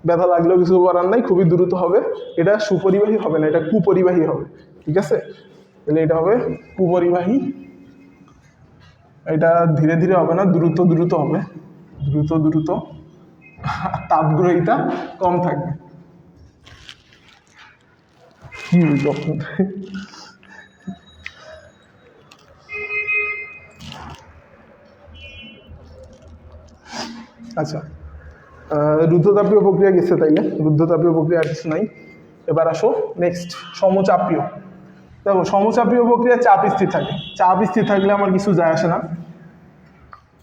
ব্যথা লাগলেও কিছু করার নাই, খুবই দ্রুত হবে। এটা সুপরিবাহী হবে না, এটা কুপরিবাহী হবে। ঠিক আছে, তাহলে এটা হবে কুপরিবাহী, এটা ধীরে ধীরে হবে না, দ্রুত দ্রুত হবে, দ্রুত দ্রুত, তাপগ্রহিতা কম থাকবে। আচ্ছা, রুদ্ধতাপীয় প্রক্রিয়া গেছে, তাইলে রুদ্ধতাপীয় প্রক্রিয়া আর কিছু নাই। এবার আসো নেক্সট, সমচাপীয়। দেখো সমচাপীয় প্রক্রিয়া চাপ স্থির থাকে, চাপ স্থির থাকলে আমার কিছু যায় আসে না,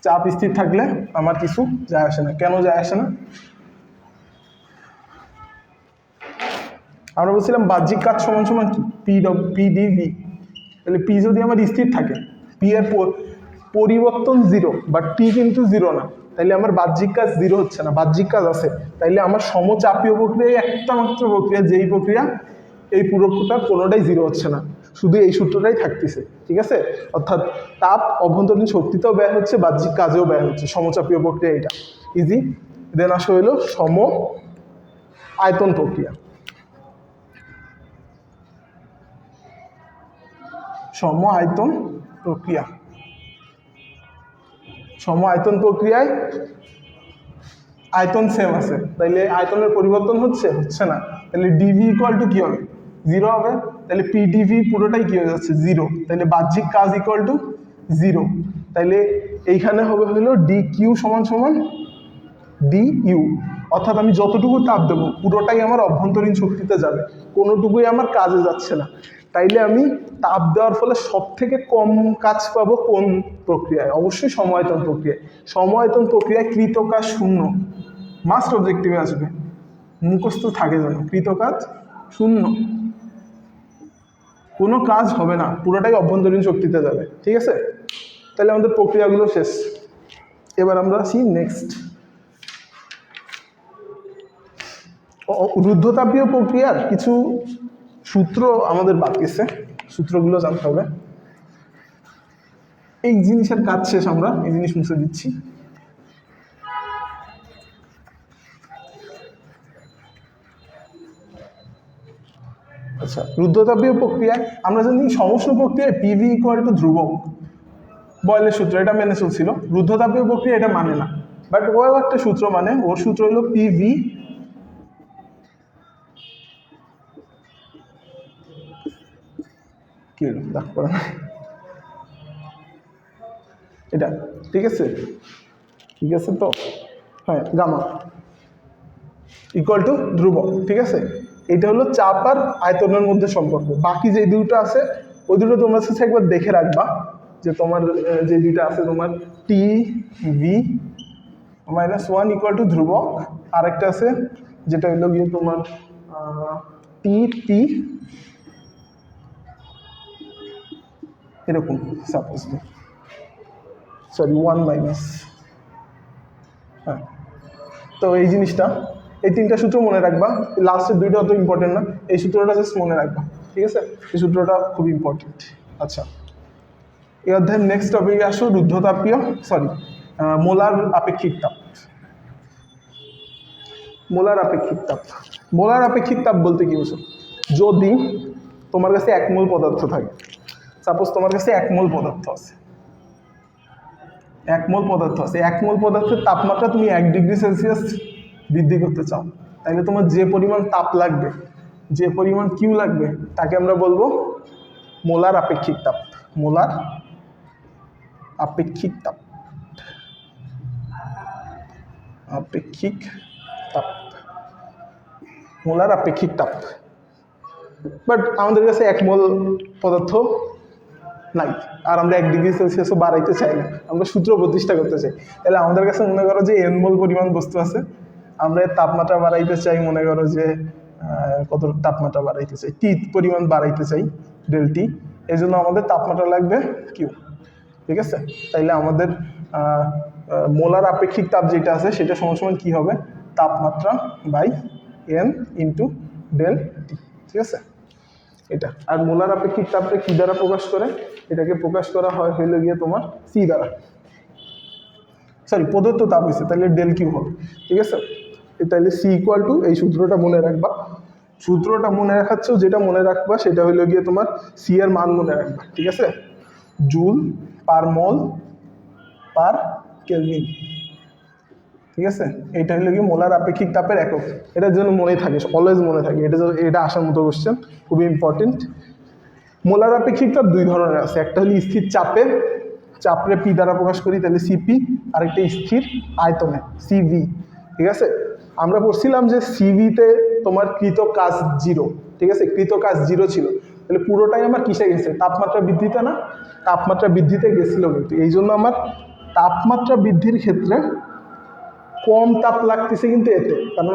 চাপ স্থির থাকলে আমার কিছু যায় আসে না। কেন যায় আসে না? আমরা বলছিলাম বাহ্যিক কাজ সমান সমান কি, পিডিভি। তাহলে পি যদি আমার স্থির থাকে, পি এর পরিবর্তন জিরো, বাট পি কিন্তু জিরো না, তাইলে আমার বাহ্যিক কাজ জিরো হচ্ছে না, বাহ্যিক কাজ আছে। তাইলে আমার সমচাপীয় প্রক্রিয়া একটা মাত্র প্রক্রিয়া, যেই প্রক্রিয়া এই পুরোটা কোনোটাই জিরো হচ্ছে না, শুধু এই সূত্রটাই থাকতেছে, ঠিক আছে? অর্থাৎ তাপ অভ্যন্তরীণ শক্তিতেও ব্যয় হচ্ছে, বাহ্যিক কাজেও ব্যয় হচ্ছে, সমচাপীয় প্রক্রিয়া এটা ইজি। দেন আসা হইল সম আয়তন প্রক্রিয়া। সম আয়তন প্রক্রিয়া, সম আয়তন প্রক্রিয়ায় আয়তন সেম আছে, তাইলে আয়তনের পরিবর্তন হচ্ছে না, তাহলে ডিভি ইকুয়াল টু কি হবে, জিরো হবে। তাহলে পিডিভি পুরোটাই কি হয়ে যাচ্ছে, জিরো। তাহলে বাহ্যিক কাজ ইকুয়াল টু জিরো। তাইলে এইখানে হবে হলো ডি কিউ সমান সমান ডি ইউ, অর্থাৎ আমি যতটুকু তাপ দেবো পুরোটাই আমার অভ্যন্তরীণ শক্তিতে যাবে, কোনোটুকুই আমার কাজে যাচ্ছে না। তাইলে আমি তাপ দেওয়ার ফলে সব থেকে কম কাজ পাবো কোন প্রক্রিয়ায়? অবশ্যই সমায়তন প্রক্রিয়ায়। সমায়তন প্রক্রিয়ায় কৃতকাজ শূন্য, মাস্ট অবজেক্টিভে আসবে, মুখস্থ থাকে যেন, কৃতকাজ শূন্য, কোনো কাজ হবে না, পুরোটাই অভ্যন্তরীণ শক্তিতে যাবে, ঠিক আছে? তাহলে আমাদের প্রক্রিয়াগুলো শেষ। এবার আমরা আসি নেক্সট, রুদ্ধতাপীয় প্রক্রিয়ার কিছু সূত্র আমাদের বাদ গেছে, সূত্রগুলো জানতে হবে। এই জিনিসের কাজ শেষ, আমরা এই জিনিস মুছে দিচ্ছি। আচ্ছা, রুদ্ধতাপীয় প্রক্রিয়ায় আমরা জানি সমস্ত প্রক্রিয়ায় পিভি ইকুয়াল টু ধ্রুবক, বয়েলের সূত্র, এটা মেনে চলছিল। রুদ্ধতাপীয় প্রক্রিয়া এটা মানে না, বাট ও একটা সূত্র মানে, ওর সূত্র হলো পিভি কি হলো দেখ পড়া এটা, ঠিক আছে? ঠিক আছে তো, হ্যাঁ, গামা ইকুয়াল টু ধ্রুবক, ঠিক আছে? এটা হলো চাপ আর আয়তনের মধ্যে সম্পর্ক। বাকি যে দুটো আছে ওই দুটো তোমরা হচ্ছে একবার দেখে রাখবা, যে তোমার যে দুইটা আছে, তোমার টি ভি -1 ইকুয়াল টু ধ্রুবক, আরেকটা আছে যেটা হলো গিয়ে তোমার টি পি এরকম, সাপোজ সরি 1 মাইনাস, হ্যাঁ। তো এই জিনিসটা, এই তিনটা সূত্র মনে রাখবা, লাস্টের দুইটা অত ইম্পর্টেন্ট না, এই সূত্রটা জাস্ট মনে রাখবা, ঠিক আছে? এই সূত্রটা খুব ইম্পর্টেন্ট। আচ্ছা, এই অধ্যায়ের নেক্সট টপিকে আসো, রুদ্ধতাপীয় মোলার আপেক্ষিক তাপ। মোলার আপেক্ষিক তাপ, মোলার আপেক্ষিক তাপ বলতে কি বুঝো? যদি তোমার কাছে 1 মোল পদার্থ থাকে, সাপোজ তোমার কাছে 1 মোল পদার্থ আছে, 1 মোল পদার্থ আছে, 1 মোল পদার্থের তাপমাত্রা তুমি 1 ডিগ্রি সেলসিয়াস বৃদ্ধি করতে চাও, তাহলে তোমার যে পরিমাণ তাপ লাগবে, যে পরিমাণ কিউ লাগবে, তাকে আমরা বলবো মোলার আপেক্ষিক তাপ। মোলার আপেক্ষিক তাপ, আপেক্ষিক তাপ, মোলার আপেক্ষিক তাপ। বাট আমাদের কাছে 1 মোল পদার্থ নাই, আর আমরা 1 ডিগ্রি সেলসিয়াসও বাড়াইতে চাই না, আমরা সূত্র প্রতিষ্ঠা করতে চাই। তাহলে আমাদের কাছে মনে করো যে n মোল পরিমাণ বস্তু আছে, আমরা এর তাপমাত্রা বাড়াইতে চাই, মনে করো যে কত তাপমাত্রা বাড়াইতে চাই, টি পরিমাণ বাড়াইতে চাই, ডেল টি, এই জন্য আমাদের তাপমাত্রা লাগবে কিউ, ঠিক আছে? তাইলে আমাদের মোলার আপেক্ষিক তাপ যেটা আছে সেটা সমান কি হবে, তাপমাত্রা by n into del t, ঠিক আছে? এটা। আর মোলার আপেক্ষিক তাপটা কি দ্বারা প্রকাশ করে? এটাকে প্রকাশ করা হয় হইলে গিয়ে তোমার সি দ্বারা, সরি প্রদত্ত তাপ হয়েছে, তাহলে ডেল কিউ হবে, ঠিক আছে? তাহলে সি ইকুয়াল টু, এই সূত্রটা মনে রাখবা, সূত্রটা মনে রাখাচ্ছ, যেটা মনে রাখবা সেটা হলো গিয়ে তোমার সি এর মান মনে রাখবা, ঠিক আছে? জুল পার মল পার কেলভিন, ঠিক আছে? এটা হলো গিয়ে মোলার আপেক্ষিক তাপের একক। এটার জন্য মনে থাকে, অলওয়েজ মনে থাকে, এটা আসার মতো কোশ্চেন, খুবই ইম্পর্টেন্ট। মোলার আপেক্ষিক তাপ দুই ধরনের আছে, একটা হলো স্থির চাপে পি দ্বারা প্রকাশ করি, তাহলে সিপি, আরেকটা স্থির আয়তনে সিভি, ঠিক আছে? আমরা পড়ছিলাম যে সিভিতে তোমার কৃত কাজ 0, ঠিক আছে? কৃত কাজ 0 ছিল, তাহলে পুরোটাই আমার কিসে গেছে? তাপমাত্রা বৃদ্ধিতে না? তাপমাত্রা বৃদ্ধিতে গেছিল, কিন্তু এই জন্য আমার তাপমাত্রা বৃদ্ধির ক্ষেত্রে কম তাপ লাগতেছে কিন্তু এতে, কারণ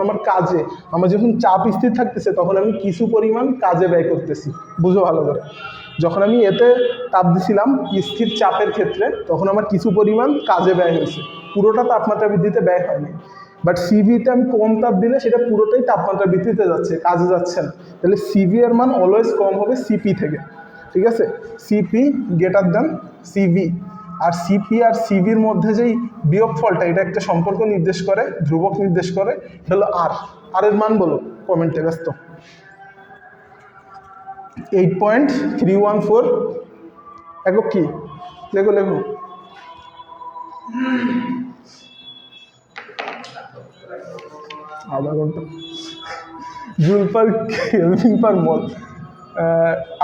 আমার যখন চাপ স্থির থাকতেছে তখন আমি কিছু পরিমাণ কাজে ব্যয় করতেছি। বুঝো ভালো করে, যখন আমি এতে তাপ দিছিলাম স্থির চাপের ক্ষেত্রে তখন আমার কিছু পরিমাণ কাজে ব্যয় হয়েছে, পুরোটা তাপমাত্রা বৃদ্ধিতে ব্যয় হয়নি। বাট সিভিতে আমি কম তাপ দিলে সেটা পুরোটাই তাপমাত্রা বৃদ্ধিতে যাচ্ছে, কাজে যাচ্ছে না। তাহলে সিভি এর মান অলওয়েজ কম হবে সিপি থেকে, ঠিক আছে? CP greater than CV. আর সিপি আর সিভির মধ্যে যেই বিয়োগফলটা, এটা একটা সম্পর্ক নির্দেশ করে, ধ্রুবক নির্দেশ করে, এটা হলো আর এর মান বলো কমেন্টে, ব্যস্ত। 8.314 একক কি? লেখো আধা ঘন্টা। জুল পার কেলভিন পার মল,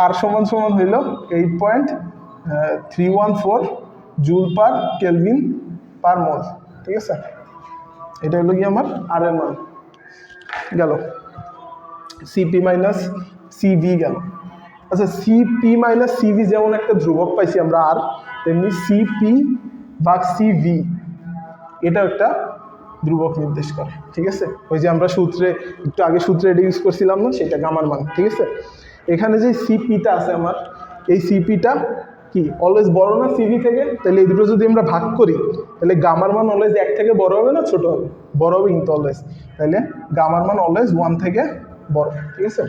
আর সমান হইল 8.314 জুল পার কেলভিন পার মল, ঠিক আছে? এটা হলো কি আমার আর এর মান গেল, সিপি মাইনাস সিভি গেল। আচ্ছা, সিপি মাইনাস সিভি যেমন একটা ধ্রুবক পাইছি আমরা আর, তেমনি সিপি ভাগ সিভি এটা একটা ধ্রুবক নির্দেশ করে, ঠিক আছে? ওই যে আমরা একটু আগে সূত্রে এটা ইউজ করছিলাম না, সেটা গামার মান, ঠিক আছে? এখানে যে সিপিটা আছে আমার, এই সিপিটা কি অলওয়েজ বড় না সিভি থেকে? তাহলে এই দুটো যদি আমরা ভাগ করি তাহলে গামার মান অলওয়েজ 1 থেকে বড় হবে না ছোট হবে? বড় হবে কিন্তু অলওয়েজ। তাহলে গামার মান অলওয়েজ 1 থেকে বড়, ঠিক আছে?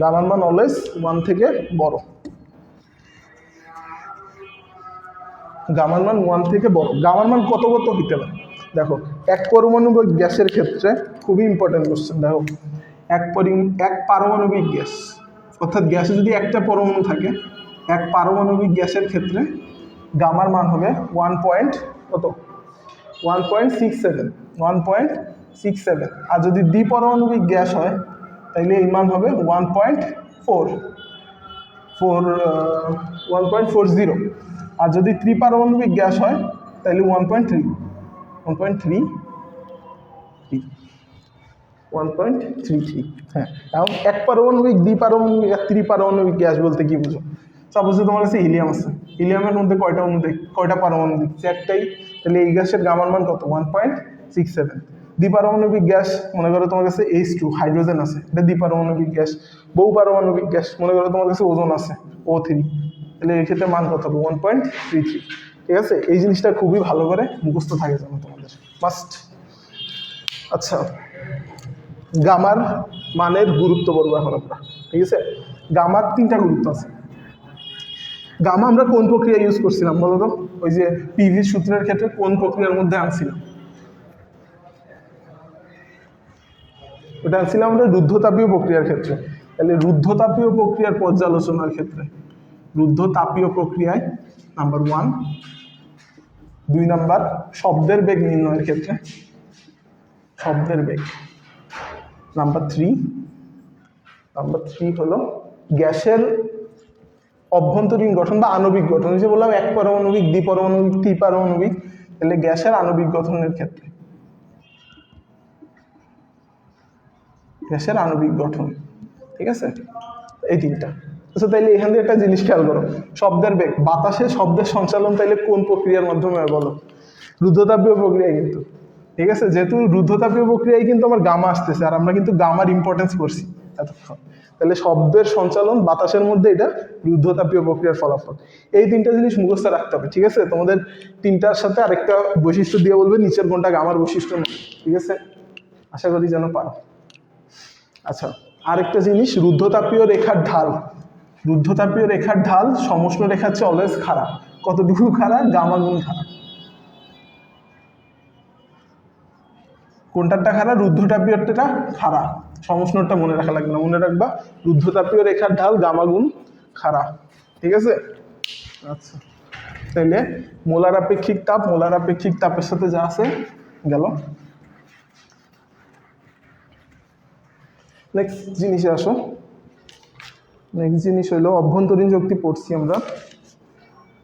গামার মান অলওয়েজ 1 থেকে বড়, গামার মান 1 থেকে বড়। গামার মান কত হইতে পারে? দেখো, এক পারমাণবিক গ্যাসের ক্ষেত্রে খুবই ইম্পর্টেন্ট কোশ্চেন। দেখো, এক পারমাণবিক গ্যাস, অর্থাৎ গ্যাসে যদি একটা পরমাণু থাকে, এক পারমাণবিক গ্যাসের ক্ষেত্রে গামার মান হবে 1.67। আর যদি দ্বিপারমাণবিক গ্যাস হয় তাহলে এই মান হবে 1.40। আর যদি ত্রিপারমাণবিক গ্যাস হয় তাহলে 1.33। হ্যাঁ, এখন এক পারমাণবিক, দ্বিপারমাণবিক আর ত্রিপারমাণবিক গ্যাস বলতে কি বুঝো? সাপোজ তোমার কাছে হিলিয়াম আছে, হিলিয়ামের মধ্যে কয়টা পারমাণবিক? একটাই। তাহলে এই গ্যাসের গামার মান কত? 1.67। দ্বিপারমাণবিক গ্যাস, মনে করো তোমার কাছে H2 হাইড্রোজেন আছে, এটা দ্বিপারমাণবিক গ্যাস। বহু পারমাণবিক গ্যাস, মনে করো তোমার কাছে ওজোন আছে O3, তাহলে এই ক্ষেত্রে মান কত হবে? 1.33, ঠিক আছে? এই জিনিসটা খুবই ভালো করে মুখস্থ থাকে যেন তোমাদের, মাস্ট। আচ্ছা, গামার মানের গুরুত্ব বলবো এখন আমরা, ঠিক আছে? গামার 3টা গুরুত্ব আছে। গামা আমরা কোন প্রক্রিয়া ইউজ করছিলাম বলো তো? ওই যে পিভি সূত্রের ক্ষেত্রে কোন প্রক্রিয়ার মধ্যে আনছিলাম? ওটা আনছিলাম আমরা রুদ্ধতাপীয় প্রক্রিয়ার ক্ষেত্রে। তাহলে রুদ্ধতাপীয় প্রক্রিয়ার পর্যালোচনার ক্ষেত্রে, রুদ্ধতাপীয় প্রক্রিয়ায় নাম্বার 1। 2 নাম্বার শব্দের বেগ নির্ণয়ের ক্ষেত্রে, শব্দের বেগ। নাম্বার 3 হলো গ্যাসের অভ্যন্তরীণ গঠন বা আণবিক গঠন। যে বললাম এক পারমাণবিক, দ্বিপারমাণবিক, ত্রিপারমাণবিক, তাহলে গ্যাসের আণবিক গঠনের ক্ষেত্রে, গ্যাসের আণবিক গঠন, ঠিক আছে? এই 3টা। আচ্ছা, তাইলে এখান থেকে একটা জিনিস খেয়াল করো, শব্দের বেগ, বাতাসে শব্দের সঞ্চালন তাইলে কোন প্রক্রিয়ার মাধ্যমে হয় বলো? রুদ্ধতাপীয় প্রক্রিয়ায় কিন্তু, ঠিক আছে? যেহেতু রুদ্ধতাপীয় প্রক্রিয়ায় কিন্তু আমার গামা আসতেছে, আর আমরা কিন্তু গামার ইম্পর্টেন্স করছি এতক্ষণ, তাহলে শব্দের সঞ্চালন বাতাসের মধ্যে, এটা রুদ্ধতাপীয় প্রক্রিয়ার ফলাফল। এই 3টা জিনিস মুখস্থ রাখতে হবে, ঠিক আছে? তোমাদের 3টার সাথে আরেকটা বৈশিষ্ট্য দিয়ে বলবে নিচের কোনটা গামার বৈশিষ্ট্য নয়, ঠিক আছে? আশা করি যেন পারো। আচ্ছা, আরেকটা জিনিস, রুদ্ধতাপীয় রেখার ঢাল। রুদ্ধতাপীয় রেখার ঢাল সমষ্ণ রেখার চেয়ে অলওয়েজ খারাপ। কতটুকু খারাপ? গামা গুণ খারাপ। কোনটারটা খাড়া? রুদ্ধতাপীয়টা খাড়া। সমষ্ণটা মনে রাখা লাগবে না, মনে রাখবা রুদ্ধতাপীয় রেখার ঢাল গামা গুণ খাড়া। ঠিক আছে? আচ্ছা, তাহলে মোলার আপেক্ষিক তাপের সাথে যা আছে গেল। নেক্সট জিনিসে আসো। নেক্সট জিনিস হইলো অভ্যন্তরীণ শক্তি পড়ছি আমরা।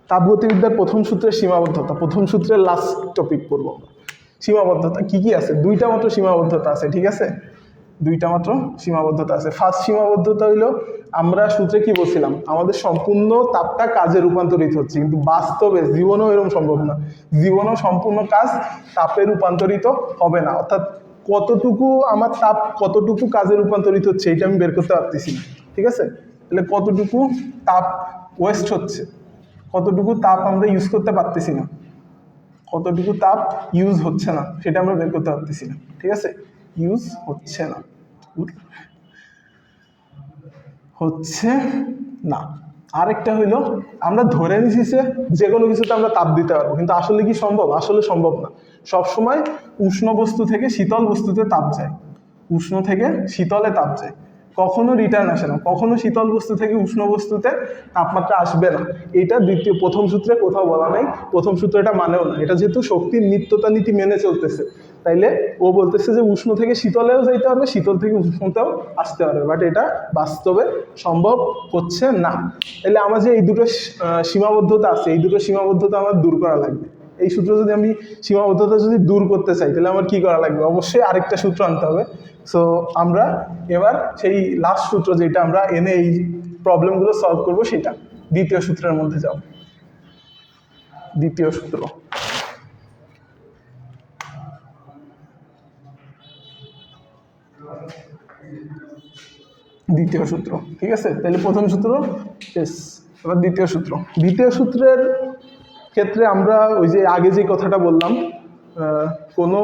তাপগতিবিদ্যার প্রথম সূত্রের সীমাবদ্ধতা, প্রথম সূত্রের লাস্ট টপিক পড়বো আমরা। সীমাবদ্ধতা কি কি আছে? দুইটা মাত্র সীমাবদ্ধতা আছে, ঠিক আছে? দুইটা মাত্র সীমাবদ্ধতা আছে। ফার্স্ট সীমাবদ্ধতা হইলো, আমরা সূত্রে কি বলছিলাম, আমাদের সম্পূর্ণ তাপটা কাজে রূপান্তরিত হচ্ছে, কিন্তু বাস্তবে জীবনেও এরকম সম্ভব না। জীবনেও সম্পূর্ণ কাজ তাপে রূপান্তরিত হবে না, অর্থাৎ কতটুকু আমার তাপ কতটুকু কাজে রূপান্তরিত হচ্ছে এটা আমি বের করতে পারতেছি না। ঠিক আছে? তাহলে কতটুকু তাপ ওয়েস্ট হচ্ছে, কতটুকু তাপ আমরা ইউজ করতে পারতেছি না, কতটুকু তাপ ইউজ হচ্ছে না, সেটা আমরা বের করতে পারতেছি না। ঠিক আছে? ইউজ হচ্ছে না, হচ্ছে না। আরেকটা হইলো, আমরা ধরে নিছি যে কোনো কিছুতে আমরা তাপ দিতে পারবো, কিন্তু আসলে কি সম্ভব? আসলে সম্ভব না। সবসময় উষ্ণ বস্তু থেকে শীতল বস্তুতে তাপ যায়, উষ্ণ থেকে শীতলে তাপ যায়, কখনো রিটার্ন আসে না, কখনো শীতল বস্তু থেকে উষ্ণ বস্তুতে তাপমাত্রা আসবে না। এটা প্রথম সূত্রে কোথাও বলা নাই, প্রথম সূত্র এটা মানেও না। এটা যেহেতু শক্তির নিত্যতা নীতি মেনে চলতেছে, তাইলে ও বলতেছে যে উষ্ণ থেকে শীতলেও যাইতে পারবে, শীতল থেকে উষ্ণতেও আসতে পারবে, বাট এটা বাস্তবে সম্ভব হচ্ছে না। তাহলে আমার যে এই দুটো সীমাবদ্ধতা আছে, এই দুটো সীমাবদ্ধতা আমার দূর করা লাগবে। এই সূত্র যদি আমি সীমাবদ্ধতা যদি দূর করতে চাই, তাহলে আমার কি করা লাগবে? অবশ্যই আরেকটা সূত্র আনতে হবে। সো আমরা এবার সেই লাস্ট সূত্র যেটা আমরা এনে এই প্রবলেমগুলো সলভ করবো, সেটা দ্বিতীয় সূত্রের মধ্যে যাও। দ্বিতীয় সূত্র, দ্বিতীয় সূত্র। ঠিক আছে? তাহলে প্রথম সূত্র শেষ, এবার দ্বিতীয় সূত্র। দ্বিতীয় সূত্রের ক্ষেত্রে আমরা ওই যে আগে যে কথাটা বললাম, কোনো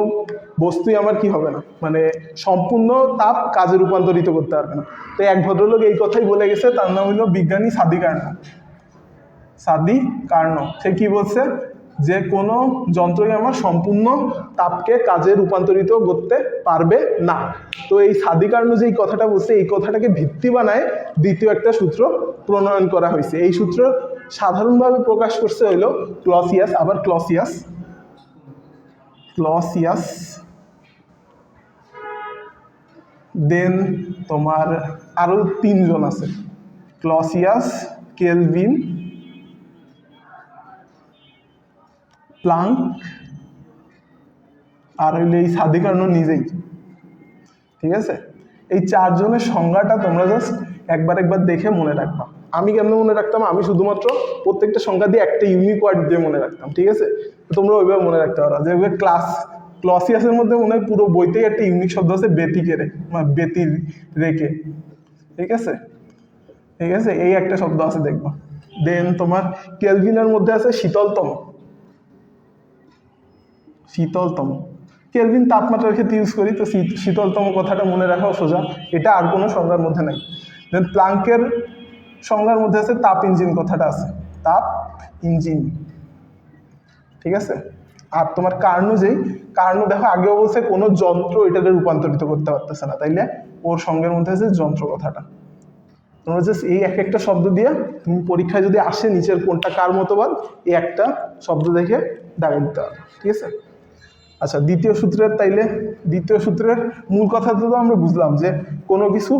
বস্তুই আমার কি হবে না, মানে সম্পূর্ণ তাপ কাজে রূপান্তরিত করতে পারবে না। তো এক ভদ্রলোক এই কথাই বলে গেছে, তার নাম হলো বিজ্ঞানী সাদি কার্নো। সাদি কার্নো, সে কি বলছে? যে কোনো যন্ত্রই আমার সম্পূর্ণ তাপকে কাজে রূপান্তরিত করতে পারবে না। তো এই সাদি কার্নো যে এই কথাটা বলছে, এই কথাটাকে ভিত্তি বানায় দ্বিতীয় একটা সূত্র প্রণয়ন করা হয়েছে। এই সূত্র সাধারণভাবে প্রকাশ করছে হইল ক্লসিয়াস, আবার ক্লসিয়াস, ক্লসিয়াস, দেন তোমার আরো তিনজন আছে, ক্লসিয়াস, কেলভিন, প্লাঙ্ক, আর হইলে এই সাদি কার্নো নিজেই। ঠিক আছে? এই চারজনের সংজ্ঞাটা তোমরা জাস্ট একবার দেখে মনে রাখবা। আমি কেমন মনে রাখতাম? আমি শুধুমাত্র প্রত্যেকটা সংখ্যা দিয়ে একটা ইউনিক ওয়ার্ড দিয়ে মনে রাখতাম। ঠিক আছে? তোমরা ওইভাবে মনে রাখতে পারো। যেভাবে ক্লসিয়াসের মধ্যে মনে হয় পুরো বইতেই একটা ইউনিক শব্দ আছে, ব্যতিকেরে, ব্যতি রেখে। ঠিক আছে? ঠিক আছে, এই একটা শব্দ আছে দেখবা। দেন তোমার কেলভিনের মধ্যে আছে শীতলতম, শীতলতম। কেলভিন তাপমাত্রার ক্ষেত্রে ইউজ করি, তো শীতলতম কথাটা মনে রাখাও সোজা, এটা আর কোনো সংজ্ঞার মধ্যে নাই। দেন প্লাঙ্কের সংজ্ঞার মধ্যে আছে তাপ ইঞ্জিন, কথাটা আছে, তাপ ইঞ্জিন। ঠিক আছে? আর তোমার কার্নো, কার্নো দেখো আগেও বলছে কোনো যন্ত্র এটাকে রূপান্তরিত করতে পারতেছে না, তাইলে ওর সঙ্গের মধ্যে আছে যন্ত্র কথাটা। তোমরা জাস্ট এই এক একটা শব্দ দিয়ে তুমি পরীক্ষায় যদি আসে নিচের কোনটা কার মতবাদ, এই একটা শব্দ দেখে দাঁড়িয়ে দিতে হবে। ঠিক আছে? আচ্ছা, দ্বিতীয় সূত্রের মূল কথা তো আমরা বুঝলাম যে কোনো কিছু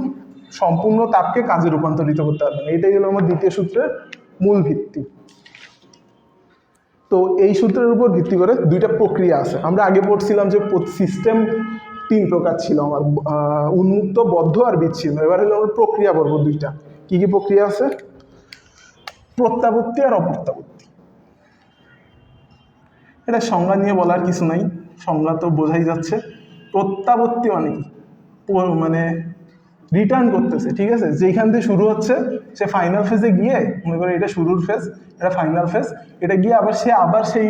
সম্পূর্ণ তাপকে কাজে রূপান্তরিত করতে পারবে না, এটাই হলো আমার দ্বিতীয় সূত্রের মূল ভিত্তি। তো এই সূত্রের উপর ভিত্তি করে দুইটা প্রক্রিয়া আছে। আমরা আগে পড়ছিলাম যে সিস্টেম তিন প্রকার ছিল আমার, উন্মুক্ত, বদ্ধ আর বিচ্ছিন্ন। এবার হলো আমরা প্রক্রিয়া পড়বো দুইটা। কি কি প্রক্রিয়া আছে? প্রত্যাবর্তী আর অপ্রত্যাবর্তী। এটা সংজ্ঞা নিয়ে বলার কিছু নাই, সংজ্ঞা তো বোঝাই যাচ্ছে। প্রত্যাবর্তী মানে কি? মানে রিটার্ন করতেছে। ঠিক আছে? যেখান থেকে শুরু হচ্ছে সে ফাইনাল ফেজে গিয়ে, মনে করে এটা শুরুর ফেজ, এটা ফাইনাল ফেজ, এটা গিয়ে আবার সেই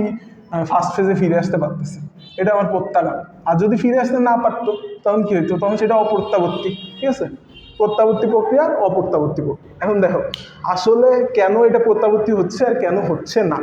ফার্স্ট ফেজে ফিরে আসতে পারতেছে, এটা আমার প্রত্যাগামী। আর যদি ফিরে আসতে না পারতো তখন কি হইতো? তখন সেটা অপ্রত্যাবর্তী। ঠিক আছে? প্রত্যাবর্তী প্রক্রিয়া, অপ্রত্যাবর্তী প্রক্রিয়া। এখন দেখো আসলে কেন এটা প্রত্যাবর্তী হচ্ছে আর কেন হচ্ছে না।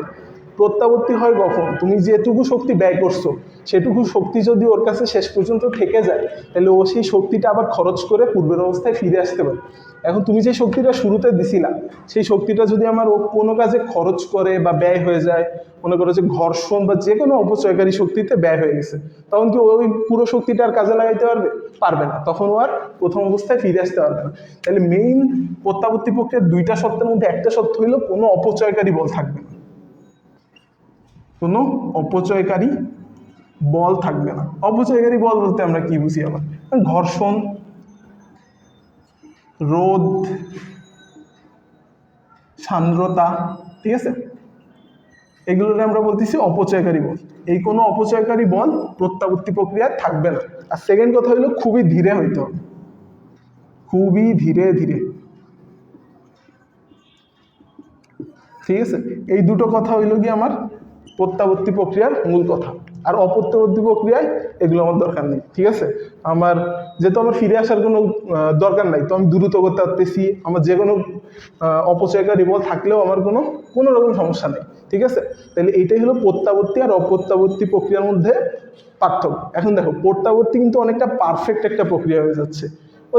প্রত্যাবর্তী হয় কখন? তুমি যেটুকু শক্তি ব্যয় করছো সেটুকু শক্তি যদি ওর কাছে শেষ পর্যন্ত থেকে যায়, তাহলে ও সেই শক্তিটা আবার খরচ করে পূর্বের অবস্থায় ফিরে আসতে পারে। এখন তুমি যে শক্তিটা শুরুতে দিছিলা, সেই শক্তিটা যদি আমার ও কোনো কাজে খরচ করে বা ব্যয় হয়ে যায়, মনে করো যে ঘর্ষণ বা যে কোনো অপচয়কারী শক্তিতে ব্যয় হয়ে গেছে, তখন কি ওই পুরো শক্তিটা আর কাজে লাগাইতে পারবে? পারবে না। তখন ও আর প্রথম অবস্থায় ফিরে আসতে পারবে না। তাহলে মেইন প্রত্যাবর্তী প্রক্রিয়ার দুইটা শর্তের মধ্যে একটা শর্ত হইলো কোনো অপচয়কারী বল থাকবে না। কোনো অপচয়কারী বল থাকবে না। অপচয়কারী বল বলতে আমরা কি বুঝি আবার? ঘর্ষণ, রোধ, সান্দ্রতা, ঠিক আছে, এগুলোকে আমরা বলতেছি অপচয়কারী বল। এই কোনো অপচয়কারী বল প্রত্যাবর্তী প্রক্রিয়ায় থাকবে না। আর সেকেন্ড কথা হইলো খুবই ধীরে হইতে হবে, খুবই ধীরে ধীরে, ঠিক আছে। এই দুটো কথা হইলো কি আমার প্রত্যাবর্তী প্রক্রিয়ার মূল কথা। আর অপ্রত্যাবর্তী প্রক্রিয়ায় এগুলো আমার দরকার নেই, ঠিক আছে। আমার যেহেতু আমার ফিরে আসার কোনো দরকার নাই, তো আমি দ্রুত করতে পারতেছি, আমার যে কোনো অপচয়কারী বল থাকলেও আমার কোনো রকম সমস্যা নেই, ঠিক আছে। তাহলে এইটাই হলো প্রত্যাবর্তী আর অপ্রত্যাবর্তী প্রক্রিয়ার মধ্যে পার্থক্য। এখন দেখো, প্রত্যাবর্তী কিন্তু অনেকটা পারফেক্ট একটা প্রক্রিয়া হয়ে যাচ্ছে, ও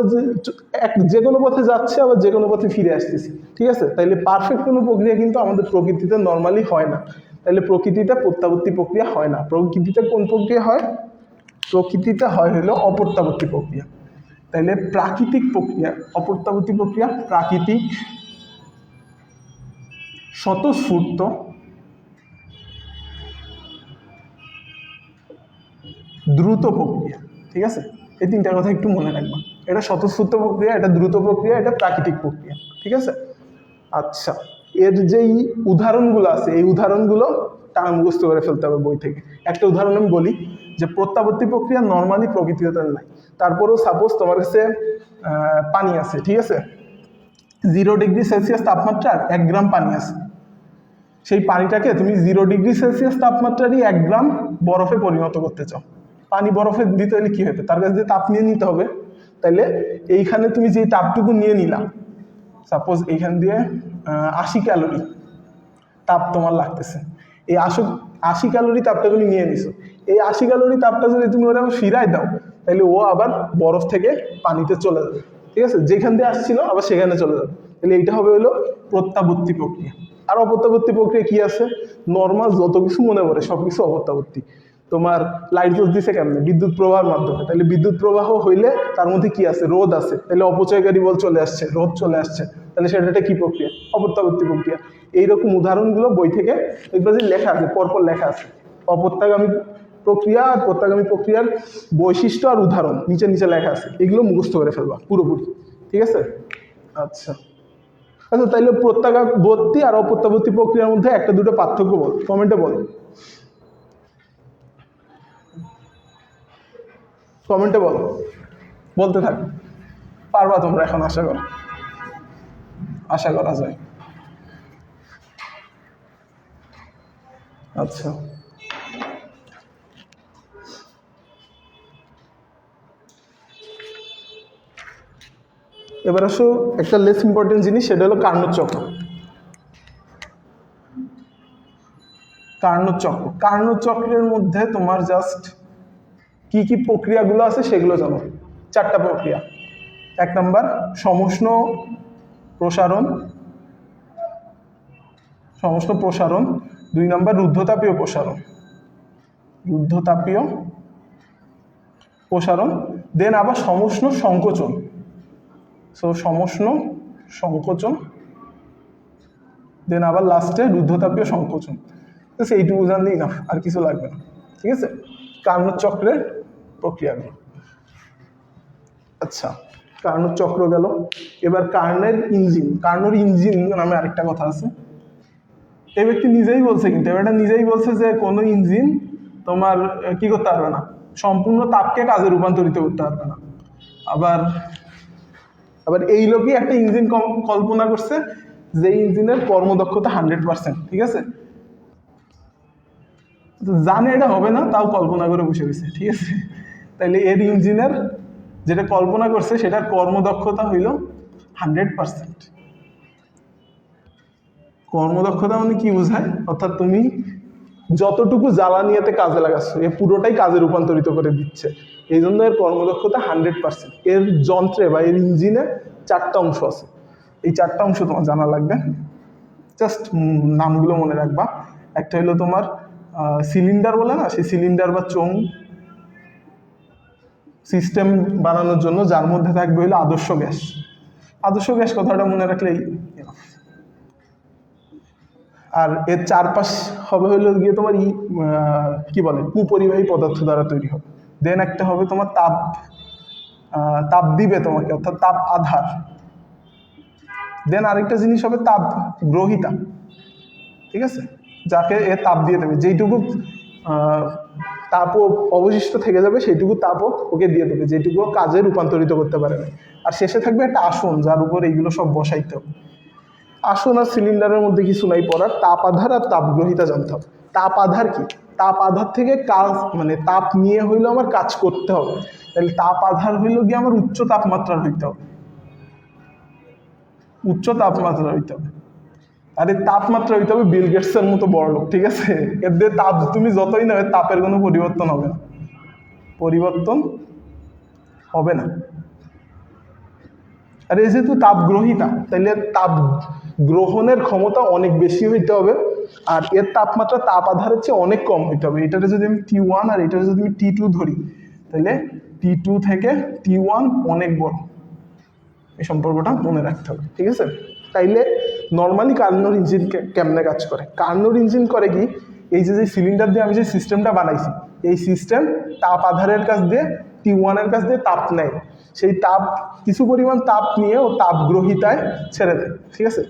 যে কোনো পথে যাচ্ছে আবার যে কোনো পথে ফিরে আসতেছি, ঠিক আছে। তাইলে পারফেক্ট কোনো প্রক্রিয়া কিন্তু আমাদের প্রকৃতিতে নর্মালি হয় না। তাহলে প্রকৃতিতে প্রত্যাবর্তী প্রক্রিয়া হয় না। প্রকৃতিতে কোন প্রক্রিয়া হয়? প্রকৃতিতে হয় হলো অপ্রত্যাবর্তী প্রক্রিয়া। তাইলে প্রাকৃতিক প্রক্রিয়া, অপ্রত্যাবর্তী প্রক্রিয়া প্রাকৃতিক, স্বতঃস্ফূর্ত, দ্রুত প্রক্রিয়া, ঠিক আছে। এই তিনটা কথা একটু মনে রাখবা। এটা স্বতঃস্ফূর্ত প্রক্রিয়া, এটা দ্রুত প্রক্রিয়া, এটা প্রাকৃতিক প্রক্রিয়া, ঠিক আছে। আচ্ছা, এর যেই উদাহরণগুলো আছে এই উদাহরণগুলো টানা মুখস্থ করে ফেলতে হবে বই থেকে। একটা উদাহরণ আমি বলি, যে প্রত্যাবর্তী প্রক্রিয়া নর্মালি প্রকৃতিতে নাই, তারপরেও সাপোজ তোমার কাছে পানি আছে, ঠিক আছে, 0°C তাপমাত্রার 1 গ্রাম পানি আছে। সেই পানিটাকে তুমি 0°C তাপমাত্রারই 1 গ্রাম বরফে পরিণত করতে চাও। পানি বরফে দিতে হলে কি হবে? তার কাছে যে তাপ নিয়ে নিতে হবে। তাইলে এইখানে তুমি যে তাপটুকু নিয়ে নিলাম, সাপোজ এইখান দিয়ে 80 ক্যালোরি তাপ তোমার লাগতেছে, এই 80 ক্যালোরি তাপটা তুমি নিয়ে নিছো। এই 80 ক্যালোরি তাপটা যদি তুমি ওরা ফিরাই দাও, তাহলে ও আবার বরফ থেকে পানিতে চলে যাবে, ঠিক আছে, যেখান দিয়ে আসছিল আবার সেখানে চলে যাবে। তাহলে এইটা হবে হলো প্রত্যাবর্তী প্রক্রিয়া। আর অপ্রত্যাবর্তী প্রক্রিয়া কি আছে? নর্মাল যত কিছু মনে পড়ে সবকিছু অপ্রত্যাবর্তী। তোমার লাইট জ্বলতেছে কেমনে? বিদ্যুৎ প্রবাহের মাধ্যমে। তাহলে বিদ্যুৎ প্রবাহ হইলে তার মধ্যে কি আছে? রোধ আছে। তাহলে অপচয়কারী বল চলে আসছে, রোধ চলে আসছে, তাহলে সেটা একটা কি প্রক্রিয়া? অপ্রত্যাবর্তী প্রক্রিয়া। এইরকম উদাহরণগুলো বই থেকে দেখবে যে লেখা আছে, পরপর লেখা আছে। অপ্রত্যাগামী প্রক্রিয়া আর প্রত্যাগামী প্রক্রিয়ার বৈশিষ্ট্য আর উদাহরণ নিচে নিচে লেখা আছে, এগুলো মুখস্থ করে ফেলবা পুরোপুরি, ঠিক আছে। আচ্ছা আচ্ছা, তাইলে প্রত্যাবর্তী আর অপ্রত্যাবর্তী প্রক্রিয়ার মধ্যে একটা দুটো পার্থক্য বল, কমেন্টে বল, কমেন্টে বল, বলতে থাক, পারবা তোমরা এখন, আশা করা যায়। আচ্ছা, এবার আসো একটা লেস ইম্পর্টেন্ট জিনিস, সেটা হলো কার্নোট চক্র। কার্নোট চক্রের মধ্যে তোমার জাস্ট কি কি প্রক্রিয়াগুলো আছে সেগুলো জানো। 4টা প্রক্রিয়া। 1 নাম্বার সমষ্ণ প্রসারণ, 2 নাম্বার রুদ্ধতাপীয় প্রসারণ, দেন আবার সমষ্ণ সংকোচন। সমষ্ণ সংকোচন, দেন আবার লাস্টে রুদ্ধতাপীয় সংকোচন। এইটুকু জানলেই না, আর কিছু লাগবে না, ঠিক আছে। কার্নোট চক্রের প্রক্রিয়াগুলো। আচ্ছা, কার্নোট চক্র গেল। এবার কার্নোর ইঞ্জিন নামে আরেকটা কথা আছে। এই ব্যক্তি নিজেই বলছে, কিন্তু এটা নিজেই বলছে যে কোনো ইঞ্জিন তোমার কি করতে পারবে না, সম্পূর্ণ তাপকে কাজে রূপান্তরিত করতে পারবে না। আবার এই লোকই একটা ইঞ্জিন কল্পনা করছে, যে ইঞ্জিনের কর্মদক্ষতা 100%, ঠিক আছে। জানে এটা হবে না, তাও কল্পনা করে বসে গেছে, ঠিক আছে। তাইলে এর ইঞ্জিনের যেটা কল্পনা করছে সেটার কর্মদক্ষতা হইল 100%। কর্মদক্ষতা মানে কি বোঝায়, অর্থাৎ তুমি যতটুকু জ্বালানি এতে কাজে লাগাচ্ছ এ পুরোটাই কাজে রূপান্তরিত করে দিচ্ছে, এই জন্য এর কর্মদক্ষতা 100%। এর যন্ত্রে বা এর ইঞ্জিনে 4টা অংশ আছে, এই 4টা অংশ তোমার জানা লাগবে, জাস্ট নামগুলো মনে রাখবা। একটা হলো তোমার সিলিন্ডার বলে না, সেই সিলিন্ডার বা চোঙ সিস্টেম বানানোর জন্য যার মধ্যে থাকবে হলো আদর্শ গ্যাস। আদর্শ গ্যাস কথাটা মনে রাখলেই, আর এর চারপাশ হবে হলো গিয়ে তোমার কি বলে কুপরিবাহী পদার্থ দ্বারা তৈরি হবে। দেন একটা হবে তোমার তাপ দিবে তোমাকে, অর্থাৎ তাপ আধার। দেন আরেকটা জিনিস হবে তাপ গ্রহিতা, ঠিক আছে, যাকে এ তাপ দিয়ে দেবে, যেইটুকু তাপও অবশিষ্ট থেকে যাবে সেইটুকু তাপও ওকে দিয়ে দেবে, যেটুকু কাজে রূপান্তরিত করতে পারে না। আর শেষে থাকবে একটা আসন, যার উপর এইগুলো সব বসাইতে হবে। আসন আর সিলিন্ডারের মধ্যে কিছু নাই পড়ার, তাপ আধার আর তাপ গ্রহিতা জানতে হবে। তাপ আধার কি? তাপ আধার থেকে কাজ মানে তাপ নিয়ে হইলো আমার কাজ করতে হবে, তাহলে তাপ আধার হইলো গিয়ে আমার উচ্চ তাপমাত্রার হইতে হবে, উচ্চ তাপমাত্রা হইতে হবে। আর এই তাপমাত্রা হইতে হবে বিল গেটসের মতো বড় লোক, ঠিক আছে। এর দিয়ে তাপ তুমি যতই নেবে তাপের কোনো পরিবর্তন হবে না, পরিবর্তন হবে না। আর এই যেহেতু তাপ গ্রহিতা, তাইলে তাপ গ্রহণের ক্ষমতা অনেক বেশি হইতে হবে, আর এর তাপমাত্রা তাপ আধারের চেয়ে অনেক কম হইতে হবে। এটাতে যদি আমি T1 আর এটাতে যদি আমি T2 ধরি, তাহলে T2 থেকে T1 অনেক বড়, এই সম্পর্কটা মনে রাখতে হবে, ঠিক আছে। তাইলে নর্মালি কার্নোর ইঞ্জিন কেমনে কাজ করে? কার্নোর ইঞ্জিন করে কি, এই যে সিলিন্ডার দিয়ে আমি যে সিস্টেমটা বানাইছি, এই সিস্টেম তাপ আধারের কাছ দিয়ে T1 এর কাছ দিয়ে তাপ নেয়, সেই তাপ কিছু পরিমাণ তাপ নিয়ে ও তাপ গ্রহিতায় ছেড়ে দেয়, ঠিক আছে।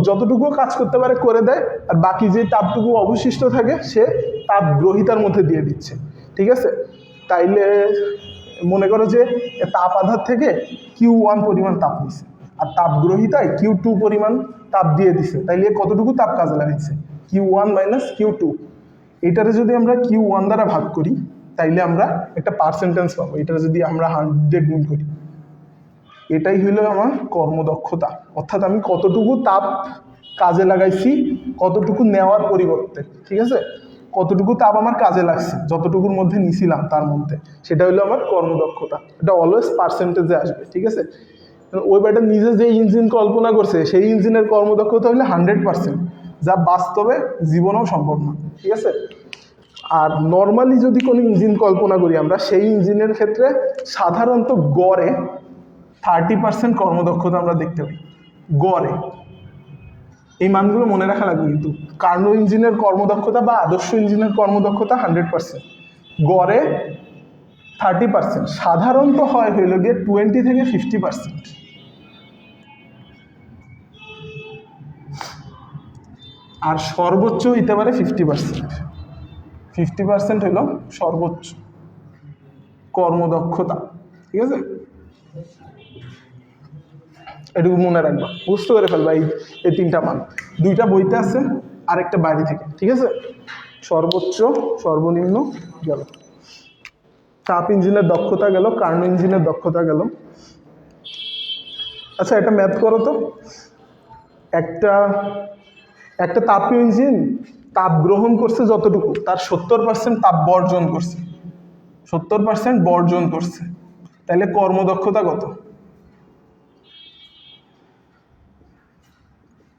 যতটুকু কাজ করতে পারে করে দেয়, আর বাকি যে তাপটুকু অবশিষ্ট থাকে সে তাপ গ্রহিতার মধ্যে দিয়ে দিচ্ছে, ঠিক আছে। তাইলে মনে করো যে তাপ আধার থেকে Q1 পরিমাণ তাপ নিচ্ছে, আর তাপ গ্রহিতায় Q2 পরিমাণ তাপ দিয়ে দিছে, তাইলে কতটুকু তাপ কাজে লাগাইছে? Q1 minus Q2। এটারে যদি আমরা Q1 দ্বারা ভাগ করি, তাইলে আমরা একটা পার্সেন্টেজ পাবো। এটারে যদি আমরা 100 গুণ করি, এটাই হইল আমার কর্মদক্ষতা, অর্থাৎ আমি কতটুকু তাপ কাজে লাগাইছি কতটুকু নেওয়ার পরিবর্তে, ঠিক আছে, কতটুকু তাপ আমার কাজে লাগছে যতটুকুর মধ্যে নিছিলাম তার মধ্যে, সেটা হলো আমার কর্মদক্ষতা। এটা অলওয়েজ পার্সেন্টেজে আসবে, ঠিক আছে। ওই ব্যাটা নিজে যে ইঞ্জিন কল্পনা করছে সেই ইঞ্জিনের কর্মদক্ষতা হলে 100%, যা বাস্তবে জীবনেও সম্ভব না, ঠিক আছে। আর নর্মালি যদি কোনো ইঞ্জিন কল্পনা করি আমরা, সেই ইঞ্জিনের ক্ষেত্রে সাধারণত গড়ে 30% কর্মদক্ষতা আমরা দেখতে পাই, গড়ে। এই মানগুলো মনে রাখা লাগবে কিন্তু। কার্নো ইঞ্জিনের কর্মদক্ষতা বা আদর্শ ইঞ্জিনের কর্মদক্ষতা 100%, গড়ে 30%, সাধারণত হয় হইল গিয়ে 20 থেকে 50%, আর সর্বোচ্চ হইতে পারে 50%। 50% হইল সর্বোচ্চ কর্মদক্ষতা, ঠিক আছে। এটুকু মনে রাখবা, বুঝতে করে ফেলবা এই 3টা মান। 2টা বইতে আছে, আরেকটা বাইরে থেকে, ঠিক আছে। সর্বোচ্চ সর্বনিম্ন গেল, তাপ ইঞ্জিনের দক্ষতা গেল, কার্নো ইঞ্জিনের দক্ষতা গেল। আচ্ছা এটা ম্যাথ করো তো, একটা তাপীয় ইঞ্জিন তাপ গ্রহণ করছে যতটুকু, তার 70% তাপ বর্জন করছে, 70% বর্জন করছে, তাহলে কর্মদক্ষতা কত?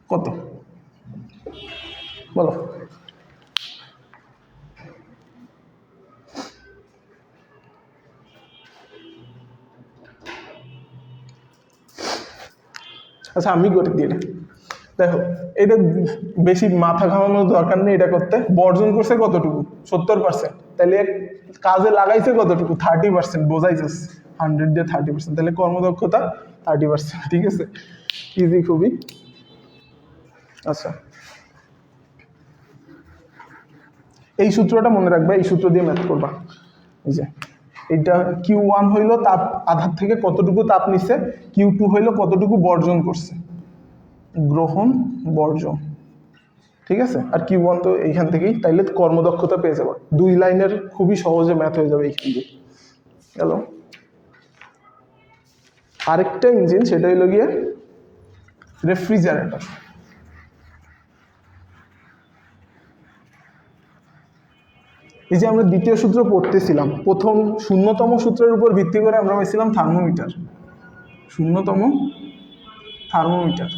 কত বলো? আচ্ছা আমি করে দিই এটা, দেখো এটা বেশি মাথা ঘামানোর দরকার নেই এটা করতে। বর্জন করছে কতটুকু? 70%, তাহলে কাজে লাগাইছে কতটুকু? 30%, বোঝাই যাচ্ছে 100 দিয়ে 30%, তাহলে কর্মদক্ষতা 30%, ঠিক আছে। ইজি খুবই। আচ্ছা এই সূত্রটা মনে রাখবে, এই সূত্র দিয়ে ম্যাথ করবা। এই যে এটা Q1 হইল তাপ আধার থেকে কতটুকু তাপ নিচ্ছে, Q2 হইল কতটুকু বর্জন করছে, গ্রহণ বর্জন, ঠিক আছে। আর Q1 তো এইখান থেকেই, তাইলে কর্মদক্ষতা পেয়ে যাবো। 2 লাইনের খুবই সহজে ম্যাথ হয়ে যাবে এইখান দিয়ে গেল। আরেকটা ইঞ্জিন, সেটা হইল গিয়ে রেফ্রিজারেটর। এই যে আমরা দ্বিতীয় সূত্র পড়তেছিলাম, প্রথম শূন্যতম সূত্রের উপর ভিত্তি করে আমরা পাইছিলাম থার্মোমিটার, শূন্যতম থার্মোমিটার।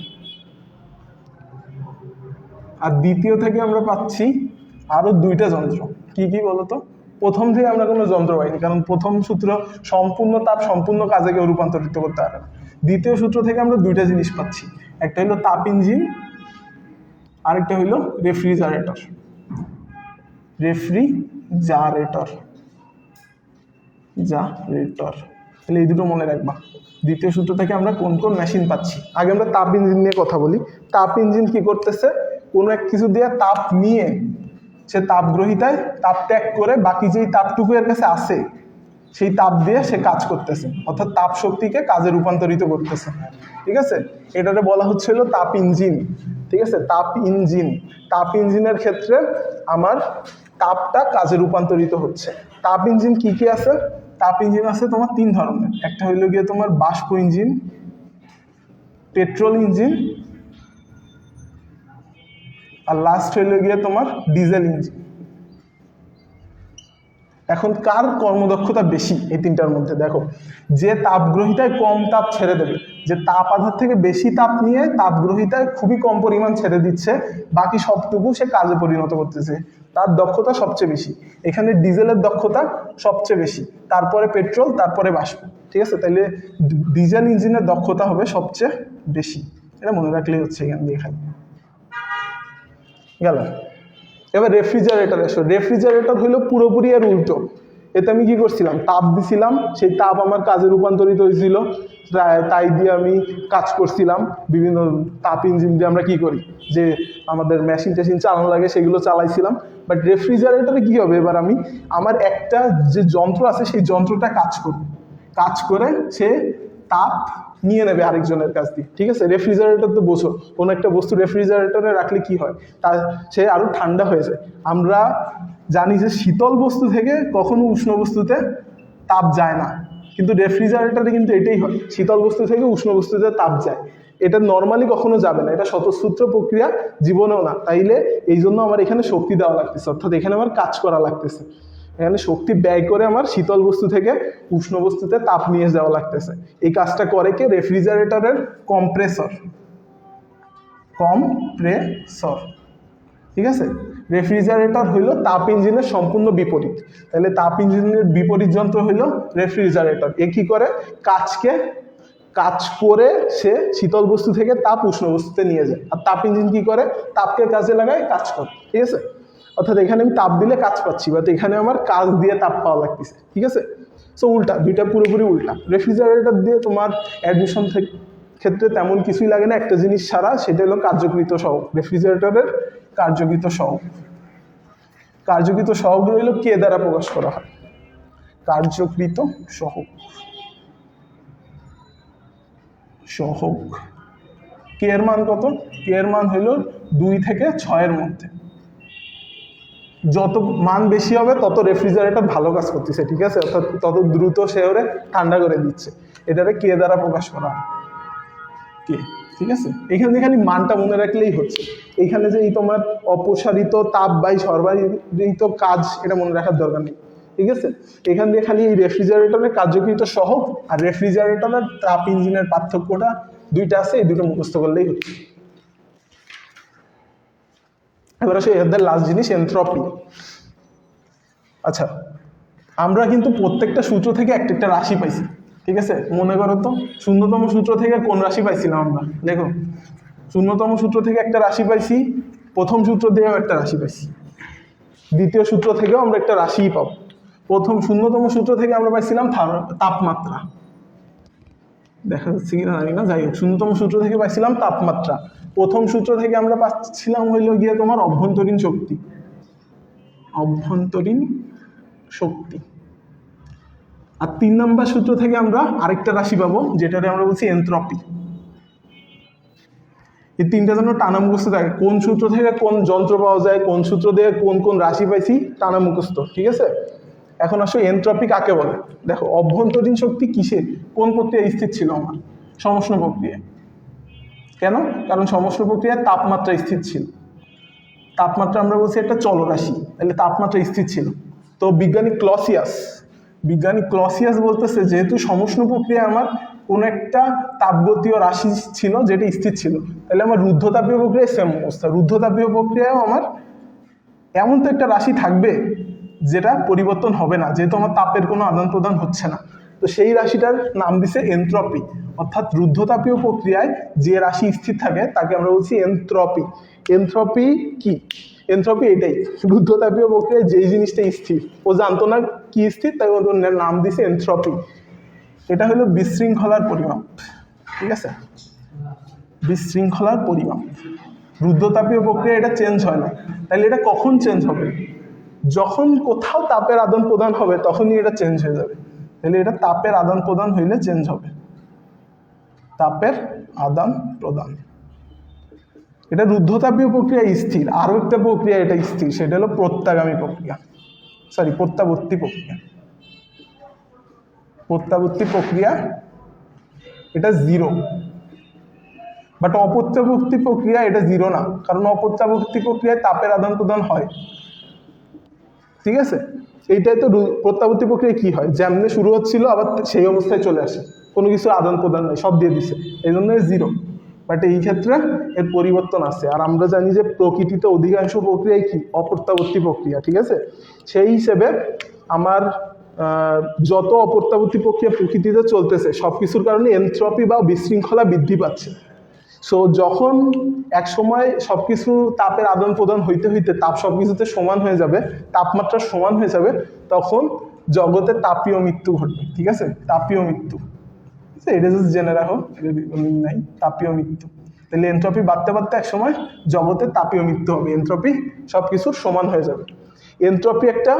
আর দ্বিতীয় থেকে আমরা পাচ্ছি আরো দুইটা যন্ত্র। কি কি বলতো? প্রথম থেকে আমরা কোনো যন্ত্র পাইনি, কারণ প্রথম সূত্র সম্পূর্ণ তাপ সম্পূর্ণ কাজে কেউ রূপান্তরিত করতে পারে না। দ্বিতীয় সূত্র থেকে আমরা দুইটা জিনিস পাচ্ছি, একটা হলো তাপ ইঞ্জিন, আরেকটা হইলো রেফ্রিজারেটর। রেফ্রিজারেটর, তাহলে এই দুটো মনে রাখবা। দ্বিতীয় সূত্র থেকে আমরা কোন কোন মেশিন পাচ্ছি। আগে আমরা তাপ ইঞ্জিন নিয়ে কথা বলি। তাপ ইঞ্জিন কি করতেছে? কোনো এক কিছু দিয়ে তাপ নিয়ে সে তাপ গ্রহিতায় তাপ ত্যাগ করে বাকি যেই তাপটুকু এর কাছে আছে সেই তাপ দিয়ে সে কাজ করতেছে, অর্থাৎ তাপ শক্তিকে কাজে রূপান্তরিত করতেছে। ঠিক আছে, এটাতে বলা হচ্ছিল তাপ ইঞ্জিন। ঠিক আছে, তাপ ইঞ্জিন। তাপ ইঞ্জিনের ক্ষেত্রে আমার তাপটা কাজে রূপান্তরিত হচ্ছে। তাপ ইঞ্জিন কি কি আছে? তাপ ইঞ্জিন আছে তোমার তিন ধরনের। একটা হইলো গিয়ে তোমার বাষ্প ইঞ্জিন, পেট্রোল ইঞ্জিন, আর লাস্ট হইলো গিয়ে তোমার ডিজেল ইঞ্জিন। এখন কার কর্মদক্ষতা বেশি এই তিনটার মধ্যে? দেখো, যে তাপগ্রহিতায় কম তাপ ছেড়ে দেবে, যে তাপ আধার থেকে বেশি তাপ নিয়ে তাপগ্রহিতায় খুবই কম পরিমাণ ছেড়ে দিচ্ছে, বাকি সবটুকু সে কাজে পরিণত করতেছে, তার দক্ষতা সবচেয়ে বেশি। এখানে ডিজেলের দক্ষতা সবচেয়ে বেশি, তারপরে পেট্রোল, তারপরে বাষ্প। ঠিক আছে, তাহলে ডিজেল ইঞ্জিনের দক্ষতা হবে সবচেয়ে বেশি। এটা মনে রাখলেই হচ্ছে এখান দিয়ে খালি গেল। এবার রেফ্রিজারেটর এসো। রেফ্রিজারেটর হইলো পুরোপুরি এর উল্টো। এতে আমি কি করছিলাম? তাপ দিছিলাম, সেই তাপ আমার কাজে রূপান্তরিত হয়েছিল, তাই দিয়ে আমি কাজ করছিলাম। বিভিন্ন তাপ ইঞ্জিন দিয়ে আমরা কি করি, যে আমাদের মেশিন টেশিন চালানো লাগে সেগুলো চালাইছিলাম। বাট রেফ্রিজারেটরে কি হবে? এবার আমি আমার একটা যে যন্ত্র আছে সেই যন্ত্রটা কাজ করে সে তাপ নিয়ে নেবে আরেকজনের কাছ দিয়ে। ঠিক আছে, রেফ্রিজারেটর তো বোঝো, কোনো একটা বস্তু রেফ্রিজারেটরে রাখলে কি হয়, তা সে আরো ঠান্ডা হয়ে যায়। আমরা জানি যে শীতল বস্তু থেকে কখনো উষ্ণ বস্তুতে তাপ যায় না, কিন্তু রেফ্রিজারেটরে কিন্তু এটাই হয়, শীতল বস্তু থেকে উষ্ণ বস্তুতে তাপ যায়। এটা নর্মালি কখনো যাবে না, এটা স্বতঃস্ফূর্ত প্রক্রিয়া, জীবনেও না। তাইলে এই জন্য আমার এখানে শক্তি দেওয়া লাগতেছে, অর্থাৎ এখানে আমার কাজ করা লাগতেছে। এখানে শক্তি ব্যয় করে আমার শীতল বস্তু থেকে উষ্ণ বস্তুতে তাপ নিয়ে যাওয়া লাগতেছে। এই কাজটা করে কে? রেফ্রিজারেটরের কম্প্রেসর। ঠিক আছে, রেফ্রিজারেটর হইল তাপ ইঞ্জিনের সম্পূর্ণ বিপরীত। তাহলে তাপ ইঞ্জিনের বিপরীত যন্ত্র হইল রেফ্রিজারেটর। এ কি করে? কাজ করে সে শীতল বস্তু থেকে তাপ উষ্ণ বস্তুতে নিয়ে যায়। আর তাপ ইঞ্জিন কি করে? তাপকে কাজে লাগায় কাজ করে। ঠিক আছে, অর্থাৎ এখানে আমি তাপ দিলে কাজ পাচ্ছি, বাট এখানে আমার কাজ দিয়ে তাপ পাওয়া লাগতেছে। ঠিক আছে, সো উল্টা, দুইটা পুরোপুরি উল্টা। রেফ্রিজারেটর দিয়ে তোমার অ্যাডমিশন ক্ষেত্রে তেমন কিছুই লাগে না, একটা জিনিস ছাড়া, সেটা হলো কার্যকৃত সহগ। রেফ্রিজারেটরের কার্যকৃত সহগ হইল কে দ্বারা প্রকাশ করা হয়? কার্যকৃত সহগ। কে এর মান কত? কে এর মান হইল 2 থেকে 6 মধ্যে। যত মান বেশি হবে তত রেফ্রিজারেটর ভালো কাজ করতেছে। ঠিক আছে, অর্থাৎ তত দ্রুত সে ওরে ঠান্ডা করে দিচ্ছে। এটারে কে দ্বারা প্রকাশ করা হয়? কে। ঠিক আছে, এখানে খালি মানটা মনে রাখলেই হচ্ছে। এইখানে যে এই তোমার অপসারিত তাপ বাই সরবরাহিত কাজ, এটা মনে রাখার দরকার নেই। ঠিক আছে, এখান দিয়ে খালি এই রেফ্রিজারেটরের কার্যকৃত সহগ আর রেফ্রিজারেটরের তাপ ইঞ্জিনের পার্থক্যটা দুইটা আছে, এই দুটো মুখস্থ করলেই হচ্ছে। এবার আসে এদের লাস্ট জিনিস, এনট্রপি। আচ্ছা, আমরা কিন্তু প্রত্যেকটা সূত্র থেকে একটা রাশি পাইছি। ঠিক আছে, মনে করো তো শূন্যতম সূত্র থেকে কোন রাশি পাইছিলাম আমরা? দেখো, শূন্যতম সূত্র থেকে একটা রাশি পাইছি, প্রথম সূত্র দিয়েও একটা রাশি পাইছি, দ্বিতীয় সূত্র থেকেও আমরা একটা রাশিই পাবো। শূন্যতম সূত্র থেকে আমরা পাইছিলাম তাপমাত্রা, দেখা যাচ্ছে কিনা জানি না, যাই হোক, শূন্যতম সূত্র থেকে পাইছিলাম তাপমাত্রা। প্রথম সূত্র থেকে আমরা পাচ্ছিলাম হইল গিয়ে তোমার অভ্যন্তরীণ শক্তি। আর 3 নম্বর সূত্র থেকে আমরা আরেকটা রাশি পাবো, যেটাকে আমরা বলছি এনট্রপি। এই তিনটা জন্য টানা মুখস্থ থাকে, কোন সূত্র থেকে কোন যন্ত্র পাওয়া যায়, কোন সূত্র দিয়ে কোন কোন রাশি পাইছি, টানা মুখস্থ। ঠিক আছে, এখন আসো এনট্রপি কাকে বলে। দেখো, অভ্যন্তরীণ শক্তি কিসে, কোন প্রক্রিয়ায় স্থির ছিল? আমার সমষ্ণ প্রক্রিয়া। কেন? কারণ সমষ্ণ প্রক্রিয়ায় তাপমাত্রা স্থির ছিল। তাপমাত্রা আমরা বলছি একটা চলরাশি, তাহলে তাপমাত্রা স্থির ছিল। তো বিজ্ঞানী ক্লসিয়াস বলতেছে যেহেতু সমষ্ণ প্রক্রিয়া আমার কোন একটা তাপগতীয় রাশি ছিল যেটা স্থির ছিল, তাহলে আমার রুদ্ধতাপীয় প্রক্রিয়ায় সেম অবস্থা। রুদ্ধতাপীয় প্রক্রিয়ায়ও আমার এমন তো একটা রাশি থাকবে যেটা পরিবর্তন হবে না, যেহেতু আমার তাপের কোনো আদান প্রদান হচ্ছে না। তো সেই রাশিটার নাম দিছে এনট্রপি। অর্থাৎ রুদ্ধতাপীয় প্রক্রিয়ায় যে রাশি স্থির থাকে তাকে আমরা বলছি এনট্রপি। এনট্রপি কি? এনট্রপি এটাই, রুদ্ধতাপীয় প্রক্রিয়ায় যেই জিনিসটা স্থির, ও জানতো না কি স্থির, তাই ওর নাম দিছে এনট্রপি। এটা হলো বিশৃঙ্খলার পরিমাপ, ঠিক আছে? বিশৃঙ্খলার পরিমাপ। রুদ্ধতাপীয় প্রক্রিয়া এটা চেঞ্জ হয় না, তাহলে এটা কখন চেঞ্জ হবে? যখন কোথাও তাপের আদান প্রদান হবে তখনই এটা চেঞ্জ হয়ে যাবে। তাহলে এটা তাপের আদান প্রদান হইলে চেঞ্জ হবে, তাপের আদান প্রদান। এটা রুদ্ধতাপীয় প্রক্রিয়া স্থির। আরো একটা প্রক্রিয়া এটা স্থির, সেটা হলো প্রত্যাবর্তী প্রক্রিয়া। প্রত্যাবর্তী প্রক্রিয়া এটা জিরো, বাট অপ্রত্যাবর্তী প্রক্রিয়া এটা জিরো না, কারণ অপ্রত্যাবর্তী প্রক্রিয়ায় তাপের আদান প্রদান হয়, ঠিক আছে? এইটাই তো প্রত্যাবর্তী প্রক্রিয়া কি হয়, যেমনি শুরু হচ্ছিল আবার সেই অবস্থায় চলে আসে, কোনো কিছু আদান প্রদান নেই, সব দিয়ে দিছে, এই জন্য জিরো। বাট এই ক্ষেত্রে এর পরিবর্তন আছে। আর আমরা জানি যে প্রকৃতিতে অধিকাংশ প্রক্রিয়াই কি অপ্রত্যাবর্তী প্রক্রিয়া, ঠিক আছে? সেই হিসেবে আমার যত অপ্রত্যাবর্তী প্রক্রিয়া প্রকৃতিতে চলতেছে সবকিছুর কারণে এনট্রপি বা বিশৃঙ্খলা বৃদ্ধি পাচ্ছে। সো যখন এক সময় সবকিছু তাপের আদান প্রদান হইতে হইতে তাপ সবকিছুতে সমান হয়ে যাবে, তাপমাত্রা সমান হয়ে যাবে, তখন জগতে তাপীয় মৃত্যু ঘটবে, ঠিক আছে? তাপীয় মৃত্যু, এটা জাস্ট জেনে রাখো, নাই তাপীয় মৃত্যু। তাহলে এনট্রপি বাড়তে বাড়তে এক সময় জগতে তাপীয় মৃত্যু হবে, এনট্রপি সবকিছুর সমান হয়ে যাবে। এনট্রপি একটা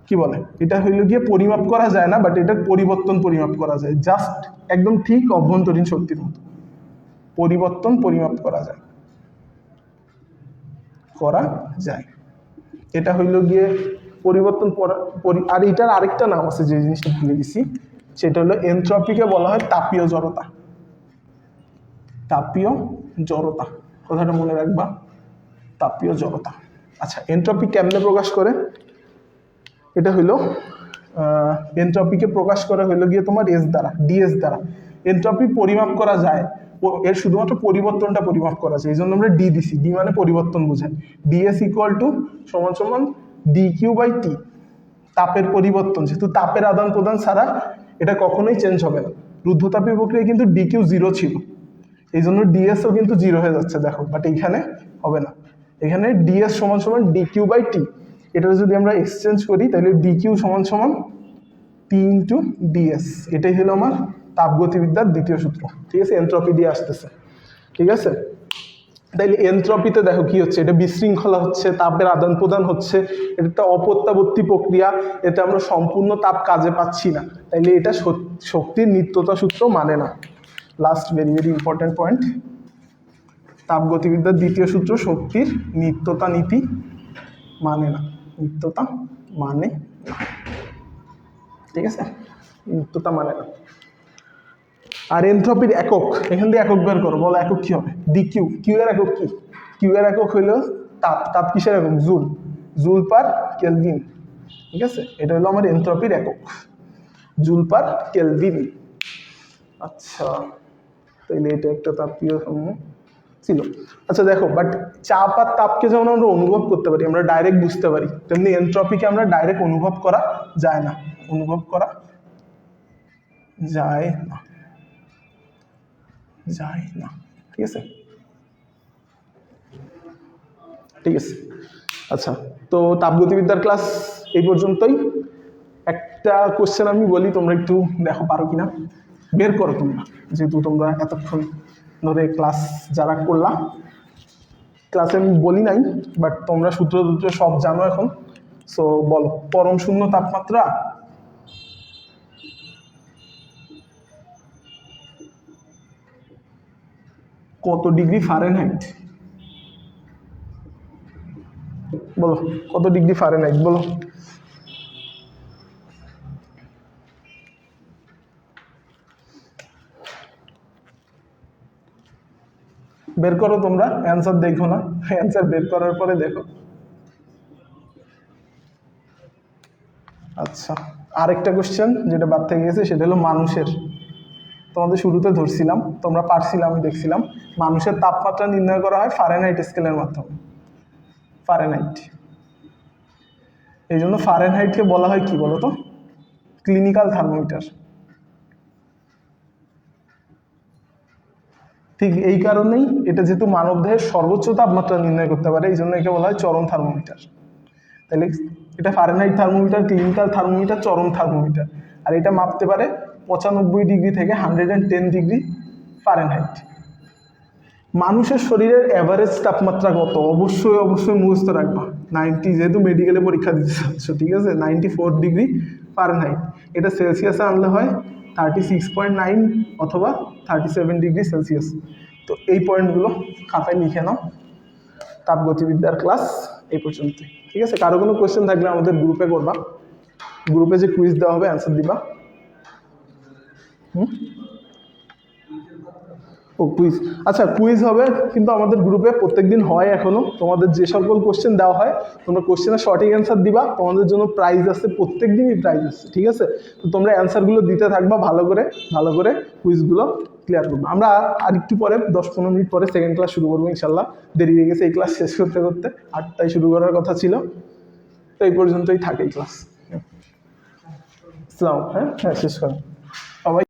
কি বলে, এটা হইল গিয়ে পরিমাপ করা যায় না, বাট এটার পরিবর্তন পরিমাপ করা যায়, জাস্ট একদম ঠিক অভ্যন্তরীণ শক্তির মতো পরিবর্তন পরিমাপ করা যায়। এটা হইল গিয়ে পরিবর্তন। আর এটার আরেকটা নাম আছে, যে জিনিসটা ভুলে গেছি, সেটা হলো এনট্রপিকে বলা হয় তাপীয় জড়তা। তাপীয় জড়তা, কথাটা মনে রাখবা, তাপীয় জড়তা। আচ্ছা, এনট্রপি কেমনে প্রকাশ করে? এটা হইলো এনট্রপিকে প্রকাশ করা হইলো গিয়ে তোমার ডিএস দ্বারা। এনট্রপি পরিমাপ করা যায়, এর শুধুমাত্র পরিবর্তনটা পরিমাপ করা যায়, এই জন্য আমরা ডি দিছি। ডি মানে পরিবর্তন বোঝায়। ডিএস ইকুয়াল টু সমান সমান dQ/T, তাপের পরিবর্তন। যেহেতু তাপের আদান প্রদান ছাড়া এটা কখনোই চেঞ্জ হবে না। রুদ্ধতাপীয় প্রক্রিয়ায় কিন্তু DQ জিরো ছিল, এই জন্য ডিএসও কিন্তু জিরো হয়ে যাচ্ছে, দেখো। বাট এইখানে হবে না, এখানে ডিএস সমান সমান dQ/T। এটা যদি আমরা এক্সচেঞ্জ করি তাহলে DQ সমান সমান T ইন্টু ডিএস। এটাই হলো আমার তাপগতিবিদ্যার দ্বিতীয় সূত্র, ঠিক আছে? এনট্রপি দিয়ে আসতেছে, ঠিক আছে? তাইলে এনট্রপিতে দেখো কি হচ্ছে, এটা বিশৃঙ্খলা হচ্ছে, তাপের আদান প্রদান হচ্ছে, এটা একটা অপ্রত্যাবর্তী প্রক্রিয়া, এতে আমরা সম্পূর্ণ তাপ কাজে পাচ্ছি না, তাইলে এটা শক্তির নিত্যতা সূত্র মানে না। Last very very important point, তাপগতিবিদ্যার দ্বিতীয় সূত্র শক্তির নিত্যতা নীতি মানে না, নিত্যতা মানে না, ঠিক আছে? নিত্যতা মানে না। আর এনট্রপির একক, এখান দিয়ে একক বের করো, বলো একক কি হবে? ডিকিউ। কিউ এর একক কি? কিউ এর একক হইল তাপ। তাপ কিসের একক? জুল, জুল পার কেলভিন, ঠিক আছে? এটা হলো আমার এনট্রপির একক, জুল পার কেলভিন। আচ্ছা, তাইলে এটা একটা তাপীয় সমূহ ছিল। আচ্ছা দেখো, বাট চাপ আর তাপকে যেমন আমরা অনুভব করতে পারি, আমরা ডাইরেক্ট বুঝতে পারি, তেমনি এনট্রপিকে আমরা ডাইরেক্ট অনুভব করা যায় না, অনুভব করা যায় না, ঠিক আছে? ঠিক আছে, আচ্ছা। তো তাপগতিবিদ্যার ক্লাস এই পর্যন্তই। একটা কোশ্চেন আমি বলি, তোমরা একটু দেখো পারো কিনা, বের করো তোমরা, যেহেতু তোমরা এতক্ষণ ধরে ক্লাস যারা করলা, ক্লাসে আমি বলি নাই, বাট তোমরা সূত্র সব জানো এখন। সো বলো, পরম শূন্য তাপমাত্রা কত ডিগ্রি ফারেনহাইট? বলো কত ডিগ্রি ফারেনহাইট, বলো। বের করো তোমরা, অ্যান্সার দেখো না, অ্যান্সার বের করার পরে দেখো। আচ্ছা, আরেকটা কোশ্চেন যেটা বাদ থেকে গেছে সেটা হলো মানুষের। তোমাদের শুরুতে ধরছিলাম, তোমরা পারছিলাম, আমি দেখছিলাম। মানুষের তাপমাত্রা নির্ণয় করা হয় ফারেনহাইট স্কেলের মাধ্যমে। ফারেনহাইট, এই জন্য ফারেনহাইটকে বলা হয় কি বলতো? Clinical thermometer. ঠিক এই কারণেই এটা যেহেতু মানবদেহের সর্বোচ্চ তাপমাত্রা নির্ণয় করতে পারে, এই জন্য একে বলা হয় চরম থার্মোমিটার। তাহলে এটা ফারেনহাইট থার্মোমিটার, ক্লিনিক্যাল থার্মোমিটার, চরম থার্মোমিটার। আর এটা মাপতে পারে 95 ডিগ্রি থেকে 110 ডিগ্রি ফারেনহাইট। মানুষের শরীরের অ্যাভারেজ তাপমাত্রা কত? অবশ্যই অবশ্যই মুখস্থ রাখবা। 90, যেহেতু মেডিকেলে পরীক্ষা দিতে চাচ্ছ, ঠিক আছে, 94 ডিগ্রি ফারেনহাইট। এটা সেলসিয়াসে আনলে হয় 36.9 অথবা 37 ডিগ্রি সেলসিয়াস। তো এই পয়েন্টগুলো খাতায় লিখে নাও। তাপগতিবিদ্যার ক্লাস এই পর্যন্তই, ঠিক আছে? কারো কোনো কোয়েশ্চেন থাকলে আমাদের গ্রুপে করবা, গ্রুপে যে কুইজ দেওয়া হবে অ্যান্সার দিবা। ও কুইজ, আচ্ছা কুইজ হবে, কিন্তু আমাদের গ্রুপে প্রত্যেকদিন হয় এখনো। তোমাদের যে সকল কোশ্চেন দেওয়া হয়, তোমরা কোশ্চেনের সঠিক অ্যান্সার দিবা, তোমাদের জন্য প্রাইজ আছে, প্রত্যেক দিনই প্রাইজ আছে, ঠিক আছে? তো তোমরা অ্যান্সারগুলো দিতে থাকবা, ভালো করে কুইজগুলো ক্লিয়ার করবো। আমরা আর একটু পরে 10-15 মিনিট পরে সেকেন্ড ক্লাস শুরু করবো ইনশাল্লাহ। দেরি হয়ে গেছে এই ক্লাস শেষ করতে করতে, 8টায় শুরু করার কথা ছিল। তো এই পর্যন্তই থাকে এই ক্লাস। আসসালাম, হ্যাঁ শেষ করো সবাই।